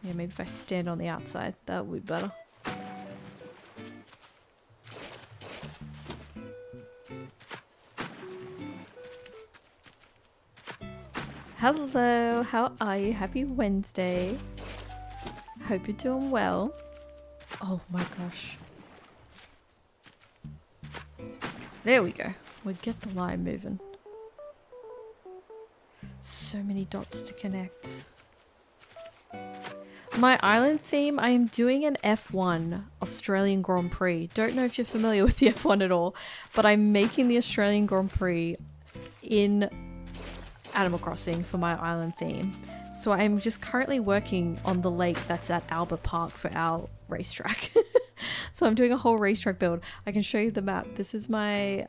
Yeah, maybe if I stand on the outside, that would be better. Hello, how are you? Happy Wednesday. Hope you're doing well. Oh my gosh. There we go. We get the line moving. So many dots to connect. My island theme, I am doing an F1 Australian Grand Prix. Don't know if you're familiar with the F1 at all, but I'm making the Australian Grand Prix in Animal Crossing for my island theme. So I'm just currently working on the lake that's at Albert Park for our racetrack. So I'm doing a whole racetrack build. I can show you the map. This is my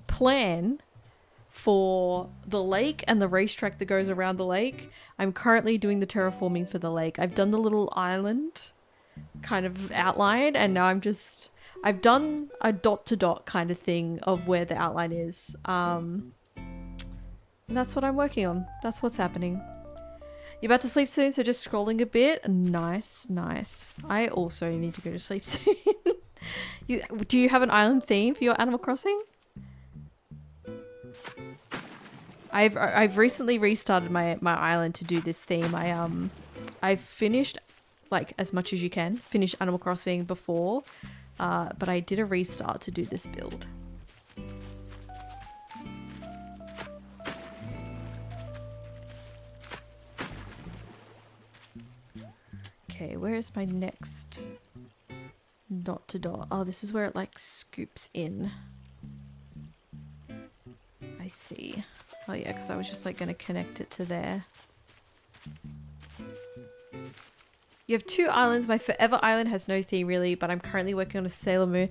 plan for the lake and the racetrack that goes around the lake. I'm currently doing the terraforming for the lake. I've done the little island kind of outline, and now I've done a dot to dot kind of thing of where the outline is. And that's what I'm working on. That's what's happening. You're about to sleep soon, so just scrolling a bit. Nice, nice. I also need to go to sleep soon. Do you have an island theme for your Animal Crossing? I've recently restarted my island to do this theme. I've finished like as much as you can finish Animal Crossing before, but I did a restart to do this build. Okay, where is my next dot to dot? Oh, this is where it like scoops in. I see. Oh yeah, because I was just like going to connect it to there. You have 2 islands. My forever island has no theme really, but I'm currently working on a Sailor Moon.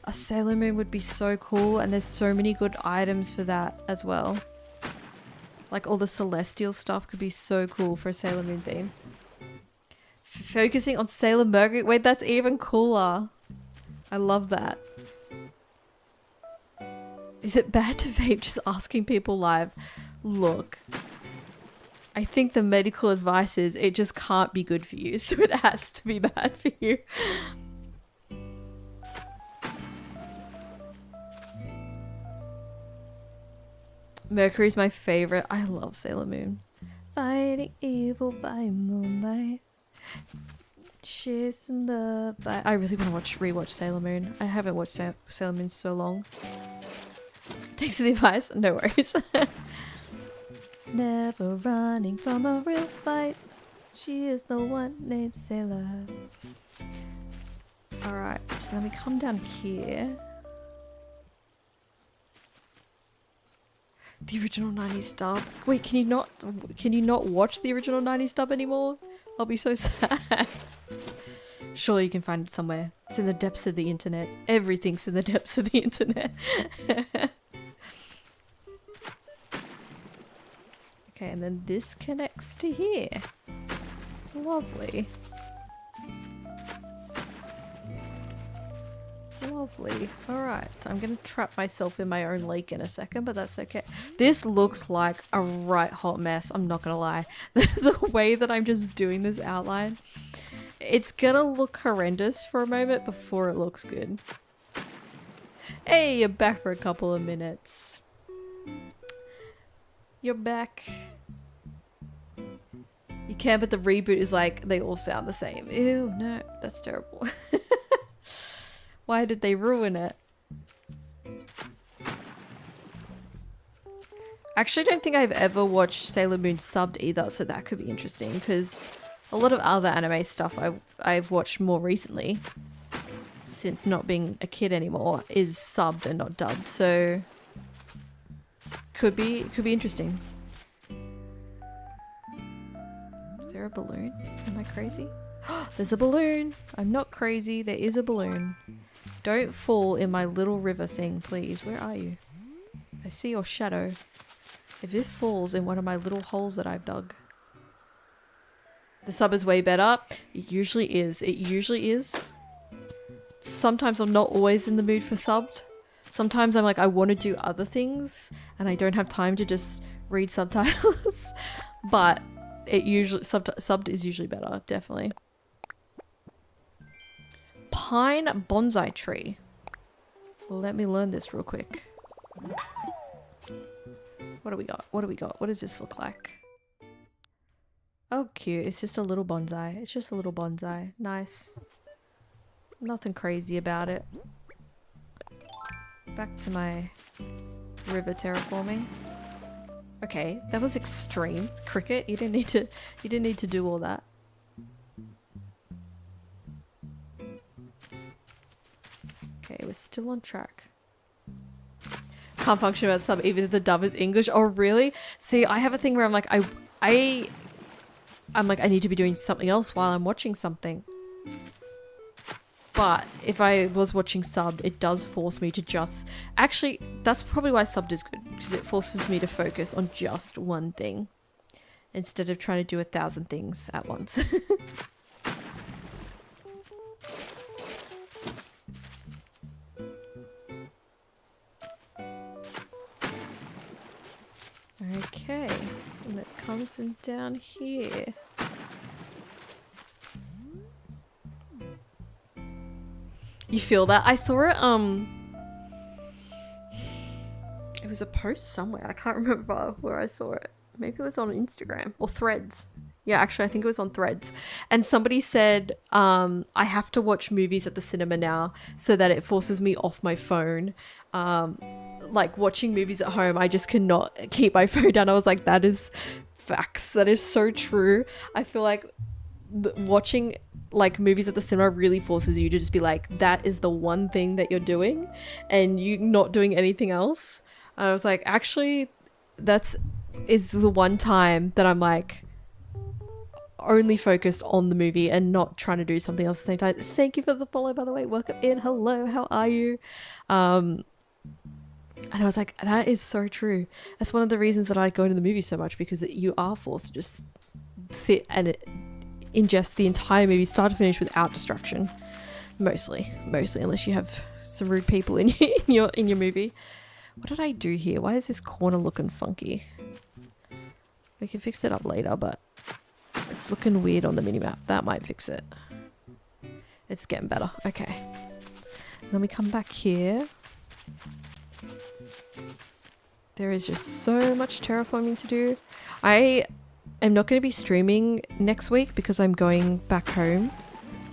A Sailor Moon would be so cool, and there's so many good items for that as well. Like all the celestial stuff could be so cool for a Sailor Moon theme. Focusing on Sailor Mercury. Wait, that's even cooler. I love that. Is it bad to vape? Just asking people live. Look. I think the medical advice is it just can't be good for you, so it has to be bad for you. Mercury's my favorite. I love Sailor Moon. Fighting evil by moonlight. Chasing love by... I really want to rewatch Sailor Moon. I haven't watched Sailor Moon so long. Thanks for the advice. No worries. Never running from a real fight. She is the one named Sailor. Alright, so let me come down here. The original 90s dub. Wait, can you not watch the original 90s dub anymore? I'll be so sad. Surely you can find it somewhere. It's in the depths of the internet. Everything's in the depths of the internet. Okay, and then this connects to here. Lovely. Lovely. Alright, I'm gonna trap myself in my own lake in a second, but that's okay. This looks like a right hot mess, I'm not gonna lie. The way that I'm just doing this outline, it's gonna look horrendous for a moment before it looks good. Hey, you're back for a couple of minutes. You're back. You can, but the reboot is like, they all sound the same. Ew, no, that's terrible. Why did they ruin it? Actually, I don't think I've ever watched Sailor Moon subbed either, so that could be interesting, because a lot of other anime stuff I've watched more recently, since not being a kid anymore, is subbed and not dubbed, so could be interesting. Is there a balloon? Am I crazy? There's a balloon! I'm not crazy, there is a balloon. Don't fall in my little river thing, please. Where are you? I see your shadow. If it falls in one of my little holes that I've dug. The sub is way better. It usually is. It usually is. Sometimes I'm not always in the mood for subbed. Sometimes I'm like, I want to do other things and I don't have time to just read subtitles. But it usually subbed is usually better, definitely. Pine bonsai tree. Let me learn this real quick. What do we got? What do we got? What does this look like? Oh, cute. It's just a little bonsai. It's just a little bonsai. Nice. Nothing crazy about it. Back to my river terraforming. Okay, that was extreme. Cricket, you didn't need to do all that. Okay, we're still on track. Can't function without sub even if the dub is English. Oh really? See, I have a thing where I'm like I'm like I need to be doing something else while I'm watching something. But if I was watching subbed, it does force me to just... Actually, that's probably why subbed is good, because it forces me to focus on just one thing instead of trying to do 1,000 things at once. Okay, and that comes in down here. You feel that? I saw it, it was a post somewhere. I can't remember where I saw it. Maybe it was on Instagram or Threads. Yeah, actually, I think it was on Threads. And somebody said, I have to watch movies at the cinema now so that it forces me off my phone. Like watching movies at home, I just cannot keep my phone down. I was like, that is facts. That is so true. I feel like watching like movies at the cinema really forces you to just be like, that is the one thing that you're doing and you not doing anything else. And I was like, actually, is the one time that I'm like only focused on the movie and not trying to do something else at the same time. Thank you for the follow, by the way. Welcome in. Hello, how are you? And I was like, that is so true. That's one of the reasons that I go to the movie so much, because you are forced to just sit and ingest the entire movie start to finish without distraction. Mostly unless you have some rude people in your movie. What did I do here? Why is this corner looking funky? We can fix it up later, but it's looking weird on the minimap. That might fix it. It's getting better. Okay. Then we come back here. There is just so much terraforming to do. I am not going to be streaming next week because I'm going back home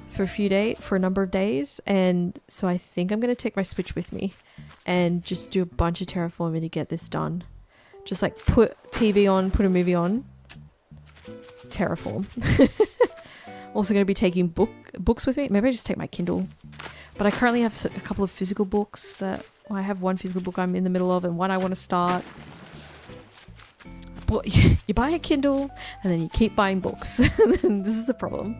for a number of days, and so I think I'm going to take my Switch with me and just do a bunch of terraforming to get this done. Just like put TV on, put a movie on, terraform. Also going to be taking books with me. Maybe I just take my Kindle, but I currently have a couple of physical books that I have. One physical book I'm in the middle of and one I want to start. But you buy a Kindle and then you keep buying books. And then this is a problem.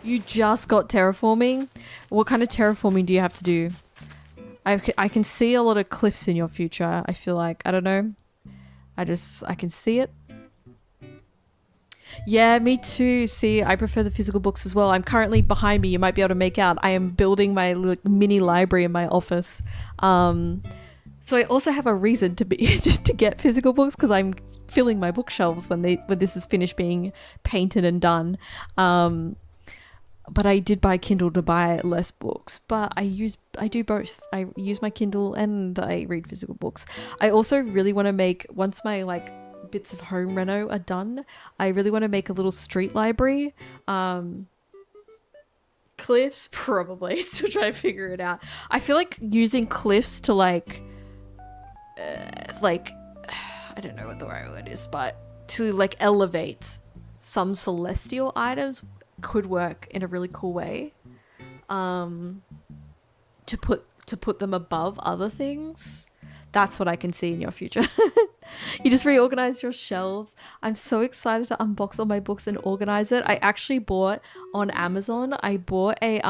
You just got terraforming. What kind of terraforming do you have to do? I can see a lot of cliffs in your future. I feel like, I don't know. I can see it. Yeah, me too. See, I prefer the physical books as well. I'm currently behind me. You might be able to make out. I am building my mini library in my office. So I also have a reason to get physical books, because I'm filling my bookshelves when this is finished being painted and done. But I did buy Kindle to buy less books, but I do both. I use my Kindle and I read physical books. I also really want to make, once my like bits of home reno are done, I really want to make a little street library. Cliffs, probably. Still trying to figure it out. I feel like using cliffs to like I don't know what the right word is, but to like elevate some celestial items could work in a really cool way. To put them above other things. That's what I can see in your future. You just reorganized your shelves. I'm so excited to unbox all my books and organize it. I actually bought on Amazon, I bought a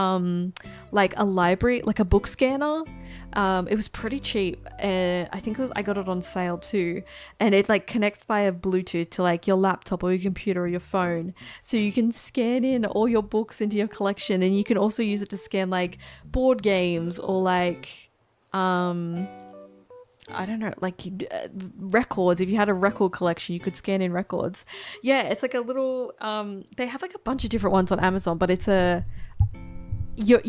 like a library, like a book scanner. It was pretty cheap, and I think I got it on sale too. And it like connects via Bluetooth to like your laptop or your computer or your phone, so you can scan in all your books into your collection, and you can also use it to scan like board games or like I don't know, like records. If you had a record collection, you could scan in records. Yeah, it's like a little they have like a bunch of different ones on Amazon, but it's your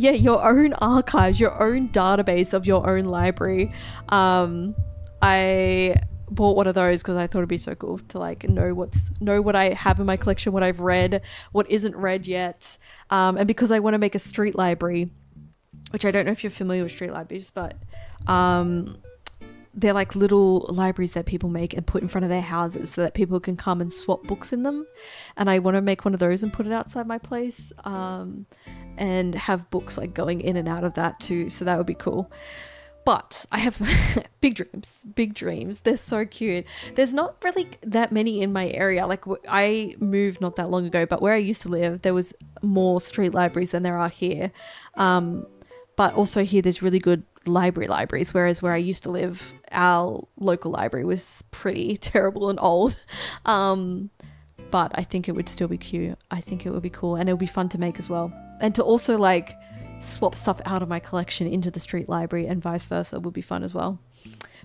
own archives, your own database of your own library. I bought one of those because I thought it'd be so cool to like know what I have in my collection, what I've read, what isn't read yet, and because I want to make a street library, which I don't know if you're familiar with street libraries, but they're like little libraries that people make and put in front of their houses so that people can come and swap books in them. And I want to make one of those and put it outside my place, and have books like going in and out of that too. So that would be cool. But I have big dreams. They're so cute. There's not really that many in my area. Like I moved not that long ago, but where I used to live, there was more street libraries than there are here. But also here, there's really good libraries, whereas where I used to live, our local library was pretty terrible and old. But I think it would still be cute. I think it would be cool, and it would be fun to make as well. And to also like swap stuff out of my collection into the street library and vice versa would be fun as well.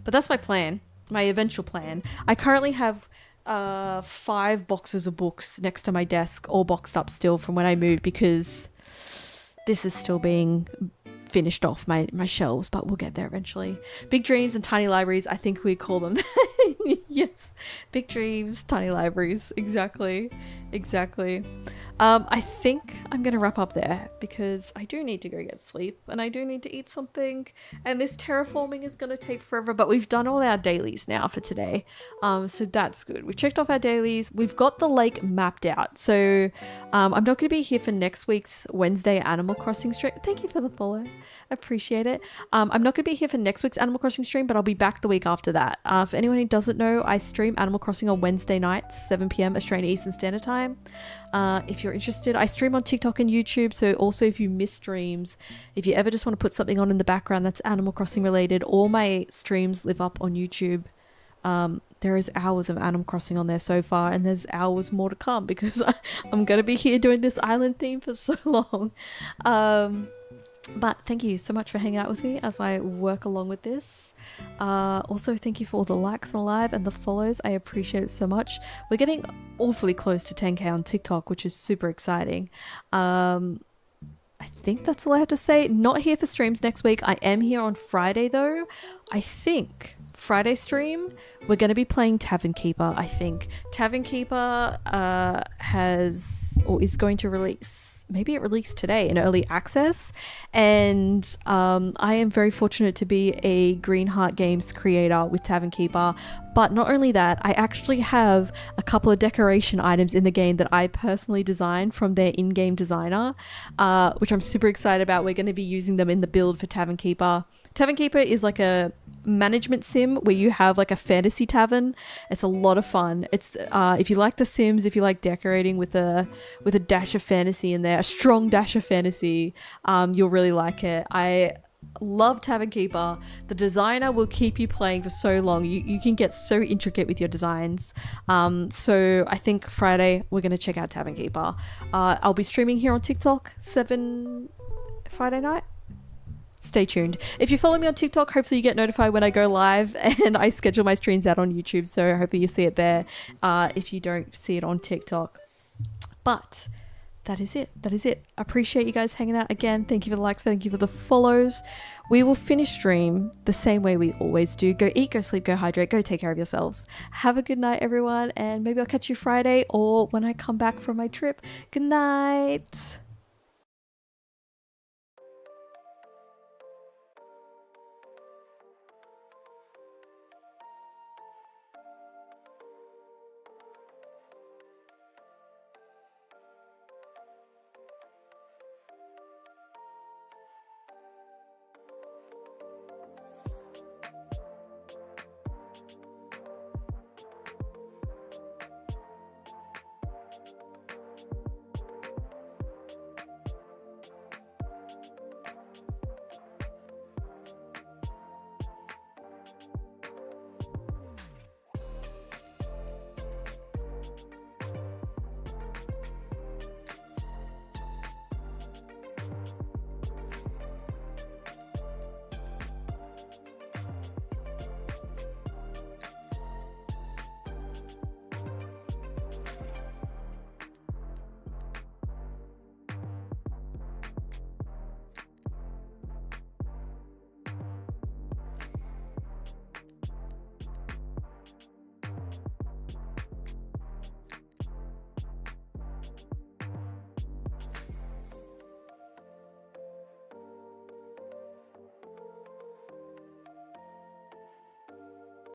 But that's my plan, my eventual plan. I currently have 5 boxes of books next to my desk, all boxed up still from when I moved, because this is still being finished off my shelves, but we'll get there eventually. Big dreams and tiny libraries, I think we call them. Yes, big dreams, tiny libraries, exactly. Exactly. I think I'm going to wrap up there because I do need to go get sleep and I do need to eat something. And this terraforming is going to take forever, but we've done all our dailies now for today. So that's good. We checked off our dailies. We've got the lake mapped out. So I'm not going to be here for next week's Wednesday Animal Crossing stream. Thank you for the follow. Appreciate it. I'm not going to be here for next week's Animal Crossing stream, but I'll be back the week after that. For anyone who doesn't know, I stream Animal Crossing on Wednesday nights, 7 p.m. Australian Eastern Standard Time. If you're interested, I stream on TikTok and YouTube. So also if you miss streams, if you ever just want to put something on in the background that's Animal Crossing related, all my streams live up on YouTube. There is hours of Animal Crossing on there so far, and there's hours more to come because I'm going to be here doing this island theme for so long. But thank you so much for hanging out with me as I work along with this. Also, thank you for all the likes on the live and the follows. I appreciate it so much. We're getting awfully close to 10k on TikTok, which is super exciting. I think that's all I have to say. Not here for streams next week. I am here on Friday though. I think Friday stream we're going to be playing Tavern Keeper. I think Tavern Keeper is going to release, maybe it released today in early access, and I am very fortunate to be a Green Heart Games creator with Tavern Keeper. But not only that, I actually have a couple of decoration items in the game that I personally designed from their in-game designer, which I'm super excited about. We're going to be using them in the build for Tavern Keeper. Tavern Keeper is like a management sim where you have like a fantasy tavern. It's a lot of fun. It's if you like The Sims, if you like decorating with a dash of fantasy in there, a strong dash of fantasy, you'll really like it. I love Tavern Keeper. The designer will keep you playing for so long. You can get so intricate with your designs. So I think Friday we're going to check out Tavern Keeper. I'll be streaming here on TikTok 7 Friday night. Stay tuned. If you follow me on TikTok, hopefully you get notified when I go live, and I schedule my streams out on YouTube, so hopefully you see it there if you don't see it on TikTok. But that is it. Appreciate you guys hanging out again. Thank you for the likes. Thank you for the follows. We will finish stream the same way we always do. Go eat, go sleep, go hydrate, go take care of yourselves. Have a good night, everyone, and maybe I'll catch you Friday or when I come back from my trip. Good night.